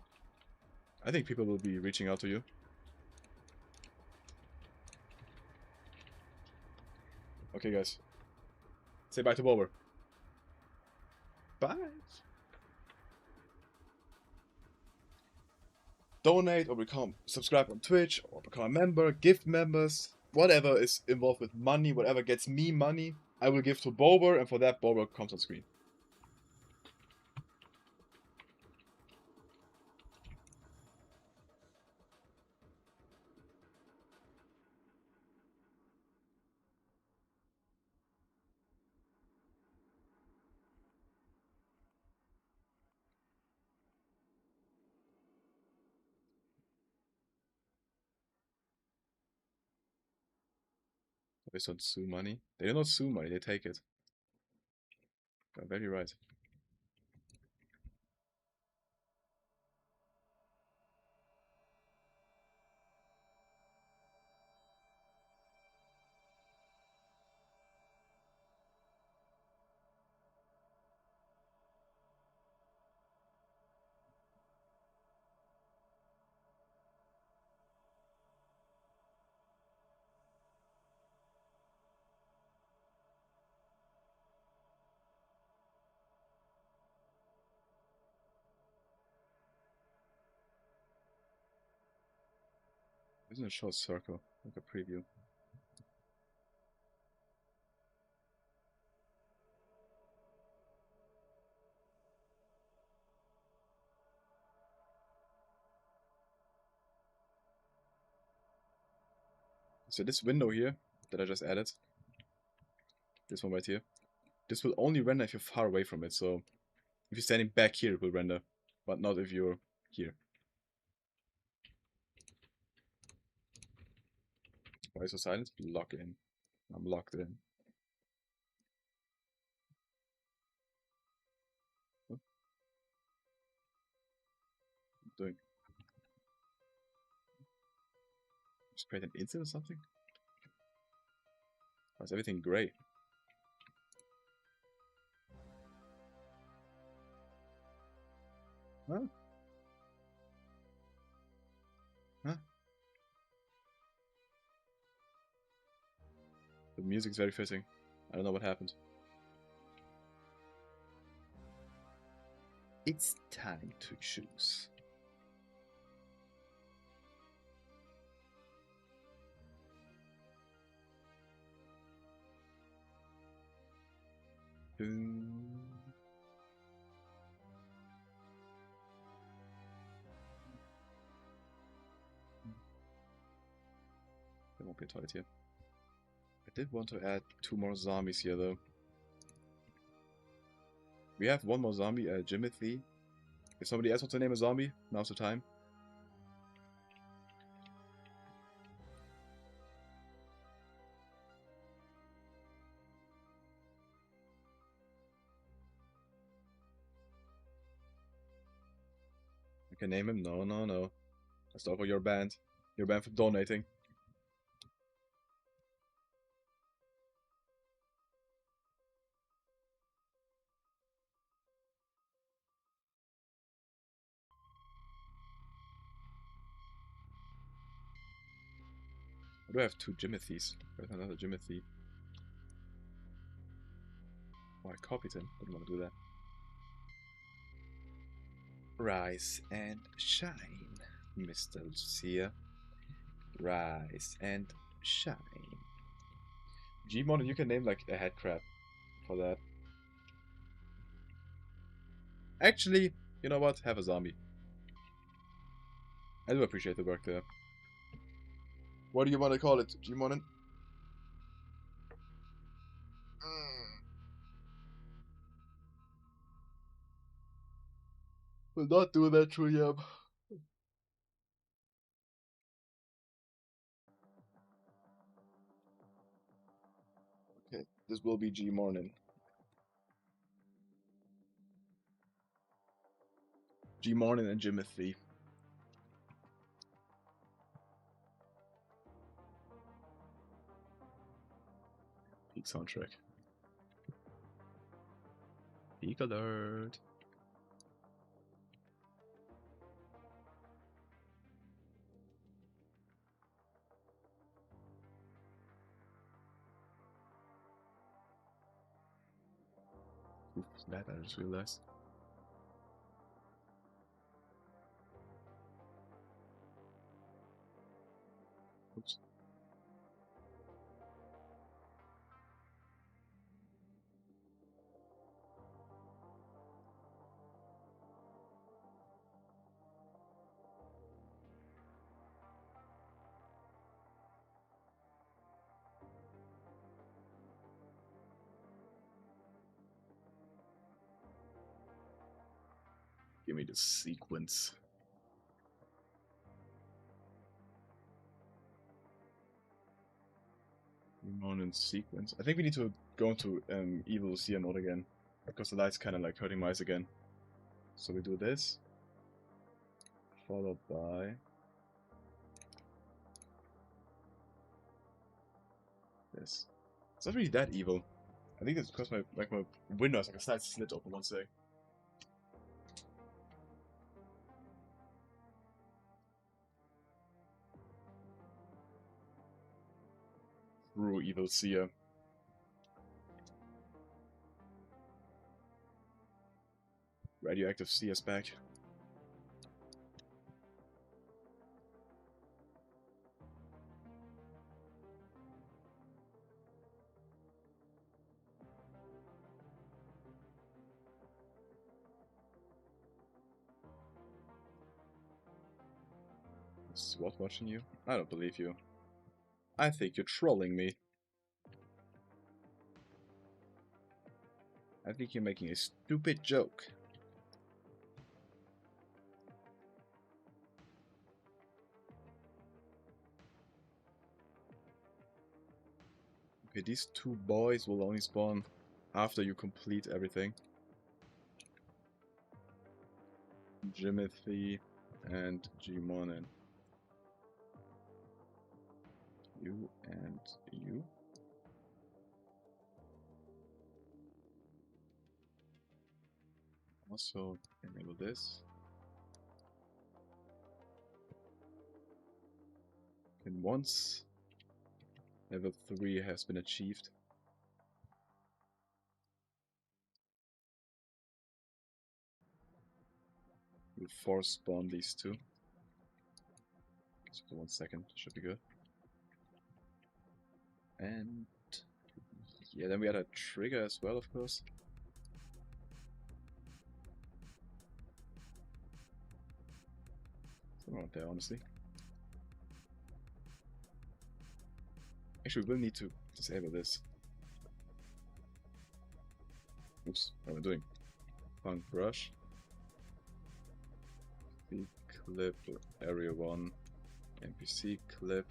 I think people will be reaching out to you. Okay, guys. Say bye to Bober. Bye. Donate or become subscribe on Twitch or become a member, gift members, whatever is involved with money, whatever gets me money, I will give to Bober, and for that Bober comes on screen. They don't sue money. They do not sue money, they take it. You're very right. Isn't it a short circle? Like a preview. So this window here that I just added, this one right here, this will only render if you're far away from it. So if you're standing back here, it will render, but not if you're here. Why is so silent? Lock in. I'm locked in. What? I'm doing. Just create an instant or something? Why is everything gray? Huh? Huh? The music's very fitting. I don't know what happened. It's time to choose. Dun. There won't be a toilet here. I did want to add 2 more zombies here though. We have 1 more zombie, Jimothy. If somebody else wants to name a zombie, now's the time. I can name him? No, no, no. That's not for your band. You're banned for donating. I do have 2 Jimothys. There's another Jimothy. Oh, I copied him. Didn't want to do that. Rise and shine, Mr. Lucia. Rise and shine. Gmon, you can name like a head crab for that. Actually, you know what? Have a zombie. I do appreciate the work there. What do you want to call it, Gmonin? We'll not do that through Yam. Okay, this will be Gmornin. Gmornin and Jimothy. Peak soundtrack. Peak alert. Oof, that I just realized. Oops. Give me the sequence. Gmornin sequence. I think we need to go into evil Lucia mode again. Because the light's kinda like hurting my eyes again. So we do this. Followed by this. It's not really that evil. I think it's because my window has like a slight slit open one sec. True evil seer. Radioactive seer's back. SWAT watching you? I don't believe you. I think you're trolling me. I think you're making a stupid joke. Okay, these two boys will only spawn after you complete everything. Jimothy and Gmonin. You and you. Also enable this. And once level 3 has been achieved, you force spawn these two. Just for 1 second, should be good. And yeah, then we had a trigger as well, of course. Somewhere around there, honestly. Actually, we will need to disable this. Oops, what am I doing? Punk brush. The clip, area 1, NPC clip.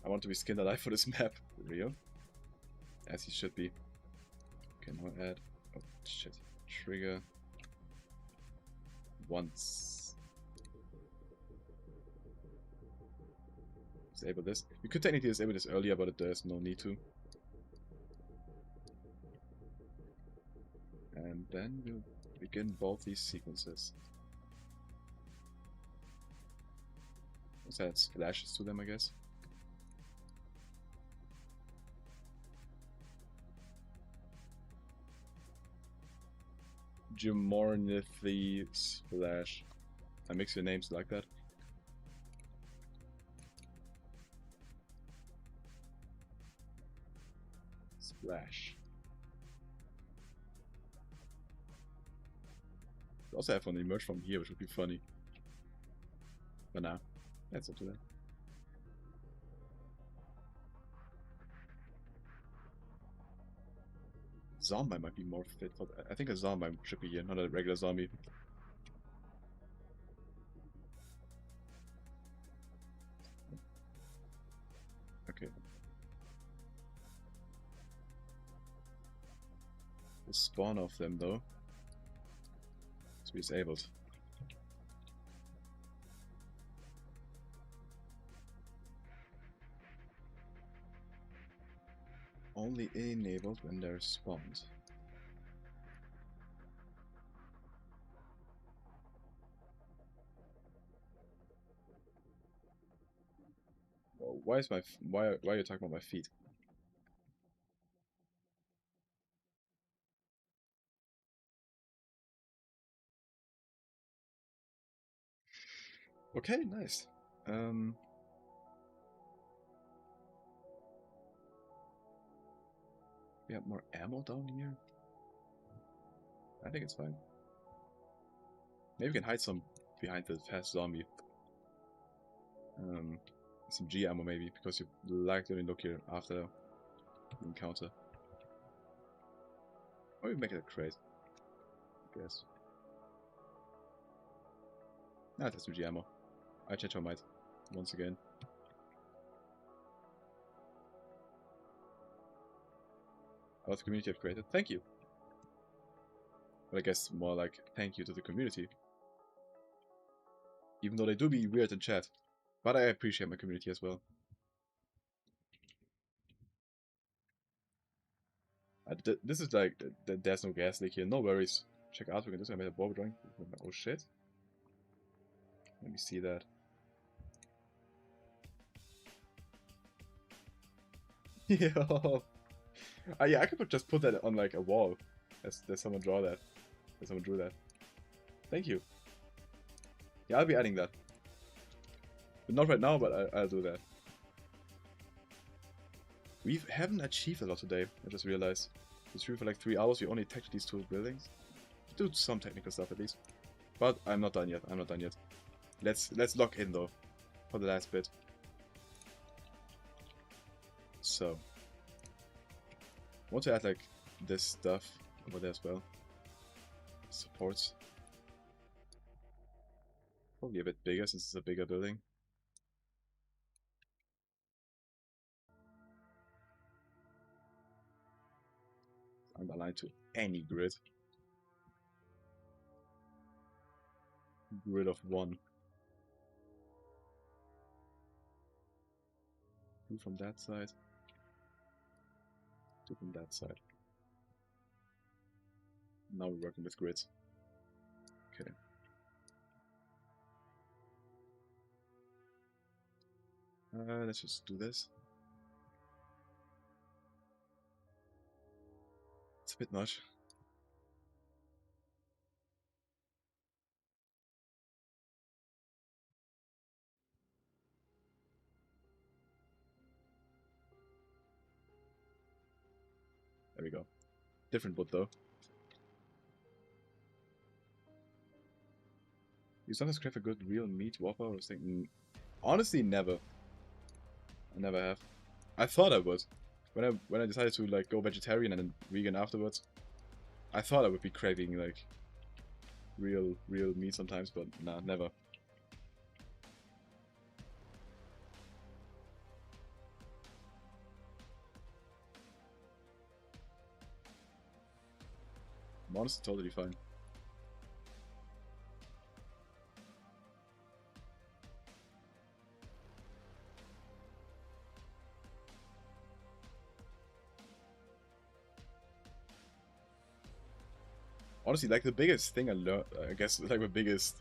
I want to be skinned alive for this map. Real? As he should be. Okay, now add. Oh shit. Trigger. Once. Disable this. We could technically disable this earlier, but there's no need to. And then we'll begin both these sequences. This adds flashes to them, I guess. Jimornithy Splash. I mix your names like that. Trash. We also have one emerge from here, which would be funny. But nah, let's not do that. Zombie might be more fit for that. I think a zombie should be here, not a regular zombie. Okay. The spawn of them though is disabled. Only enabled when they're spawned. Well, why is why are you talking about my feet? Okay, nice. We have more ammo down here. I think it's fine. Maybe we can hide some behind the fast zombie. Some G ammo maybe, because you like to only look here after the encounter. Or you make it a crate. I guess. Nah, that's some G ammo. I change my mind once again. I love the community I've created. Thank you. But I guess more like thank you to the community. Even though they do be weird in chat. But I appreciate my community as well. This is like, there's no gas leak here. No worries. Check out, we can do something. I made a ball drawing. Oh shit. Let me see that. Yeah. Yeah, I could just put that on like a wall. There's someone draw that. There's someone drew that. Thank you. Yeah, I'll be adding that. But not right now, but I'll do that. We haven't achieved a lot today, I just realized. We threw for like 3 hours, we only attacked these 2 buildings. Do some technical stuff at least. But I'm not done yet, I'm not done yet. Let's lock in though, for the last bit. So. I want to add like this stuff over there as well. Supports. Probably a bit bigger since it's a bigger building. Underlined to any grid. Grid of 1. 2 from that side. 2 from that side. Now we're working with grids. Okay. Let's just do this. It's a bit much. There we go. Different wood though. You sometimes crave a good real meat whopper? I was thinking, honestly, never. I never have. I thought I would. When I decided to like go vegetarian and then vegan afterwards, I thought I would be craving like real meat sometimes, but nah, never. I'm honestly totally fine. Honestly, like the biggest thing I learned, I guess, like the biggest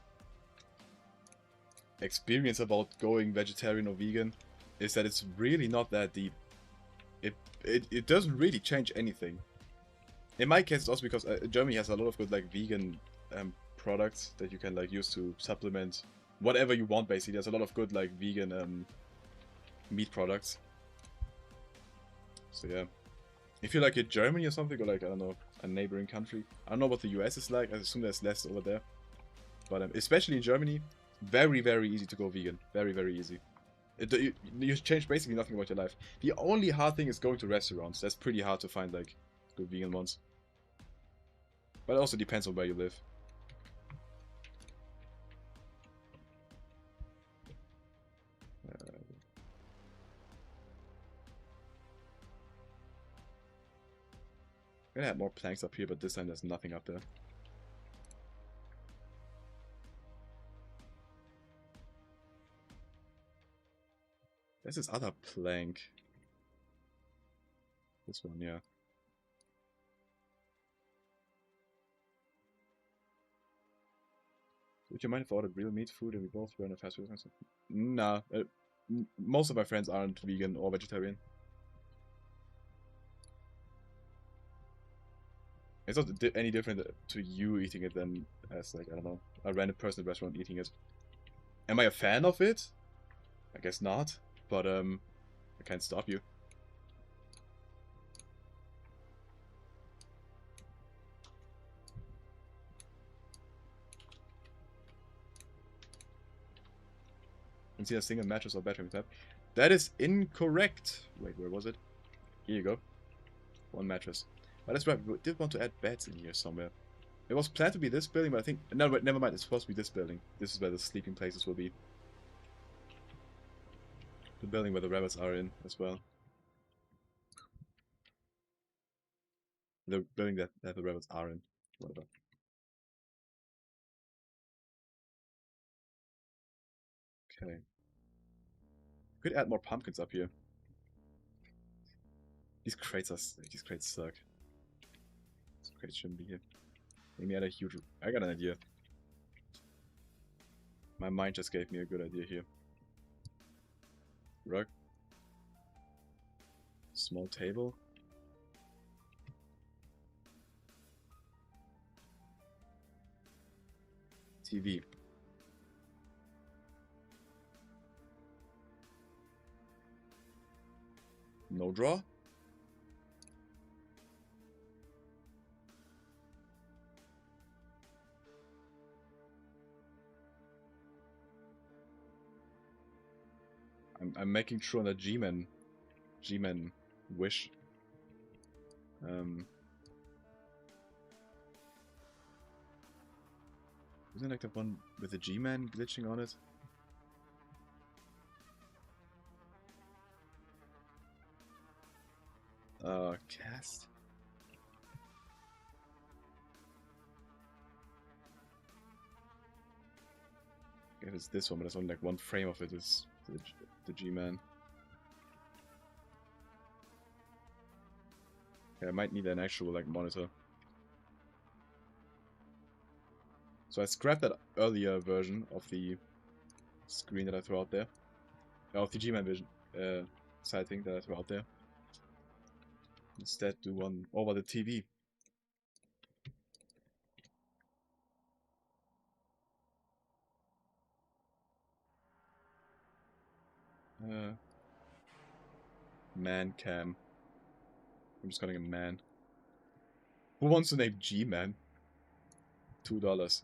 experience about going vegetarian or vegan is that it's really not that deep. It doesn't really change anything. In my case, it's also because Germany has a lot of good like vegan products that you can like use to supplement whatever you want. Basically, there's a lot of good like vegan meat products. So yeah, If you're like in Germany or something, or like, I don't know, a neighboring country. I don't know what the US is like. I assume there's less over there. But especially in Germany, very, very easy to go vegan. Very, very easy. You change basically nothing about your life. The only hard thing is going to restaurants. That's pretty hard to find, like, good vegan ones. But it also depends on where you live. I'm gonna add more planks up here, but this time there's nothing up there. There's this other plank. This one, yeah. Would you mind if I ordered real meat food and we both were in a fast food restaurant? Nah. Most of my friends aren't vegan or vegetarian. It's not any different to you eating it than as, like, I don't know, a random person at a restaurant eating it. Am I a fan of it? I guess not, but I can't stop you. And see a single mattress or bedroom type. That is incorrect. Wait, where was it? Here you go. One mattress. But that's right, we did want to add beds in here somewhere. It was planned to be this building, but I think... No, but never mind, it's supposed to be this building. This is where the sleeping places will be. The building where the rabbits are in as well. The building that the rabbits are in. Whatever. Okay. Could add more pumpkins up here. These crates suck. These crates shouldn't be here. Maybe add a huge... I got an idea. My mind just gave me a good idea here. Rug. Small table. TV. No draw? I'm making sure on the G-Man wish. Isn't like the one with the G-Man glitching on it? Cast. If it's this one, but there's only like one frame of it is the G-Man. Okay, I might need an actual like monitor. So I scrapped that earlier version of the screen that I threw out there. Of the G-Man vision side thing that I threw out there. Instead do one over the TV. Man cam. I'm just calling him man. Who wants to name G-Man? $2.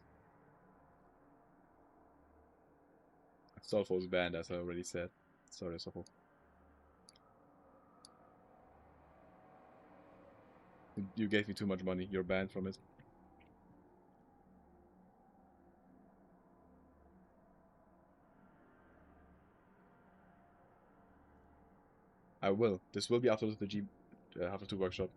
Sulfur was banned, as I already said. Sorry, Sulfur. You gave me too much money. You're banned from it. I will. This will be after the after 2 workshop.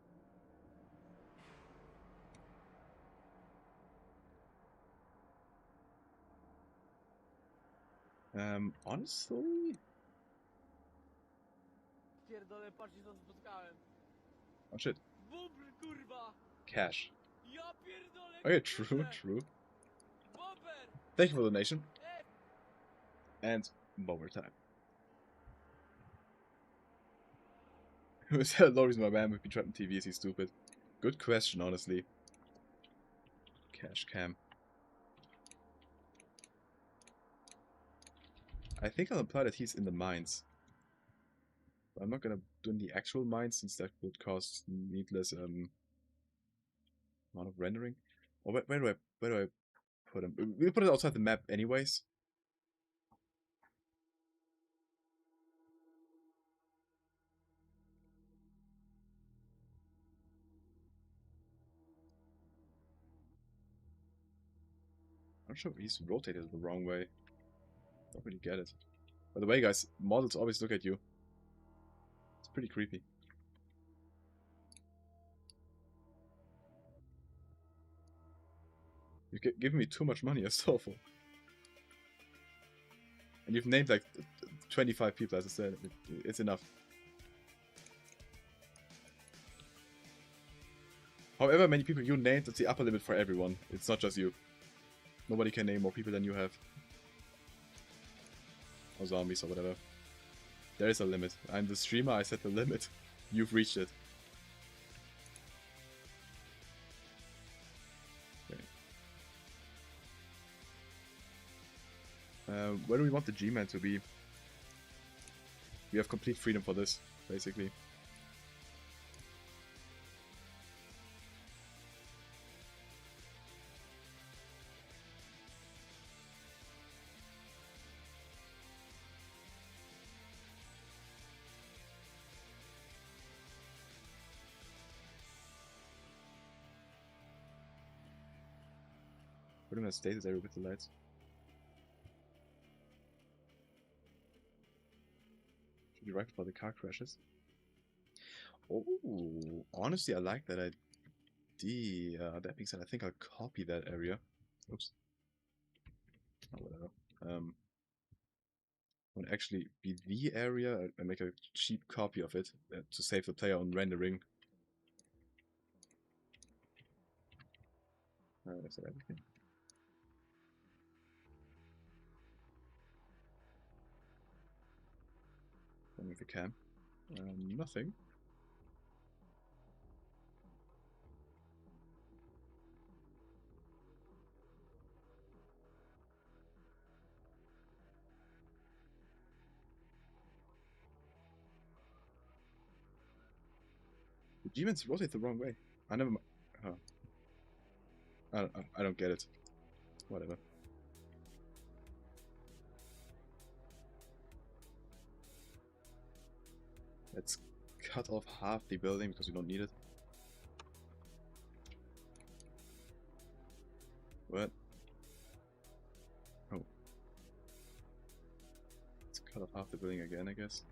Honestly... Pierdolę, patrzcie co spotkałem. Oh shit. Bubr, kurwa! Cash. Ja pierdolę, Okay, true, kurwa. true. Bober! Thank you for the donation. And mower time. Who's that Laurie's my man would be trapped in TV? Is he stupid? Good question, honestly. Cash cam. I think I'll imply that he's in the mines. But I'm not gonna do in the actual mine, since that would cost needless amount of rendering. Or where do I put them? We'll put it outside the map anyways. I'm not sure if he's rotated the wrong way. Don't really get it. By the way, guys, models always look at you. It's pretty creepy. You're giving me too much money, Astolfo. And you've named like 25 people, as I said. It's enough. However many people you named, that's the upper limit for everyone. It's not just you. Nobody can name more people than you have. Or zombies or whatever. There is a limit. I'm the streamer, I set the limit. You've reached it. Okay. Where do we want the G-Man to be? We have complete freedom for this, basically. Put him in a status area with the lights. Should be right before the car crashes. Oh, honestly, I like that idea. That being said, I think I'll copy that area. Oops. Oh, whatever. Would actually be the area and make a cheap copy of it to save the player on rendering. Is that everything? Then with the cam. Nothing. The G-Mans rotate the wrong way. I never. I don't get it. Whatever. Let's cut off half the building because we don't need it. What? Oh. Let's cut off half the building again, I guess.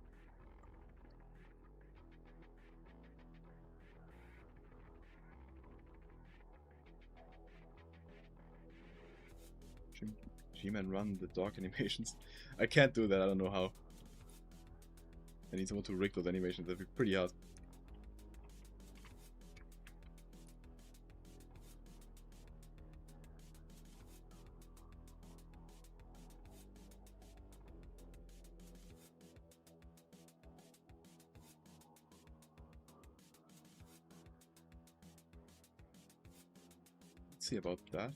G-Man run the dog animations. I can't do that, I don't know how. I need someone to rig those animations, that'd be pretty hard. Let's see about that.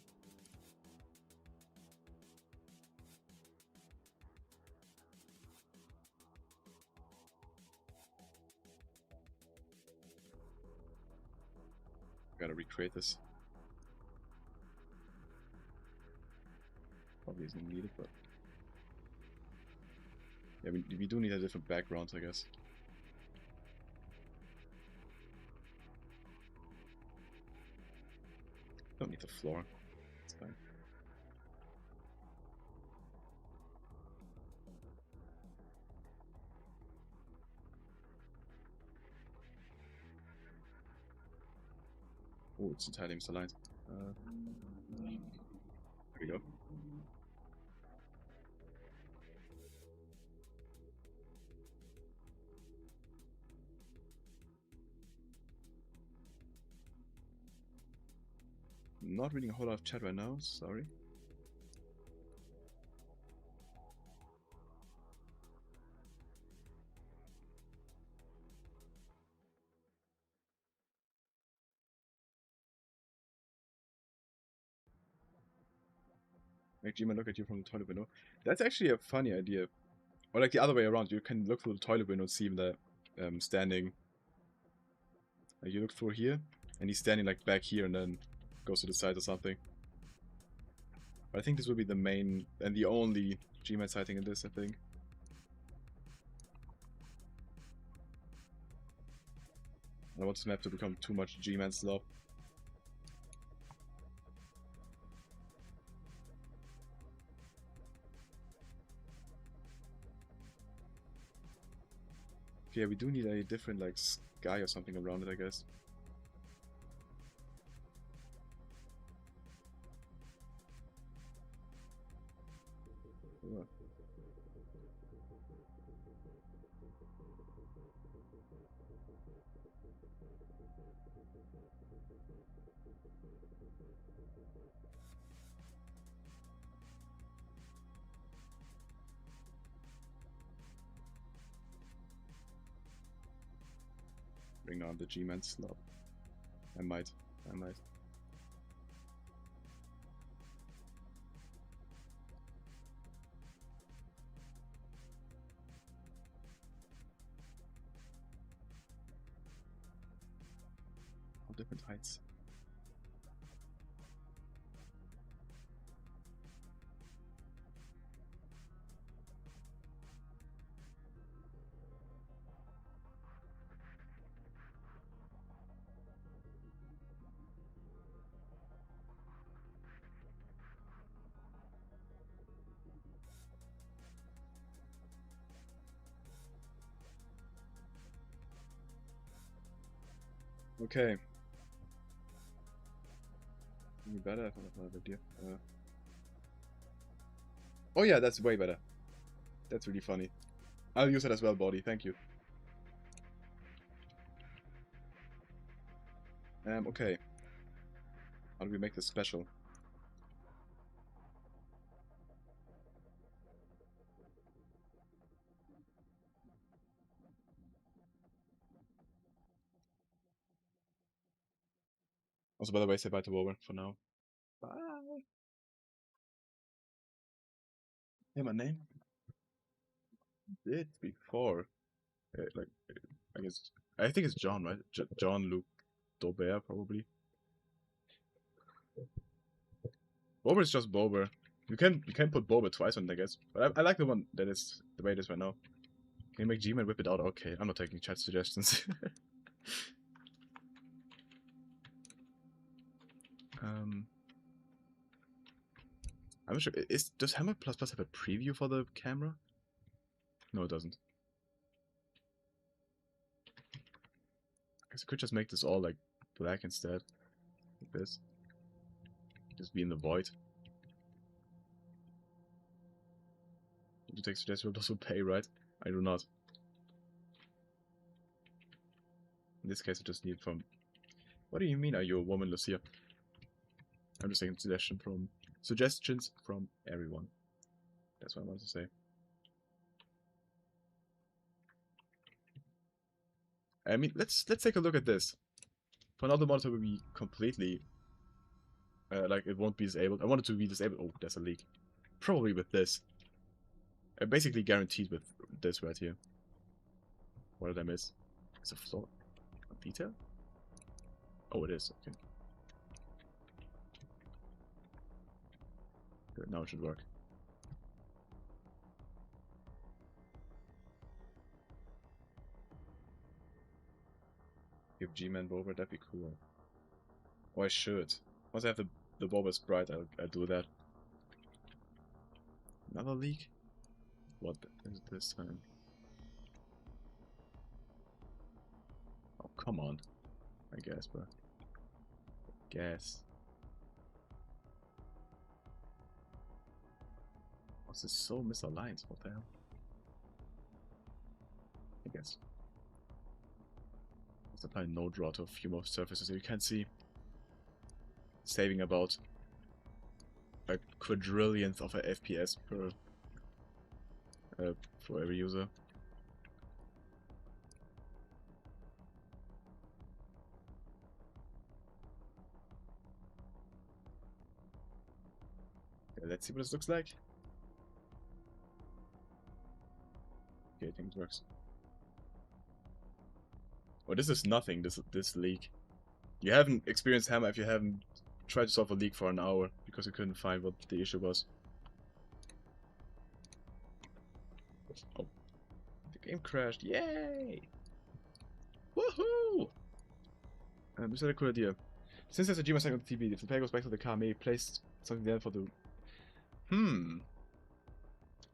Gotta recreate this. Probably isn't needed, but yeah, we do need a different background, I guess. Don't need the floor. It's fine. Oh, it's entirely misaligned. There we go. Not reading a whole lot of chat right now, sorry. Make G-Man look at you from the toilet window. That's actually a funny idea. Or like the other way around, you can look through the toilet window and see him there. standing. Like you look through here, and he's standing like back here, and then goes to the side or something. But I think this will be the main and the only G-Man sighting in this, I think. I don't want this map to become too much G-Man slop. Okay, yeah, we do need a different like sky or something around it, I guess. Yeah. Bring on the G-Man slop. I might. All different heights. Okay. Any better? I have another idea. Oh yeah, that's way better. That's really funny. I'll use it as well, body. Thank you. Okay. How do we make this special? Also, by the way, say bye to Woburn for now. Bye. Yeah, my name did before. Like, I guess I think it's John, right? John Luke Daubert, probably. Bober is just Bober. You can put Bober twice on it, I guess. But I like the one that is the way it is right now. Can you make G-Man whip it out? Okay, I'm not taking chat suggestions. I'm not sure. Does Hammer Plus Plus have a preview for the camera? No, it doesn't. I guess I could just make this all like black instead. Like this. Just be in the void. You take suggestions, will also pay, right? I do not. In this case, I just need from. What do you mean? Are you a woman, Lucia? I'm just taking suggestions from everyone. That's what I wanted to say. I mean, let's take a look at this. For now, the monitor will be completely like it won't be disabled. I want it to be disabled. Oh, there's a leak. Probably with this. Basically guaranteed with this right here. What did I miss? Is a flaw? A detail? Oh, it is. Okay. Good. Now it should work. Give G-Man Boba, that'd be cool. Oh, I should. Once I have the Boba sprite, I'll do that. Another leak? What is this time? Oh, come on. I guess, bro. Guess. What's this so misaligned? What the hell? I guess. Let's apply no draw to a few more surfaces you can see. Saving about a quadrillionth of a FPS per for every user. Okay, let's see what this looks like. Okay, I think it works. Well, this is nothing, this leak. You haven't experienced Hammer if you haven't tried to solve a leak for an hour, because you couldn't find what the issue was. Oh. The game crashed. Yay! Woohoo! This is a cool idea. Since there's a GMS on the TV, if the player goes back to the car, may place something there for the...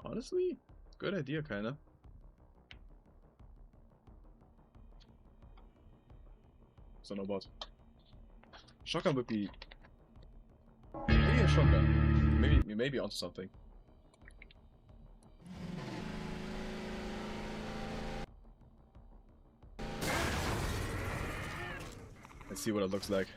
Honestly, good idea, kinda. So no what. Shotgun would be... Maybe a shotgun. Maybe onto something. Let's see what it looks like.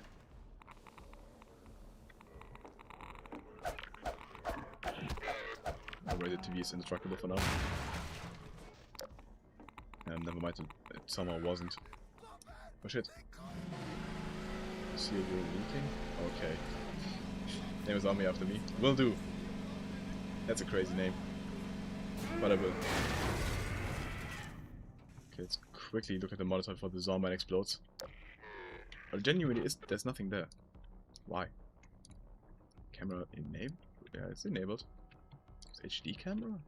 Already the TV is indestructible for now. Never mind, it somehow wasn't. Oh shit. See, you're leaking? Okay. Name is Army after me. Will do. That's a crazy name. But I will. Okay, let's quickly look at the monitor before the zombie explodes. But genuinely, there's nothing there. Why? Camera enabled? Yeah, it's enabled. It's HD camera?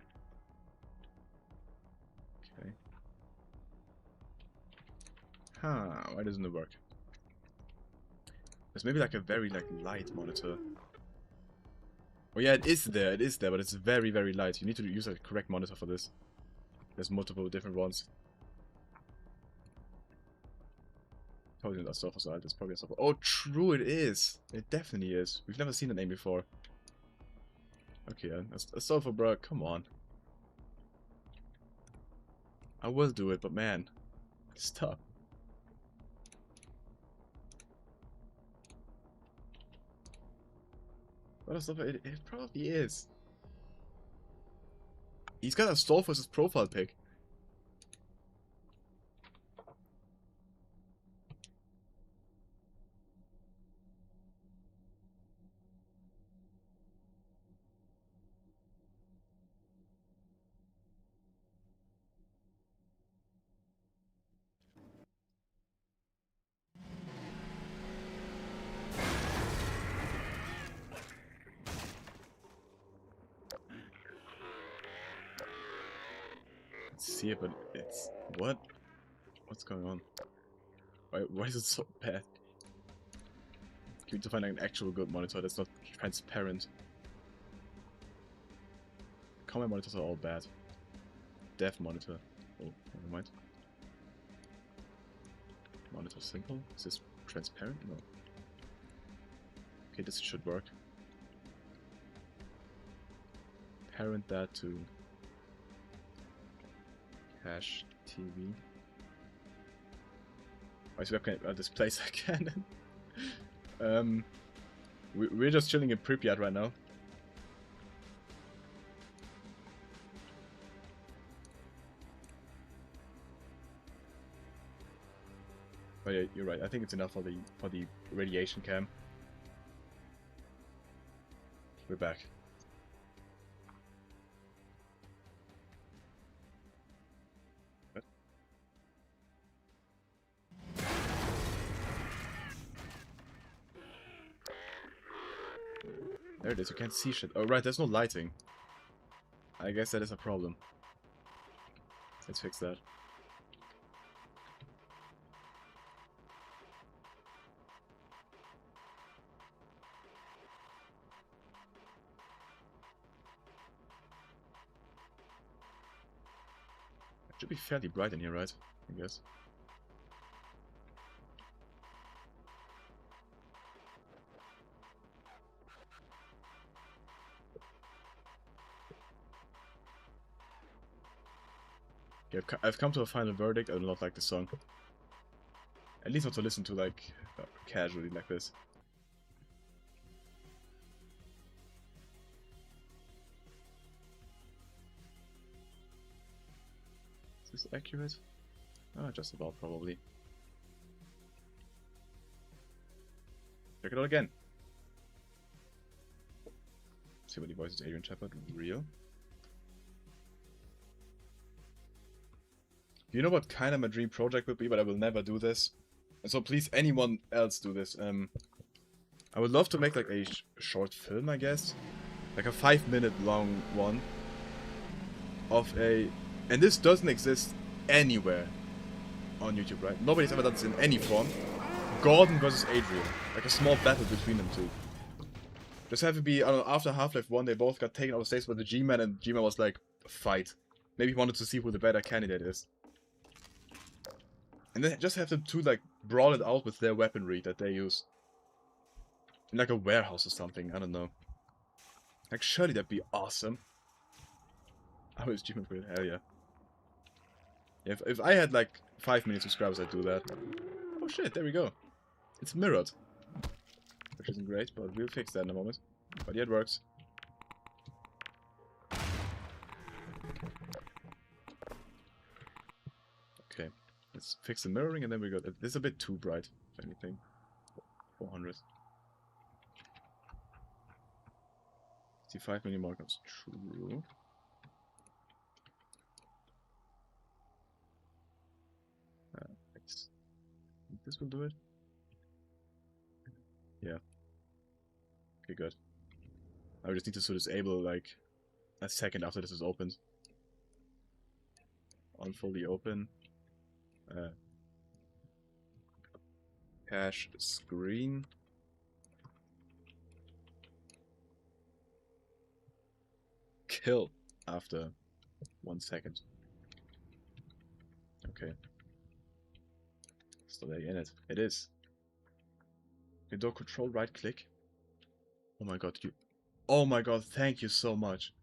Okay. Huh, why doesn't it work? There's maybe like a very light monitor. Oh yeah, it is there, but it's very, very light. You need to use a correct monitor for this. There's multiple different ones. Probably not Sofa Side, it's probably a Sofa. Oh, true, it is! It definitely is. We've never seen the name before. Okay, a Sofa, bro, come on. I will do it, but man, stop. What a Sofa, it probably is. He's got a Sofa as his profile pic. See it, but it's... What? What's going on? Why is it so bad? You need to find an actual good monitor that's not transparent. Common monitors are all bad. Dev monitor. Oh, never mind. Monitor simple? Is this transparent? No. Okay, this should work. Parent that to Cache TV. Why is webcam displays again? We're just chilling in Pripyat right now. But yeah, you're right. I think it's enough for the radiation cam. We're back. There it is, you can't see shit. Oh right, there's no lighting. I guess that is a problem. Let's fix that. It should be fairly bright in here, right? I guess. Yeah, I've come to a final verdict. I do not like the song. At least not to listen to like casually like this. Is this accurate? Ah, just about probably. Check it out again. See what the voice is Adrian Shepard real. You know what kind of my dream project would be, but I will never do this. And so please, anyone else do this. I would love to make like a short film, I guess. Like a 5-minute long one. Of a... And this doesn't exist anywhere on YouTube, right? Nobody's ever done this in any form. Gordon versus Adrian. Like a small battle between them two. Just have to be, I don't know, after Half-Life 1, they both got taken out of stage by the G-Man, and G-Man was like, fight. Maybe he wanted to see who the better candidate is. And then just have them two, like, brawl it out with their weaponry that they use. In like a warehouse or something, I don't know. Like, surely that'd be awesome. Oh, it's G-Man good, hell yeah. If I had like 5 million subscribers, I'd do that. Oh shit, there we go. It's mirrored. Which isn't great, but we'll fix that in a moment. But yeah, it works. Okay, let's fix the mirroring and then we go. This is a bit too bright, if anything. 400. 65 million more comes true. This will do it. Yeah. Okay, good. I just need to disable like a second after this is opened. On fully open. Cache screen. Kill after 1 second. Okay. Still in it. It is. You don't control right click. Oh my god, you. Oh my god, thank you so much.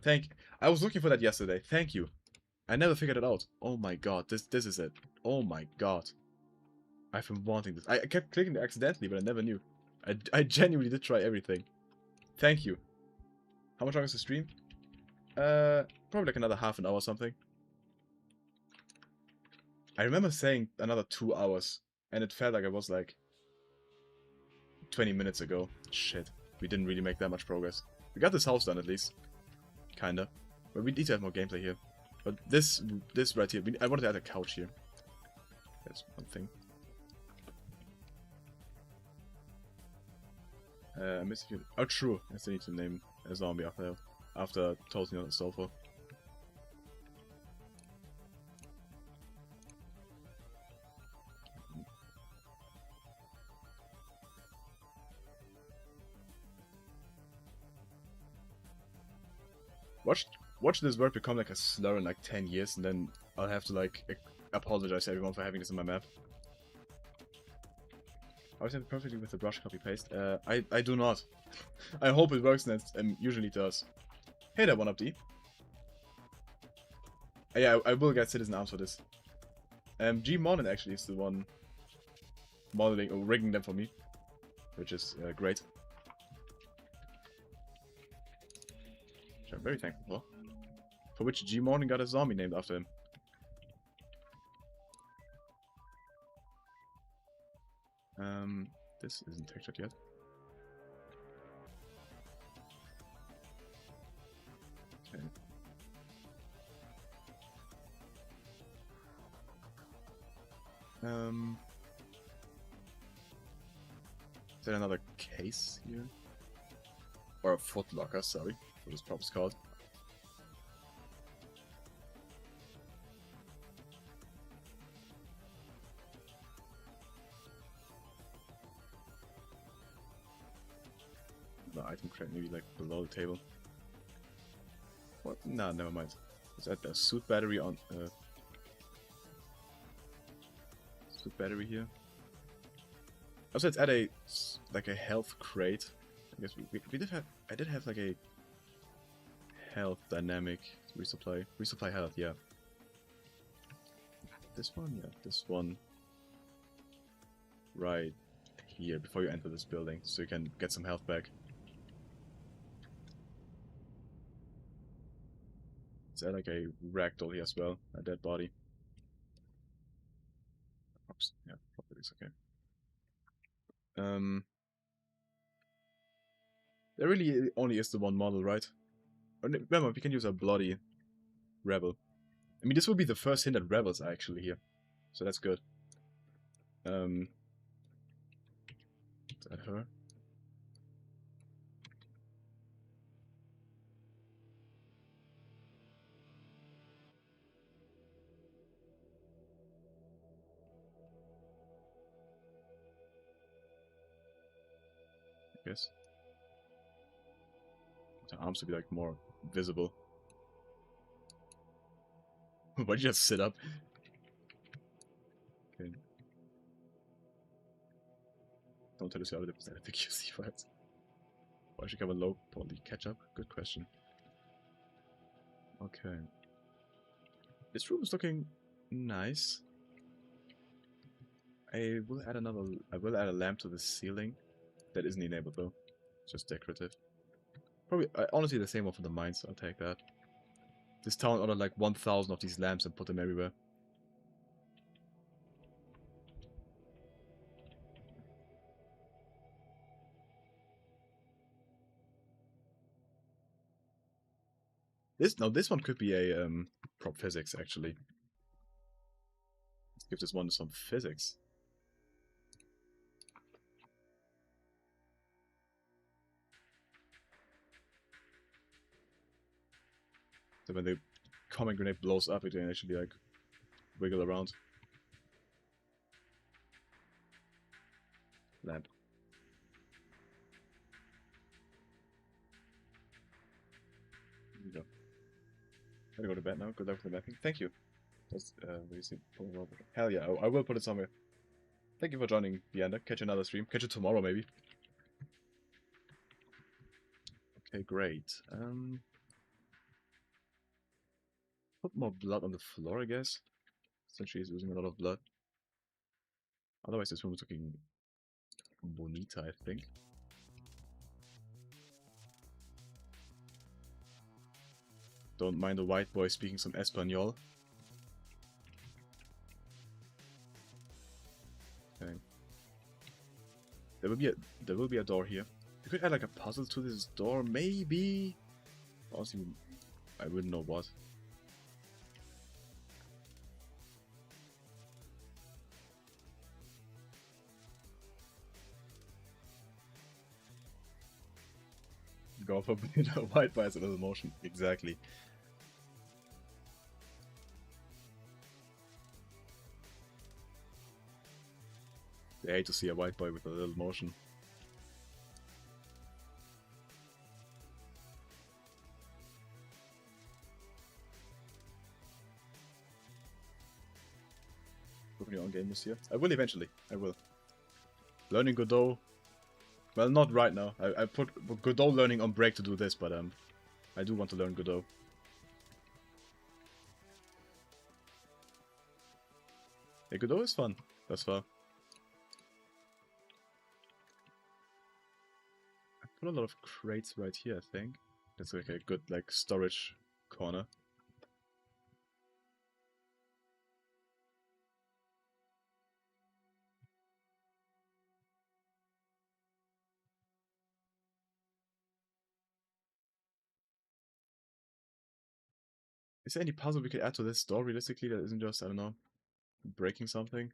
I was looking for that yesterday. Thank you. I never figured it out. Oh my god, this is it. Oh my god. I've been wanting this. I kept clicking it accidentally, but I never knew. I genuinely did try everything. Thank you. How much longer is the stream? Probably like another half an hour or something. I remember saying another 2 hours, and it felt like it was like 20 minutes ago. Shit. We didn't really make that much progress. We got this house done at least. Kinda. But we need to have more gameplay here. But this right here, I wanted to add a couch here. That's one thing. I missed you. Oh, true. I still need to name a zombie after tossing on the sofa. Watch this word become like a slur in like 10 years, and then I'll have to like apologize to everyone for having this in my map. I always have it perfectly with the brush copy paste. I do not. I hope it works, and it usually does. Hey there, 1UpD. Yeah, I will get Citizen Arms for this. G Monin actually is the one modeling or rigging them for me, which is great. Which I'm very thankful for. For which G Monin got a zombie named after him. This isn't textured yet. Okay. Is there another case here? Or a footlocker, sorry, what this prop is called. The item crate maybe like below the table. What? Nah, never mind. Is that a suit battery on suit battery here? Also, let's add a like a health crate. I guess we did have. I did have like a health dynamic resupply health. Yeah. This one, yeah, this one. Right here before you enter this building, so you can get some health back. Is that like a ragdoll here as well? A dead body. Oops, yeah, probably is okay. There really only is the one model, right? Or remember, we can use a bloody rebel. I mean, this will be the first hint that rebels are actually here. So that's good. Is that her? I guess. The arms to be like more visible. Why'd you just sit up? Okay. Don't tell us how to present the QC files. Why should I have a low poly catch up? Good question. Okay. This room is looking nice. I will add a lamp to the ceiling. That isn't enabled though. It's just decorative. Probably, honestly, the same one for the mines. I'll take that. This town ordered like 1,000 of these lamps and put them everywhere. This one could be a prop physics actually. Let's give this one some physics. So when the common grenade blows up, it can actually like wiggle around. Lamp. There you go. Gotta go to bed now. Good luck with the mapping. Thank you. That's where you see. Hell yeah, I will put it somewhere. Thank you for joining, Bianda. Catch another stream. Catch it tomorrow maybe. Okay, great. Put more blood on the floor, I guess. Since she's losing a lot of blood. Otherwise, this room is looking bonita, I think. Don't mind the white boy speaking some Espanol. Okay. There will be a door here. You could add like a puzzle to this door, maybe. Honestly, I wouldn't know what. Go for white boy has a little motion. Exactly. I hate to see a white boy with a little motion. Open your own game, Lucia. I will eventually. I will. Learning Godot. Well, not right now. I put Godot learning on break to do this, but I do want to learn Godot. Hey, Godot is fun. Thus far. I put a lot of crates right here, I think. That's like a good like storage corner. Is there any puzzle we could add to this door realistically that isn't just, I don't know, breaking something?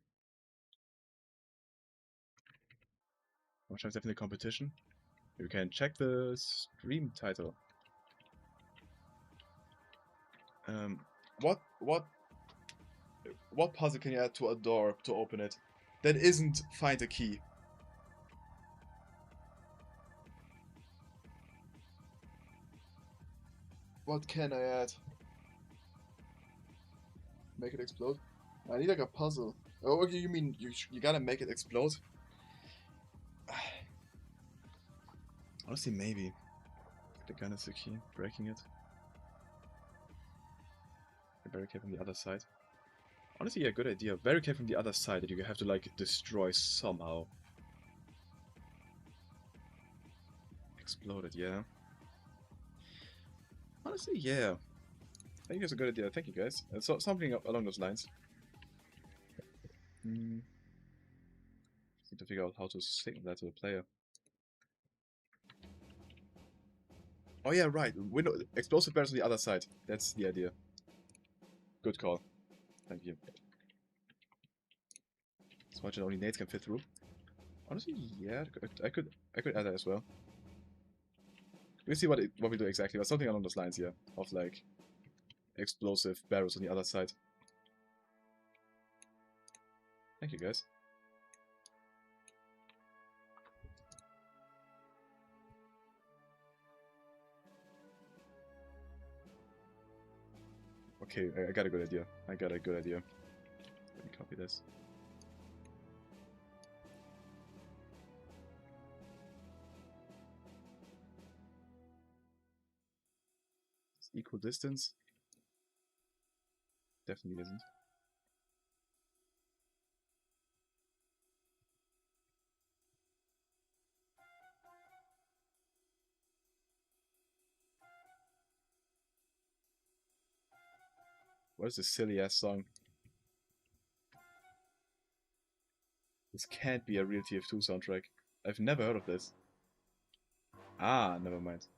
Watch out, definitely competition. You can check the stream title. What puzzle can you add to a door to open it that isn't find a key? What can I add? Make it explode? I need like a puzzle. Oh, you mean you gotta make it explode? Honestly, maybe. The gun is the key. Breaking it. The barricade from the other side. Honestly, yeah, good idea. Barricade from the other side that you have to like destroy somehow. Exploded, yeah. Honestly, yeah. I think that's a good idea. Thank you, guys. So something along those lines. Need to figure out how to signal that to the player. Oh yeah, right. Window explosive barrels on the other side. That's the idea. Good call. Thank you. Smudge and only nades can fit through. Honestly, yeah, I could add that as well. We'll see what we do exactly, but something along those lines here of like explosive barrels on the other side. Thank you, guys. Okay, I got a good idea. Let me copy this. It's equal distance. Definitely isn't. What is this silly ass song? This can't be a real TF2 soundtrack. I've never heard of this. Ah, never mind.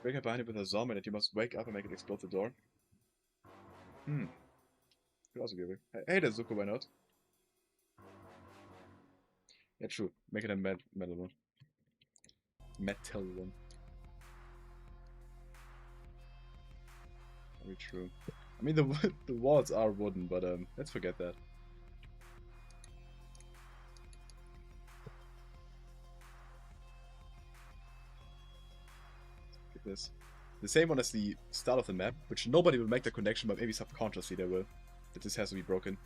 Break up behind you with a zombie that you must wake up and make it explode the door. Could also be a hey, there's Zuko, why not? Yeah, true. Make it a metal one. Metal one. Very true. I mean, the the walls are wooden, but let's forget that. Get this. The same one as the start of the map, which nobody will make the connection, but maybe subconsciously they will. That this has to be broken.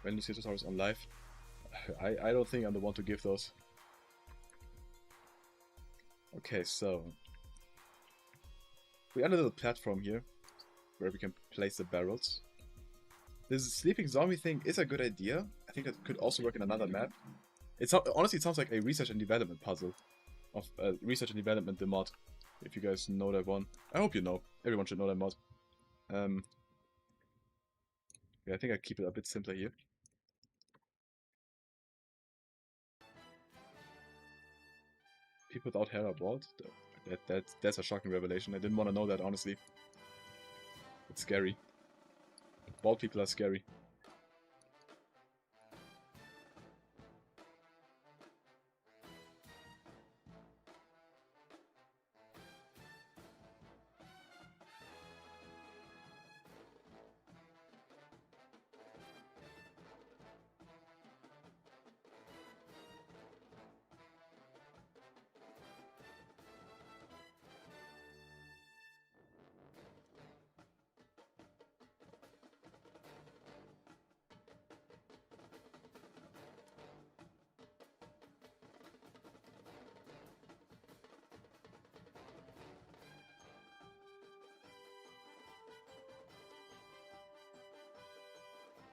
When Lucia is on live, I don't think I'm the one to give those. Okay, so we add a little platform here where we can place the barrels. This sleeping zombie thing is a good idea. I think that could also work in another map. Honestly, it sounds like a research and development puzzle of research and development, the mod. If you guys know that one, I hope you know. Everyone should know that mod. Yeah, I think I keep it a bit simpler here. People without hair are bald. That's a shocking revelation. I didn't want to know that, honestly. It's scary. Bald people are scary.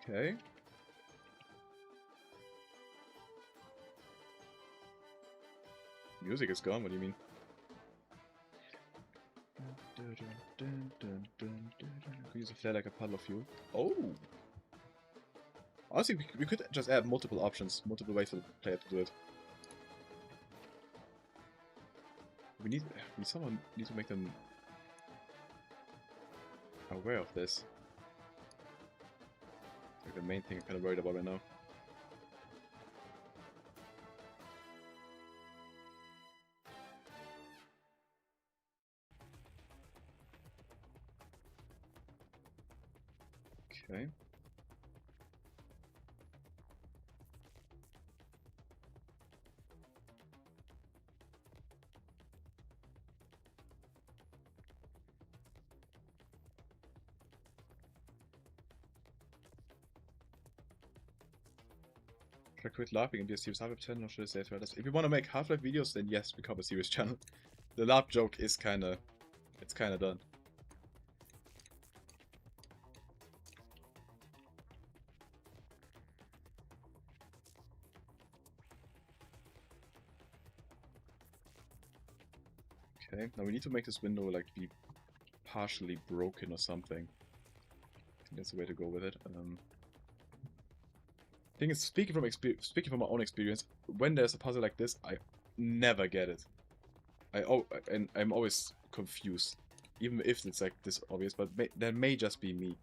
Okay. Music is gone, what do you mean? Could use a flare like a puddle of fuel. Oh! Honestly, we could just add multiple options, multiple ways for the player to do it. We someone need to make them aware of this. Like the main thing I'm kind of worried about right now. Okay. Should I quit laughing and be a serious Half-Life channel, or should I say it? If you want to make Half-Life videos, then yes, become a serious channel. The laugh joke is kinda... it's kinda done. Okay, now we need to make this window like be partially broken or something. I think that's the way to go with it. Thing is, speaking from my own experience, when there's a puzzle like this, I never get it. And I'm always confused, even if it's like this obvious. But that may just be me,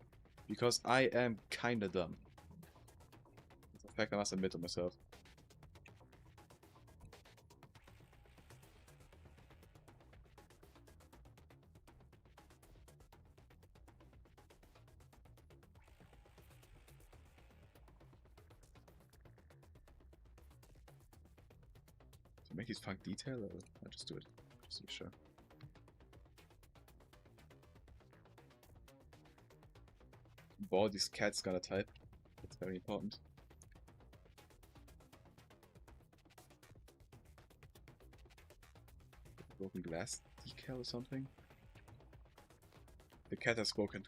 because I am kinda dumb. It's a fact I must admit to myself. To make these funk detail, or I'll just do it, just to be sure. Ball these cats gonna type. That's very important. Broken glass decal or something. The cat has spoken.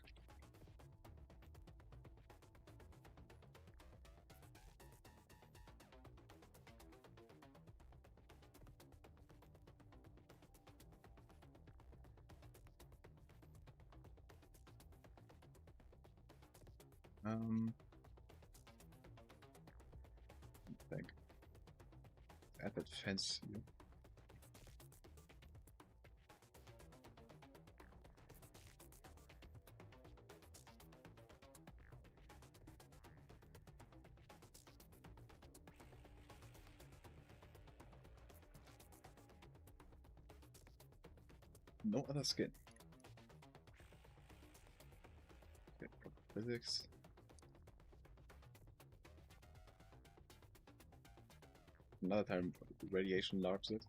I think. Add that fence here. No other skin. Okay, physics. Another time radiation larps it.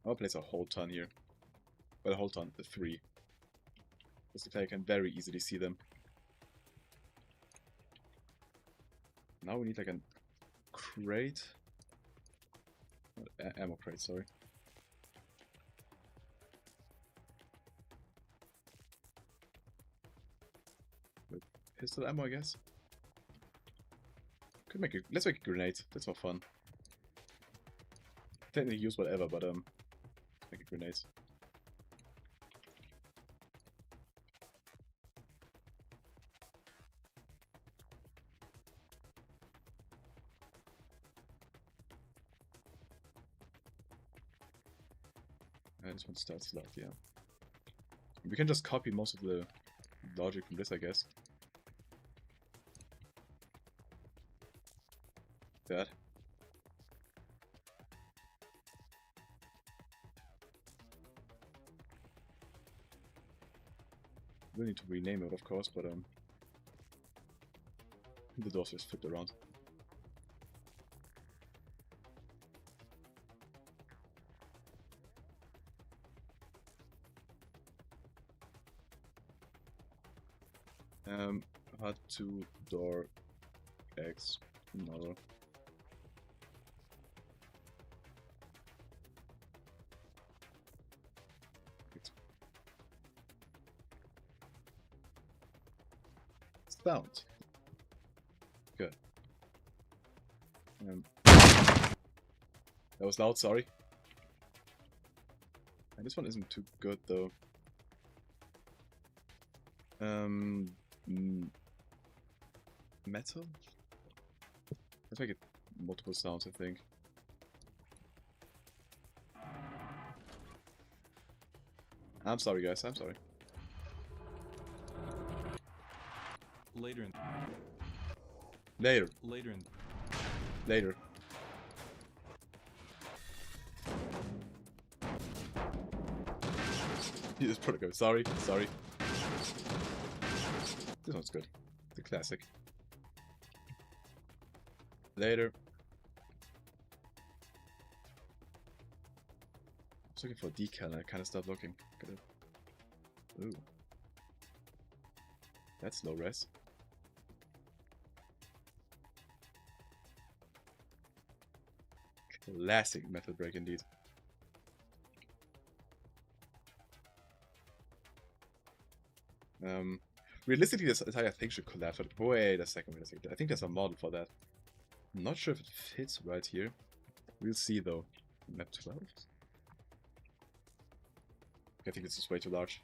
I'll place a whole ton here. Well, a whole ton, the 3. Just the player can very easily see them. Now we need like a crate. Ammo crate, sorry. With pistol ammo, I guess. Could make let's make a grenade. That's more fun. Technically use whatever, but make a grenade. This one starts loud, yeah. We can just copy most of the logic from this, I guess. That. We'll need to rename it, of course, but the doors just flipped around. Hard to door X model. Sound. Good. That was loud, sorry. And this one isn't too good though. Metal? Let's make it multiple sounds, I think. I'm sorry, guys, I'm sorry. Later in. Later. Later in. Later. Jesus protocol. Sorry, sorry. This one's good. The classic. Later. I was looking for a decal and I kind of stopped looking. Ooh. That's low res. Classic metal break indeed. Realistically, this entire thing should collapse, but wait a second, I think there's a model for that. I'm not sure if it fits right here. We'll see though. Map 12? I think this is way too large.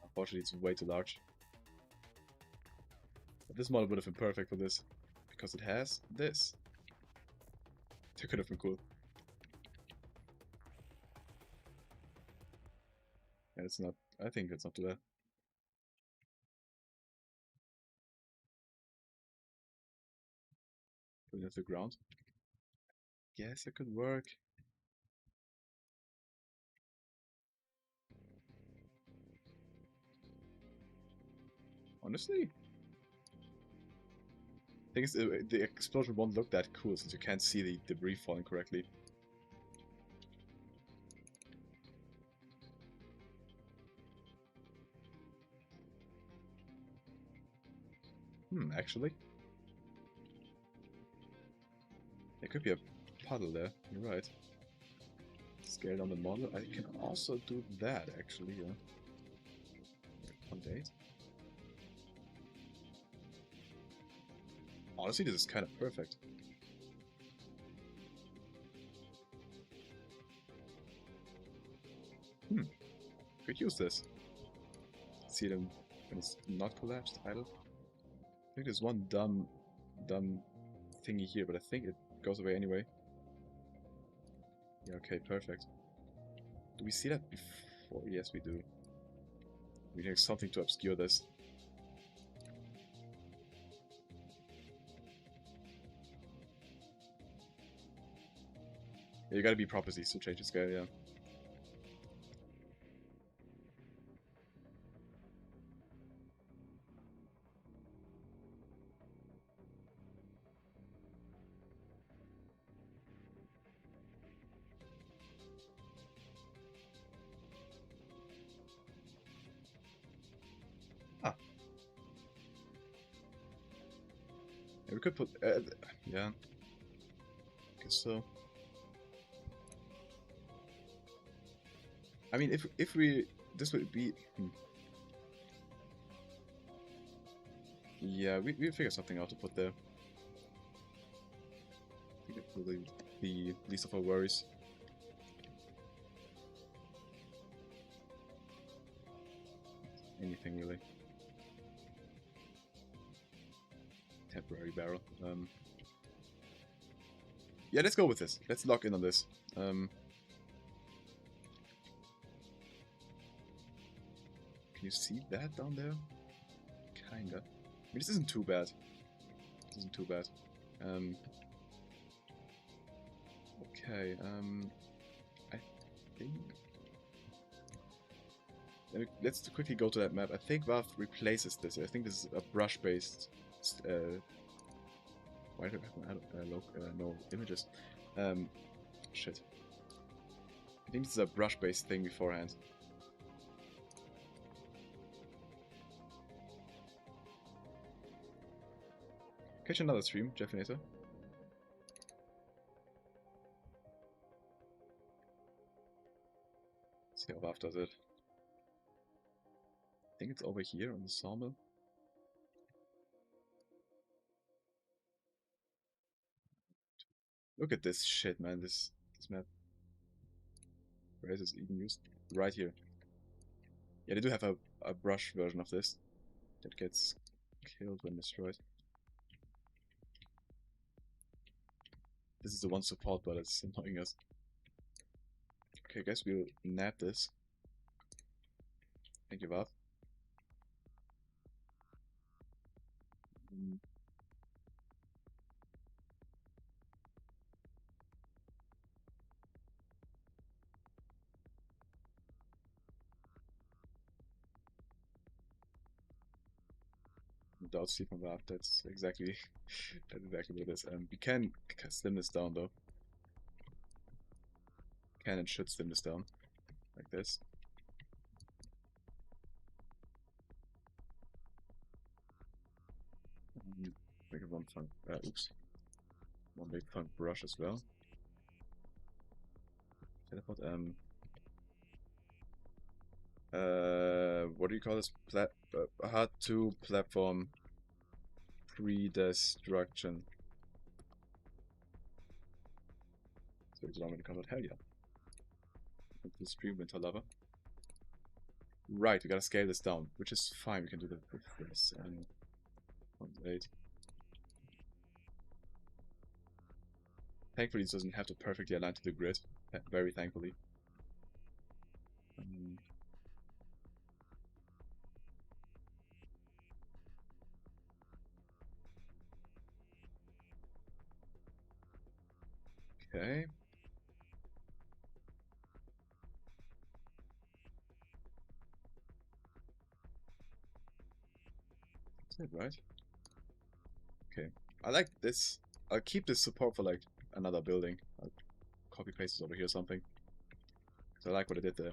Unfortunately, it's way too large. But this model would have been perfect for this. Because it has this. That could have been cool. And it's not, I think it's not too bad. Put it into the ground. Guess it could work. Honestly, I think the explosion won't look that cool since you can't see the debris falling correctly. Actually. There could be a puddle there, you're right. Scale down the model. I can also do that, actually, yeah. 0.8. Honestly, this is kind of perfect. Could use this. See them when it's not collapsed, idle. I think there's one dumb thingy here, but I think it goes away anyway. Yeah, okay, perfect. Do we see that before? Yes, we do. We need something to obscure this. Yeah, you gotta be properties to change the scale, yeah. Ah. Yeah, we could put... yeah. Guess so. I mean, if we... This would be... Yeah, we'll figure something out to put there. I think it will be the least of our worries. Anything really. Temporary barrel. Yeah, let's go with this. Let's lock in on this. Can you see that down there? Kinda. I mean, this isn't too bad. This isn't too bad. Okay, I think... Let's quickly go to that map. I think Valve replaces this. I think this is a brush-based... why do I have no images? Shit. I think this is a brush-based thing beforehand. Catch another stream, Jeffinator. See how Valve does it. I think it's over here on the sawmill. Look at this shit, man. This map. Where is this even used? Right here. Yeah, they do have a brush version of this that gets killed when destroyed. This is the one support, but it's annoying us. Okay, I guess we'll nab this. Thank you, Valve. Without sleep on Valve, that's exactly what it is. We can slim this down though. Can and should slim this down like this. Make it one fun. Oops. One big fun brush as well. Teleport. What do you call this? Hard to platform pre-destruction. So it's already covered. Hell yeah. The stream winter lava. Right, we gotta scale this down, which is fine. We can do that with this. 0.8. Thankfully, this doesn't have to perfectly align to the grid. Very thankfully. Okay. Is that right? Okay. I like this. I'll keep this support for like another building. I'll copy paste this over here or something. Because I like what I did there.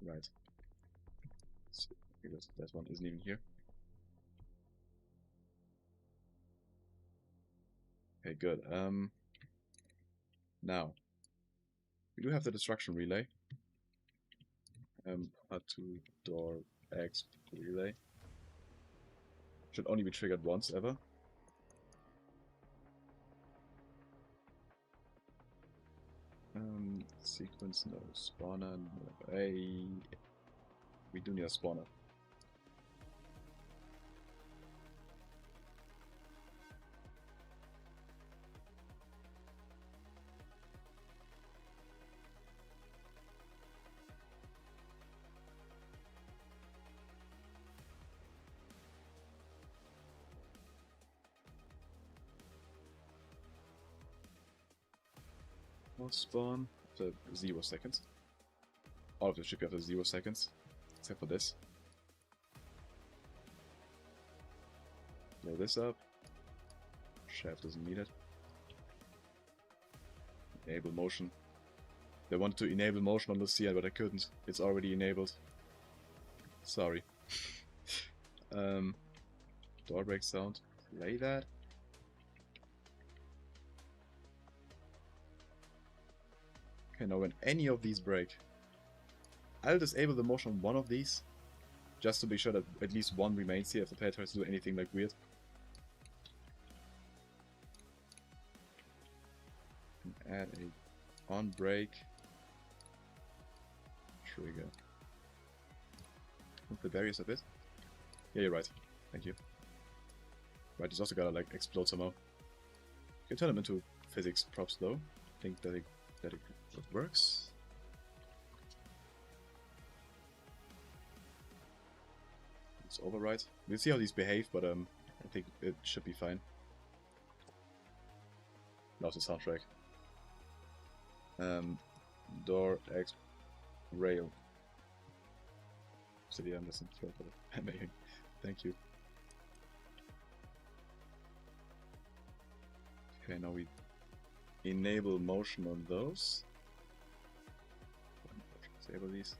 Right. So, that one isn't even here. Okay, good. Now we do have the destruction relay. R2 door X relay. Should only be triggered once ever. Sequence no spawner. No. We do need a spawner. More spawn after 0 seconds. All of them should be after 0 seconds, except for this. Blow this up. Shaft doesn't need it. Enable motion. They wanted to enable motion on Lucia, but I couldn't. It's already enabled. Sorry. Door break sound. Play that. Okay, now when any of these break, I'll disable the motion on one of these, just to be sure that at least one remains here if the player tries to do anything like weird. Add a on break trigger. Move the barriers a bit. Yeah, you're right. Thank you. Right, it's also gotta like explode somehow. You can turn them into physics props though. I think that it works. It's override. We'll see how these behave, but I think it should be fine. Lost the soundtrack. Door X rail. So yeah, I'm listening to it. Amazing. Thank you. Okay, now we enable motion on those. Disable these.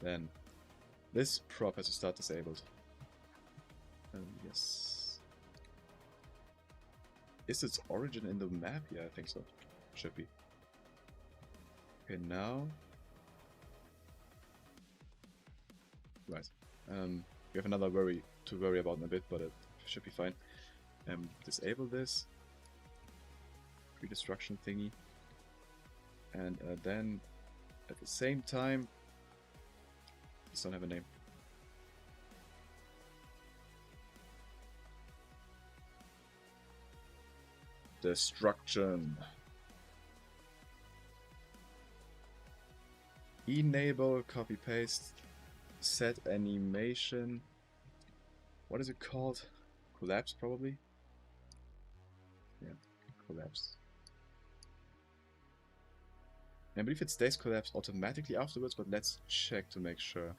Then this prop has to start disabled. Yes. Is its origin in the map? Yeah, I think so. Should be. Okay, now. Right. We have another to worry about in a bit, but it should be fine. Disable this pre-destruction thingy, and then at the same time, these don't have a name. Destruction. Enable, copy paste, set animation. What is it called? Collapse, probably? Yeah, collapse. I believe it stays collapsed automatically afterwards, but let's check to make sure.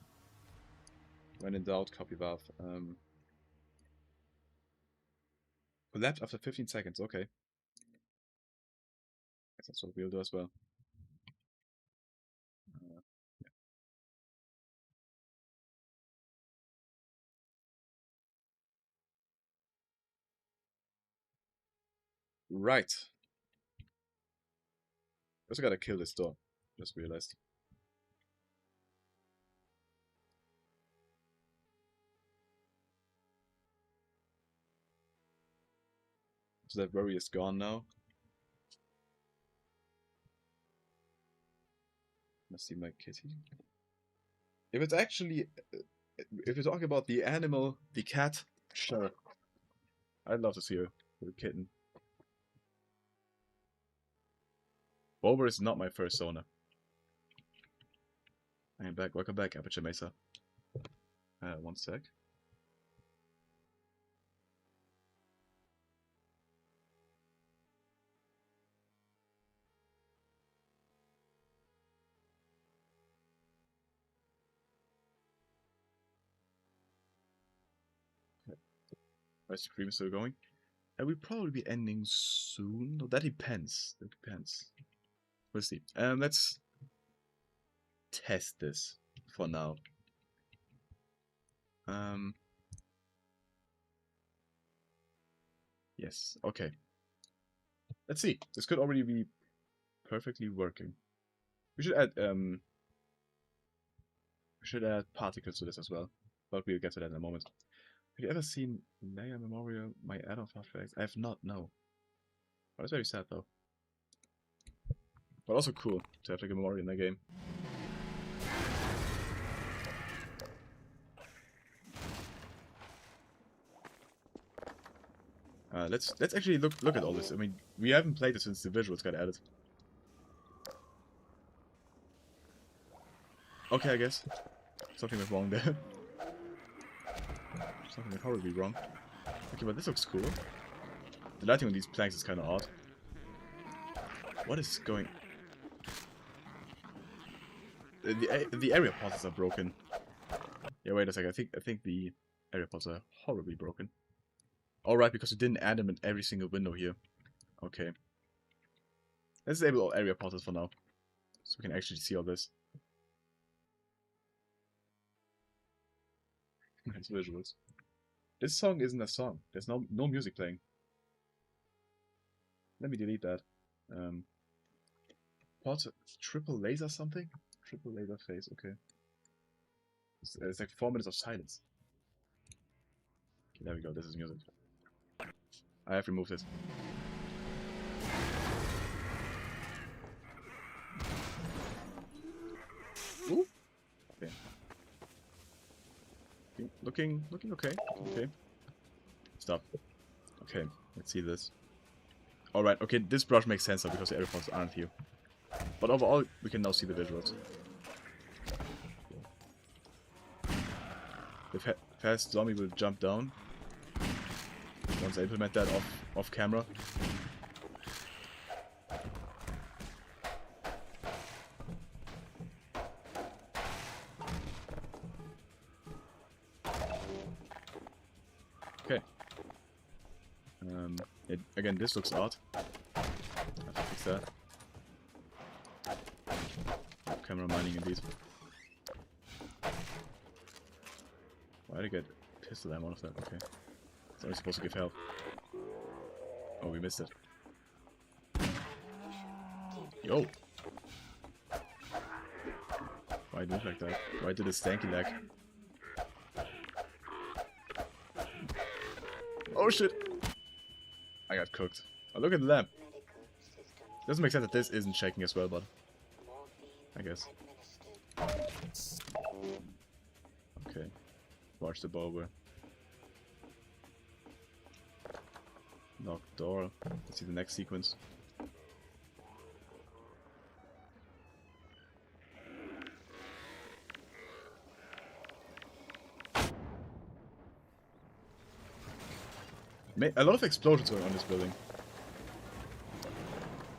When in doubt, copy valve. Collapse after 15 seconds, okay. Guess that's what we'll do as well. Yeah. Right. Also gotta kill this door. Just realized. So that worry is gone now. Let's see my kitty. If it's actually, if you're talking about the animal, the cat, sure. I'd love to see her with a kitten. Bulber is not my first owner. I am back. Welcome back, Aperture Mesa. One sec. My stream is still going. And we'll probably be ending soon. No, that depends. That depends. We'll see. Let's test this for now. Yes. Okay. Let's see. This could already be perfectly working. We should add particles to this as well. But we'll get to that in a moment. Have you ever seen Layer Memorial, my add-on flashbacks? I have not, no. But that's very sad though. But also cool to have like a memorial in the game. Let's actually look at all this. I mean, we haven't played it since the visuals got added. Okay, I guess. Something went wrong there. Something went horribly wrong. Okay, but this looks cool. The lighting on these planks is kind of odd. What is going... The area pods are broken. Yeah, wait a second. I think the area pods are horribly broken. Alright, because we didn't add them in every single window here. Okay. Let's disable all area pods for now. So we can actually see all this. Nice visuals. This song isn't a song. There's no music playing. Let me delete that. Pot triple laser something? Triple laser phase, okay. It's like 4 minutes of silence. Okay, there we go, this is music. I have removed it. Ooh. Okay. Looking okay. Okay. Stop. Okay, let's see this. Alright, okay, this brush makes sense now because the airpods aren't here. But overall, we can now see the visuals. The fast zombie will jump down once I implement that off camera. Okay. Again, this looks odd. I have to fix that. Camera mining indeed. Why did I get pistol ammo out of that? Okay. It's only supposed to give help. Oh, we missed it. Yo! Why do it like that? Why did it stanky lag? Oh shit! I got cooked. Oh, look at the lamp. Doesn't make sense that this isn't shaking as well, but I guess. Okay. Watch the bulber. Locked door. Let's see the next sequence. A lot of explosions going on in this building.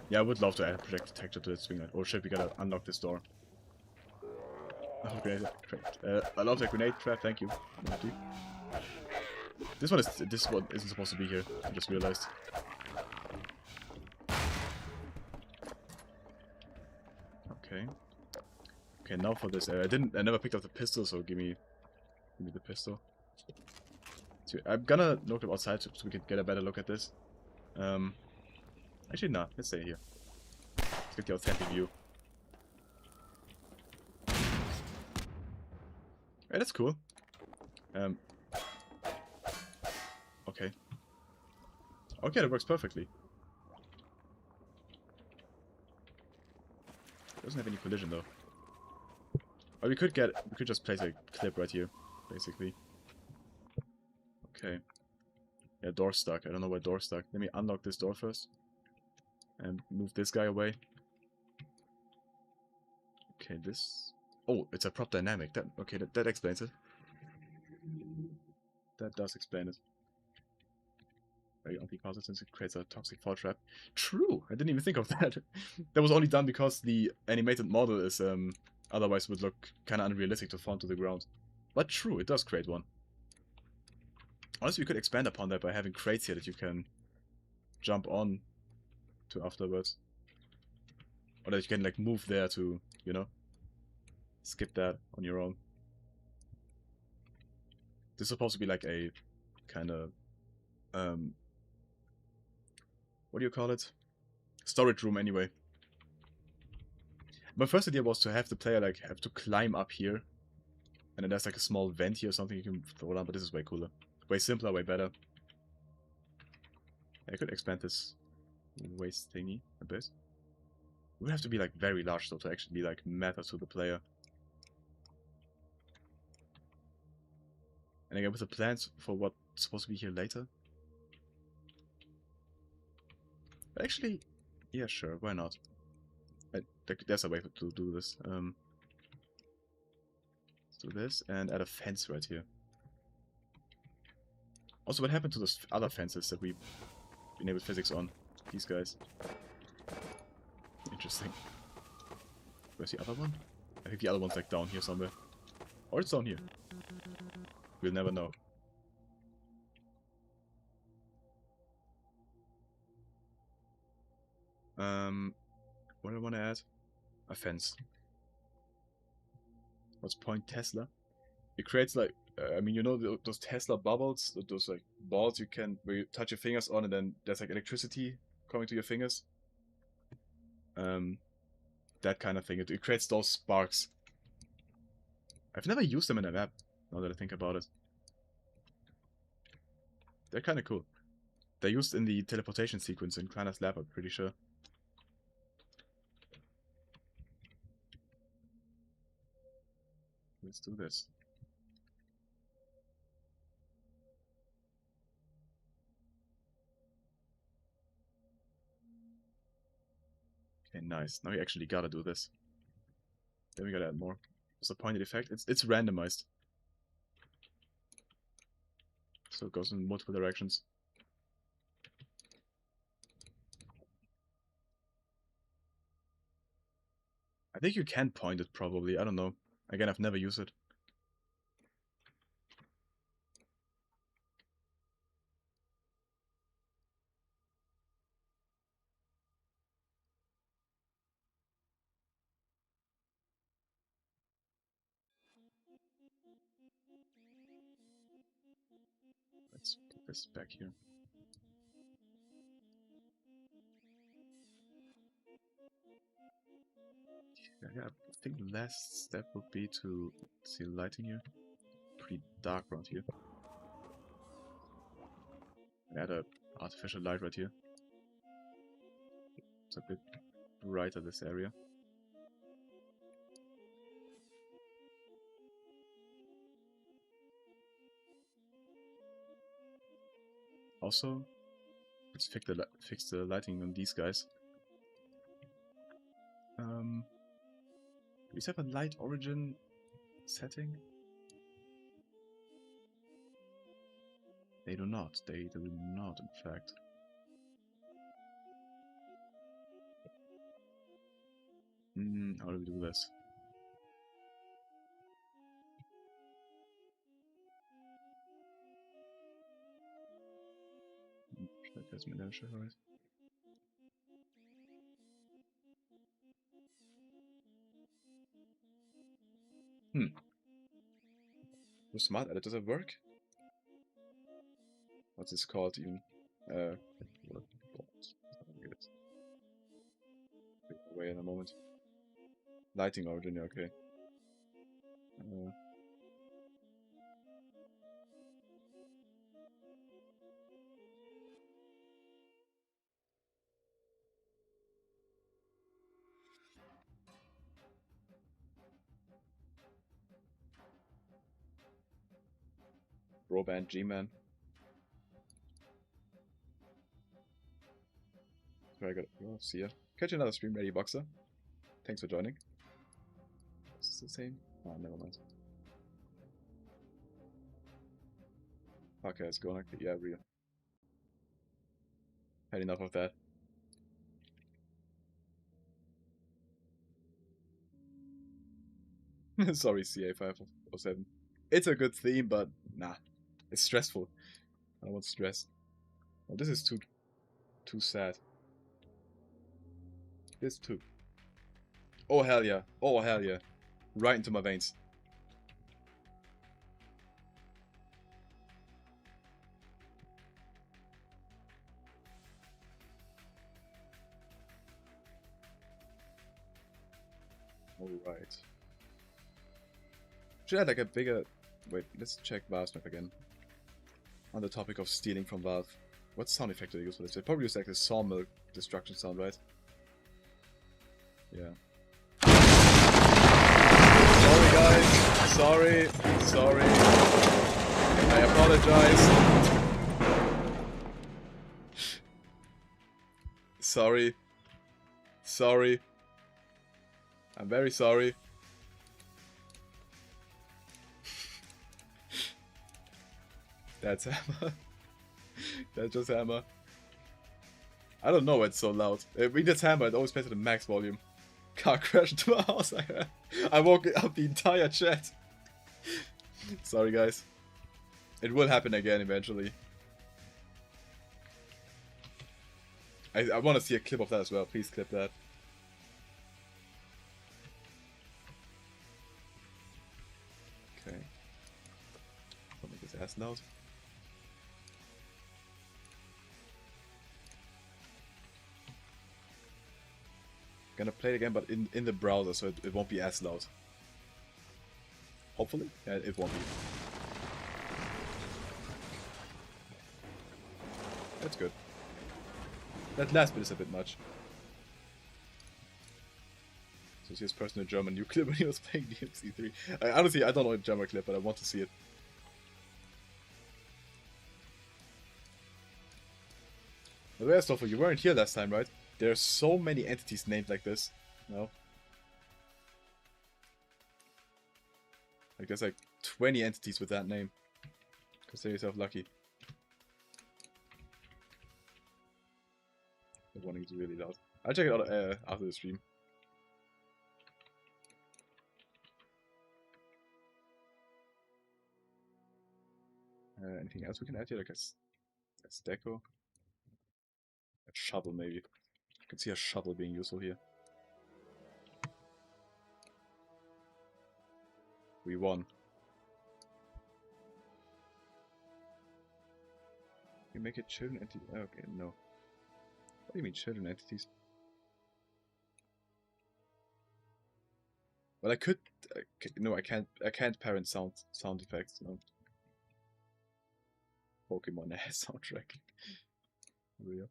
Yeah, I would love to add a projector detector to this swing light. Oh shit, we gotta unlock this door. Oh, grenade trap. I love that grenade trap, thank you. This one isn't supposed to be here, I just realized. Okay. Okay, now for this area. I never picked up the pistol, so give me the pistol. So I'm gonna look up outside so we can get a better look at this. Actually, nah, let's stay here. Let's get the authentic view. Hey, that's cool. Okay. Okay, that works perfectly. Doesn't have any collision though. But we could just place a clip right here, basically. Okay. Yeah, door stuck. I don't know why door stuck. Let me unlock this door first. And move this guy away. Okay, this... Oh, it's a prop dynamic. Okay, that explains it. That does explain it. Very anti-causal since it creates a toxic fall trap. True! I didn't even think of that. That was only done because the animated model is otherwise would look kinda unrealistic to fall to the ground. But true, it does create one. Honestly, we could expand upon that by having crates here that you can jump on to afterwards. Or that you can like move there to, you know, skip that on your own. This is supposed to be like a kind of what do you call it? Storage room anyway. My first idea was to have the player like have to climb up here. And then there's like a small vent here or something you can throw down, but this is way cooler. Way simpler, way better. I could expand this waste thingy a bit. It would have to be like very large though to actually be like matter to the player. And again with the plans for what's supposed to be here later. But actually, yeah, sure, why not? There's a way to do this. Let's do this and add a fence right here. Also, what happened to those other fences that we enabled physics on? These guys. Interesting. Where's the other one? I think the other one's like down here somewhere. Or it's down here. We'll never know. What do I want to add? A fence. What's point Tesla? It creates like, I mean, you know those Tesla bubbles? Those like balls you can, where you touch your fingers on and then there's like electricity coming to your fingers. That kind of thing. It creates those sparks. I've never used them in a map, now that I think about it. They're kind of cool. They're used in the teleportation sequence in Kleiner Lab, I'm pretty sure. Let's do this. Okay, nice. Now we actually gotta do this. Then we gotta add more. What's the pointed effect? It's randomized. So it goes in multiple directions. I think you can point it probably, I don't know. Again, I've never used it. Let's put this back here. Yeah, I think the last step would be to see the lighting here. Pretty dark around here. Add a artificial light right here. It's a bit brighter this area. Also, let's fix the lighting on these guys. Do these have a light origin setting? They do not. They do not, in fact. How do we do this? That's my damage, right? The smart edit, does it work? What's this called even? Wait in a moment. Lighting origin, yeah, okay. Bro band, G-man. Very good. Oh, see ya. Catch you another stream, Ready Boxer. Thanks for joining. Is this the same? Oh, never mind. Okay, let's go. Yeah, real. Had enough of that. Sorry, CA507. It's a good theme, but nah. It's stressful. I don't want stress. Oh, this is too sad. This too. Oh hell yeah. Oh hell yeah. Right into my veins. Alright. Should add like a bigger... Wait, let's check Valve's map again. On the topic of stealing from Valve. What sound effect do they use for this? They probably use like the sawmill destruction sound, right? Yeah. Sorry guys. Sorry. I apologize. Sorry. I'm very sorry. That's Hammer. That's just Hammer. I don't know why it's so loud. When it's Hammer, it always plays at the max volume. Car crashed into my house. I woke up the entire chat. Sorry guys. It will happen again eventually. I want to see a clip of that as well. Please clip that. Okay. Don't make his ass loud. Gonna play it again, but in the browser, so it won't be as loud. Hopefully? Yeah, it won't be. That's good. That last bit is a bit much. So it's his personal German nuclear when he was playing DMC3. Honestly, I don't know a German clip, but I want to see it. But where's Stoffel? You weren't here last time, right? There are so many entities named like this. No? Like there's like 20 entities with that name. Consider yourself lucky. The warning is really loud. I'll check it out after the stream. Anything else we can add here? Like a deco? A shovel maybe. I can see a shovel being useful here. We won. You make it children entity. Okay, no. What do you mean children entities? Well, I could. No, I can't. I can't parent sound effects. No. Pokemon ass soundtrack. Real.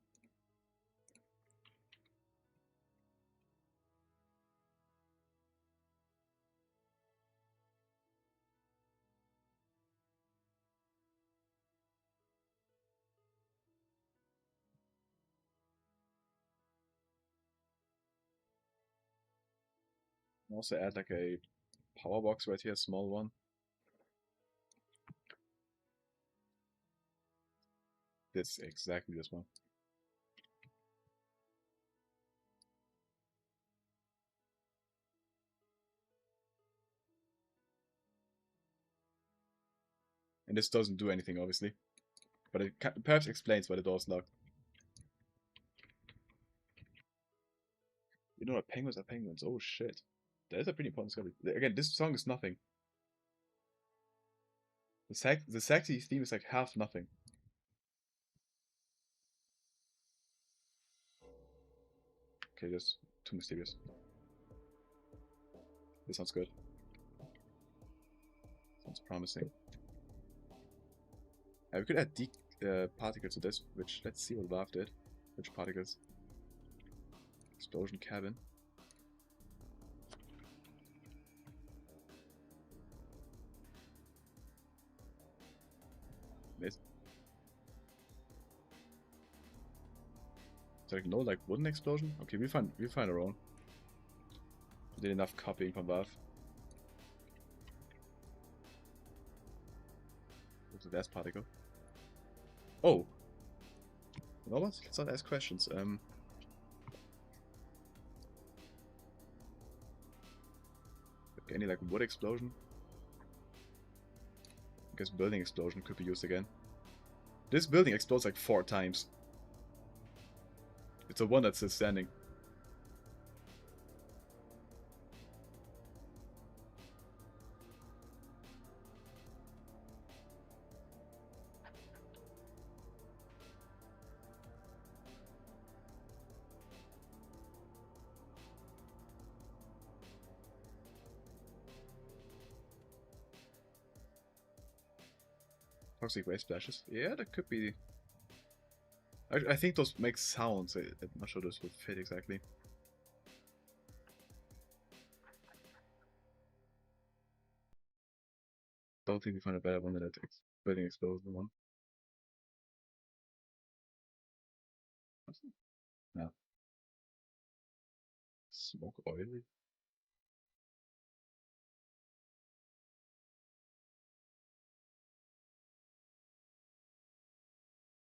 Also add like a power box right here, a small one. Exactly this one. And this doesn't do anything, obviously. But it perhaps explains why the door's locked. You know what? Penguins are penguins. Oh shit. That is a pretty important discovery. Again, this song is nothing. The sexy theme is like half nothing. Okay, that's too mysterious. This sounds good. Sounds promising. We could add particles to this, which, let's see what Valve did. Which particles? Explosion cabin. Is there like no like wooden explosion? Okay, we'll find our own. We did enough copying from Valve. What's the gas particle? Oh! You know what? Let's not ask questions. Any like wood explosion? I guess building explosion could be used again. This building explodes like 4 times. It's the one that's still standing. Toxic waste splashes. Yeah, that could be. I think those make sounds. I'm not sure those would fit exactly. Don't think we find a better one than that building explosion one. No. Smoke oily.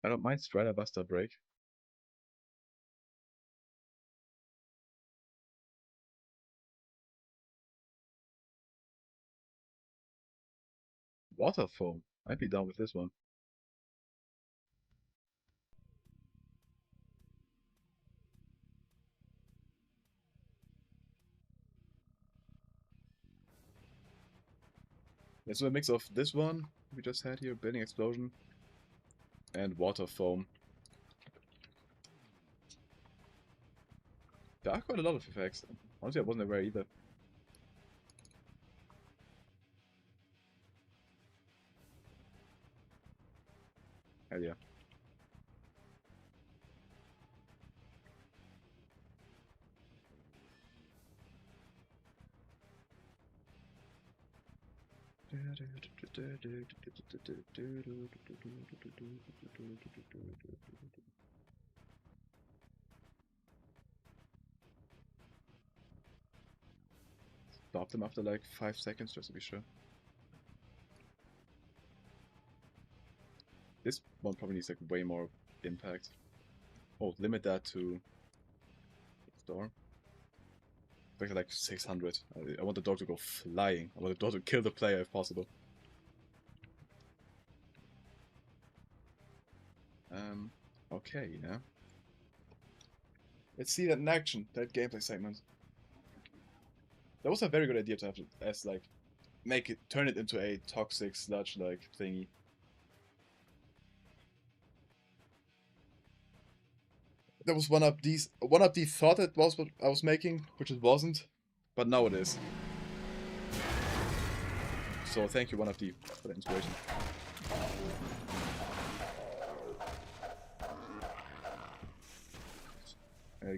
I don't mind Strider Buster Break. Water foam. I'd be down with this one. Yeah, so a mix of this one we just had here, building explosion, and water foam. There are quite a lot of effects. Honestly, I wasn't aware either. Hell yeah. Stop them after like 5 seconds just to be sure. This one probably needs like way more impact. Oh, limit that to storm. Like 600. I want the dog to go flying. I want the dog to kill the player if possible. Okay, yeah. Let's see that in action, that gameplay segment. That was a very good idea to have it as like, turn it into a toxic sludge like thingy. That was one up the thought it was what I was making, which it wasn't, but now it is. So thank you, one up the, for the inspiration.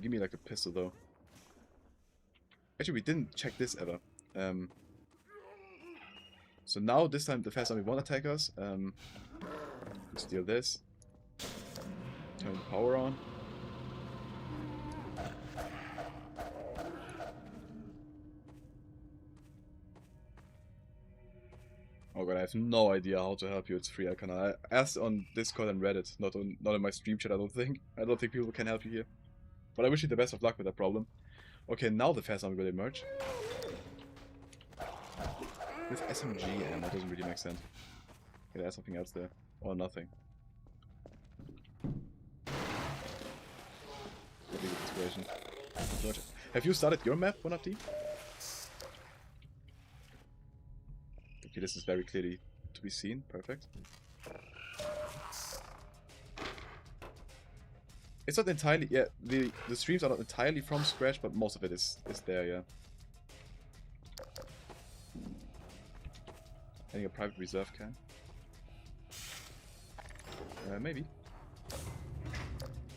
Give me like a pistol though. Actually, we didn't check this ever. So now this time the fast zombie won't attack us. Steal this. Turn the power on. Oh god, I have no idea how to help you. It's free. I asked on Discord and Reddit, not in my stream chat. I don't think people can help you here. But I wish you the best of luck with that problem. Okay, now the fast zombie will emerge. With SMG ammo, that doesn't really make sense. Okay, there's something else there. Or nothing. Inspiration. Have you started your map, 1FD? Okay, this is very clearly to be seen. Perfect. It's not entirely, yeah, the streams are not entirely from scratch, but most of it is there, yeah. I think a private reserve can. Maybe.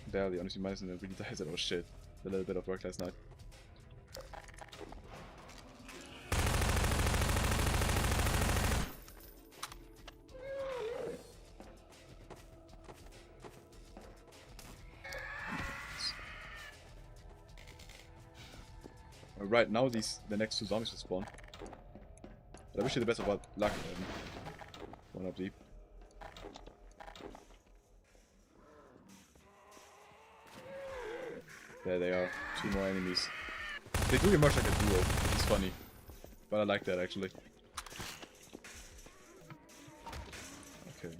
Barely, honestly, mine isn't really dies at all shit. A little bit of work last night. right now the next 2 zombies will spawn. But I wish you the best of luck. One up deep. There they are. 2 more enemies. They do emerge like a duo. It's funny. But I like that actually. Okay.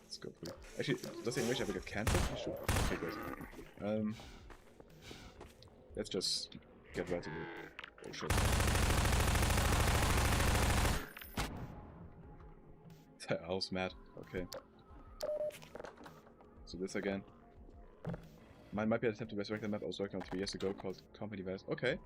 Let's go for it. Actually, does the animation have like a cantrip? It should. Okay, great. Let's just get right to it. Oh shit. I was mad. Okay. So this again. Mine might be an attempt to resurrect the map I was working on 3 years ago called Company Vest. Okay.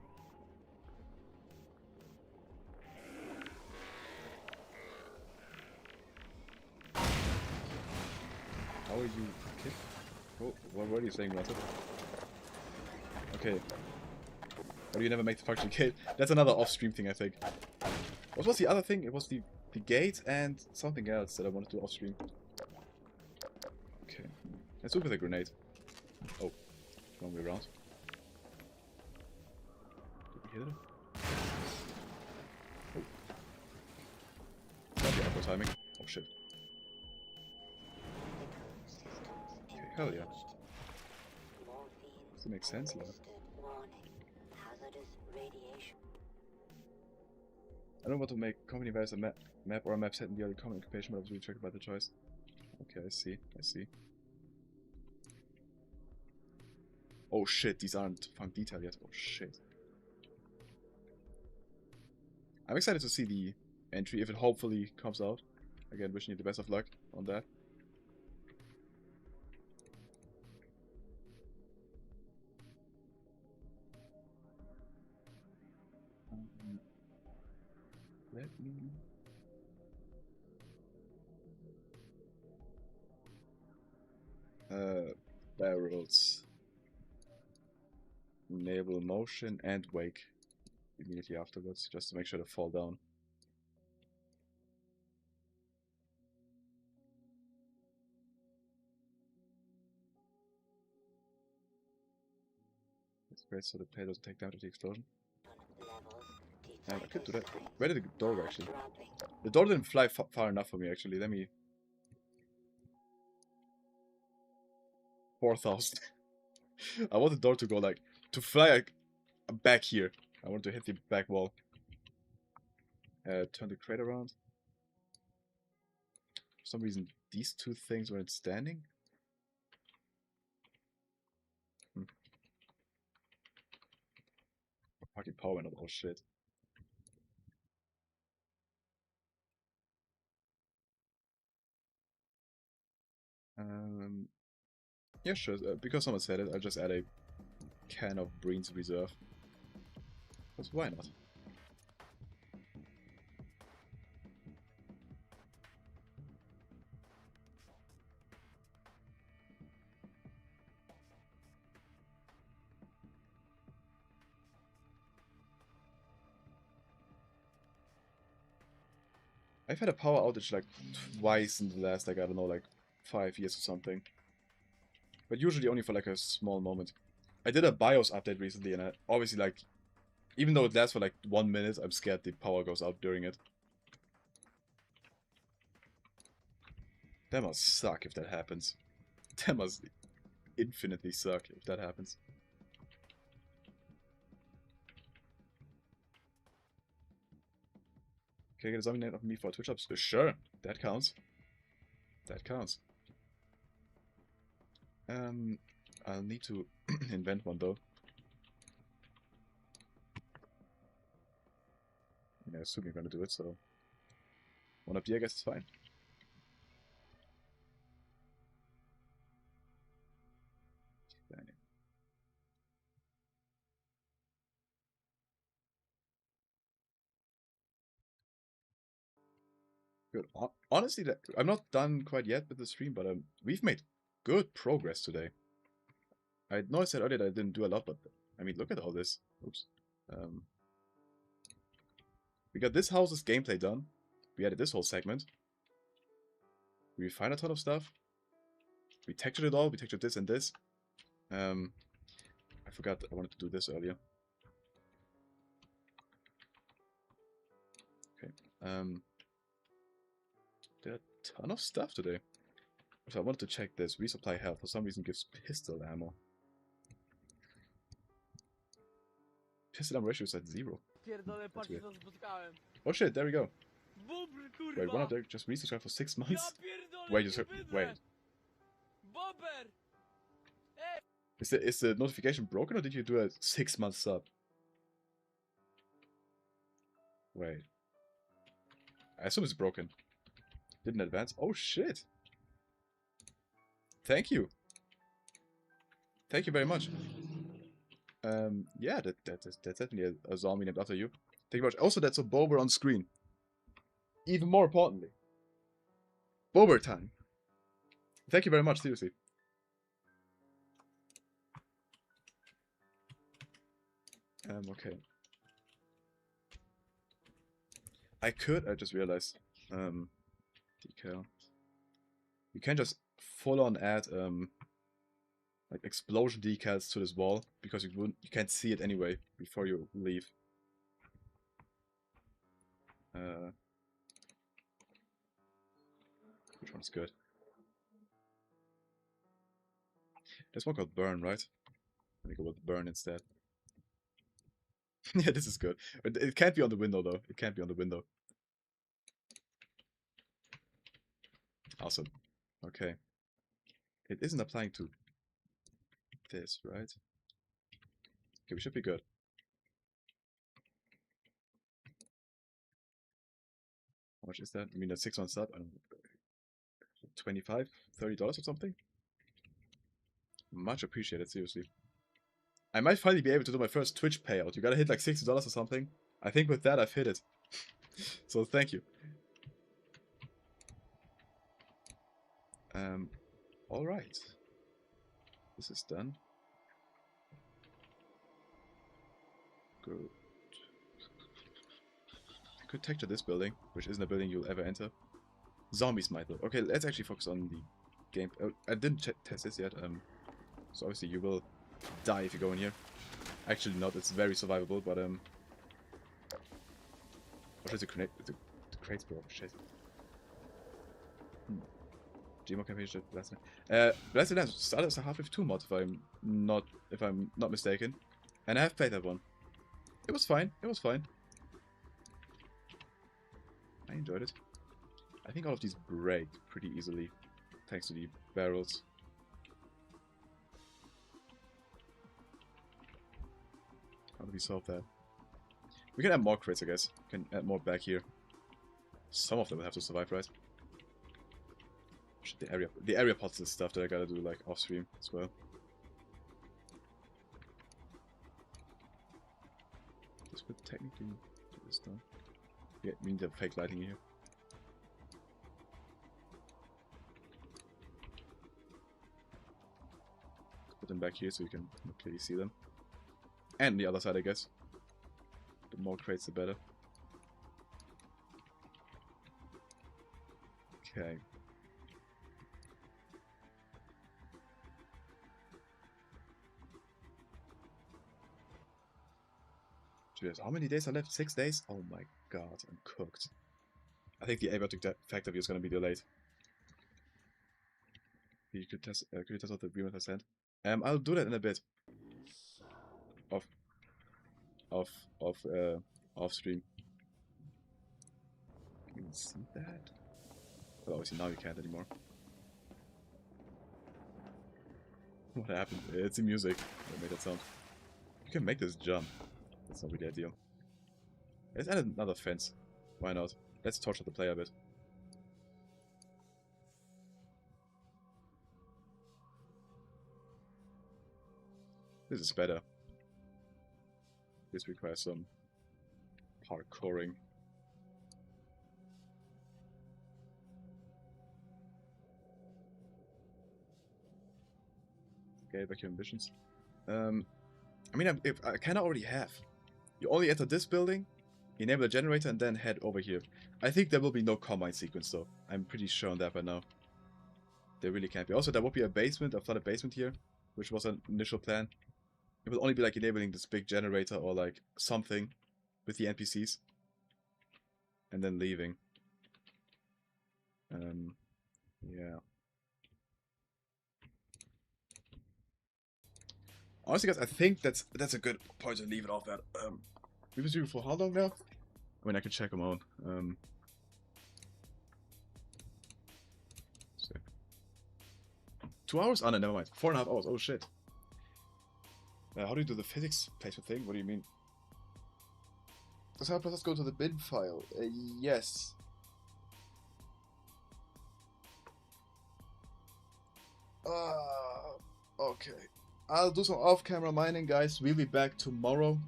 How are you kid? Oh, what are you saying, Russell? Okay. Why do you never make the function gate? That's another off-stream thing, I think. What was the other thing? It was the gate and something else that I wanted to off-stream. Okay. Let's do it with a grenade. Oh. Wrong way around. Did we hit it? Oh. That'd be awkward timing. Oh shit. Okay, hell yeah. Does it make sense? Yeah. I don't want to make company virus a map or a map set in the early common occupation, but I was really triggered by the choice. Okay, I see. Oh shit, these aren't found detailed yet. Oh shit. I'm excited to see the entry if it hopefully comes out. Again, wishing you the best of luck on that. Let me... barrels. Enable motion and wake immediately afterwards, just to make sure to fall down. That's great, so the player doesn't take damage of the explosion. And I could do that. Where did the door go, actually? The door didn't fly far enough for me, actually. Let me... 4,000. I want the door to go, like, to fly, like, back here. I want to hit the back wall. Turn the crate around. For some reason, these 2 things weren't standing. Fucking power went up. Oh shit. Yeah, sure. Because someone said it, I'll just add a can of Breen's Reserve. Because why not? I've had a power outage like twice in the last, like, I don't know, like 5 years or something. But usually only for like a small moment. I did a BIOS update recently and I obviously, like, even though it lasts for like 1 minute, I'm scared the power goes out during it. That must suck if that happens. That must infinitely suck if that happens. Can I get a zombie name of me for a Twitch ups? Sure, that counts. That counts. I'll need to invent one though. Yeah, I assume you're gonna do it, so... One up D, I guess is fine. Good. Honestly, I'm not done quite yet with the stream, but we've made good progress today. I know I said earlier that I didn't do a lot, but I mean, look at all this. Oops. We got this house's gameplay done. We added this whole segment. We refined a ton of stuff. We textured it all. We textured this and this. I forgot I wanted to do this earlier. Okay. There are a ton of stuff today. So I wanted to check this. Resupply health. For some reason gives pistol ammo. Pistol ammo ratio is at 0. Pierdolę, That's patrz weird. co spotkałem. Oh shit, there we go. Bobr, kurwa! Wait, one of them just resubscribed for 6 Ja months? pierdolę, Wait, nie bydlę! wait. Bober! Ej! Is the notification broken or did you do a 6-month sub? Wait. I assume it's broken. Didn't advance. Oh shit! Thank you! Thank you very much. Yeah, that's definitely a zombie named after you. Thank you very much. Also, that's a Bober on screen. Even more importantly. Bober time. Thank you very much, seriously. Okay. I just realized, decal. You can just full on add, like explosion decals to this wall, because you can't see it anyway before you leave. Which one's good? There's one called Burn, right? Let me go with Burn instead. Yeah, this is good. It can't be on the window, though. It can't be on the window. Awesome. Okay. It isn't applying to this, right? Okay, we should be good. How much is that? I mean, that's 6 months up. I don't know, $25, $30 or something? Much appreciated, seriously. I might finally be able to do my first Twitch payout. You gotta hit like $60 or something. I think with that I've hit it. So thank you. Alright. This is done. Good. I could texture this building, which isn't a building you'll ever enter. Zombies might though. Okay, let's actually focus on the game. I didn't test this yet. So obviously you will die if you go in here. Actually not, it's very survivable, but what is the crates, bro? Shit. Gmo campaign last night. Last night started as a Half-Life 2 mod if I'm not mistaken. And I have played that one. It was fine. It was fine. I enjoyed it. I think all of these break pretty easily, thanks to the barrels. How do we solve that? We can add more crates, I guess. We can add more back here. Some of them will have to survive, right? The area pods is stuff that I gotta do like off stream as well. This would technically do this now. Yeah, we need the fake lighting here. Put them back here so you can clearly see them. And the other side, I guess. The more crates, the better. Okay. Cheers. How many days are left? 6 days? Oh my god, I'm cooked. I think the abiotic factor view is going to be delayed. You could test out the agreement I sent. I'll do that in a bit. Off stream. Can you see that? Well, obviously now you can't anymore. What happened? It's the music that made that sound. You can make this jump. That's not really ideal. Let's add another fence. Why not? Let's torture the player a bit. This is better. This requires some parkouring. Okay, back your ambitions. I mean, I kind of already have. You only enter this building, enable a generator, and then head over here. I think there will be no combine sequence, though. I'm pretty sure on that by now. There really can't be. Also, there will be a basement, a flooded basement here, which was an initial plan. It will only be like enabling this big generator or like something with the NPCs. and then leaving. Yeah. Honestly, guys, I think that's a good point to leave it off at. We've been streaming for how long now? I mean, I can check them out. So 2 hours? Oh no, never mind. 4.5 hours. Oh shit. How do you do the physics placement thing? What do you mean? Does our process go to the bin file? Yes. Okay. I'll do some off-camera mining, guys. We'll be back tomorrow.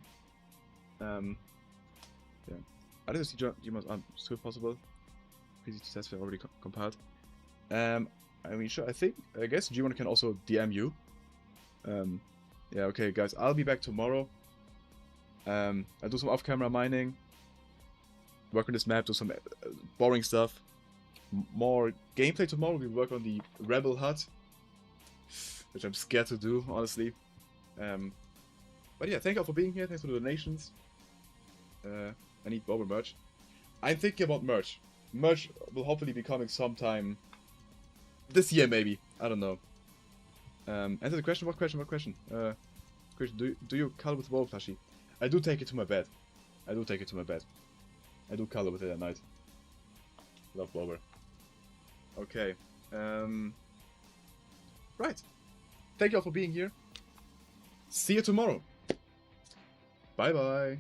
Yeah. I didn't see Gmos on still possible. PC test file already compiled. I mean, sure. I guess Gmon can also DM you. Yeah. Okay, guys. I'll be back tomorrow. I'll do some off-camera mining. Work on this map. Do some boring stuff. More gameplay tomorrow. We'll work on the Rebel Hut, which I'm scared to do, honestly. But yeah, thank you all for being here. Thanks for the donations. I need Bober merch. I'm thinking about merch. Merch will hopefully be coming sometime this year, maybe. I don't know. Answer the question. What question? Question, do you cuddle with Bober plushie? I do take it to my bed. I do cuddle with it at night. Love Bober. Okay. Right. Thank you all for being here. See you tomorrow. Bye bye.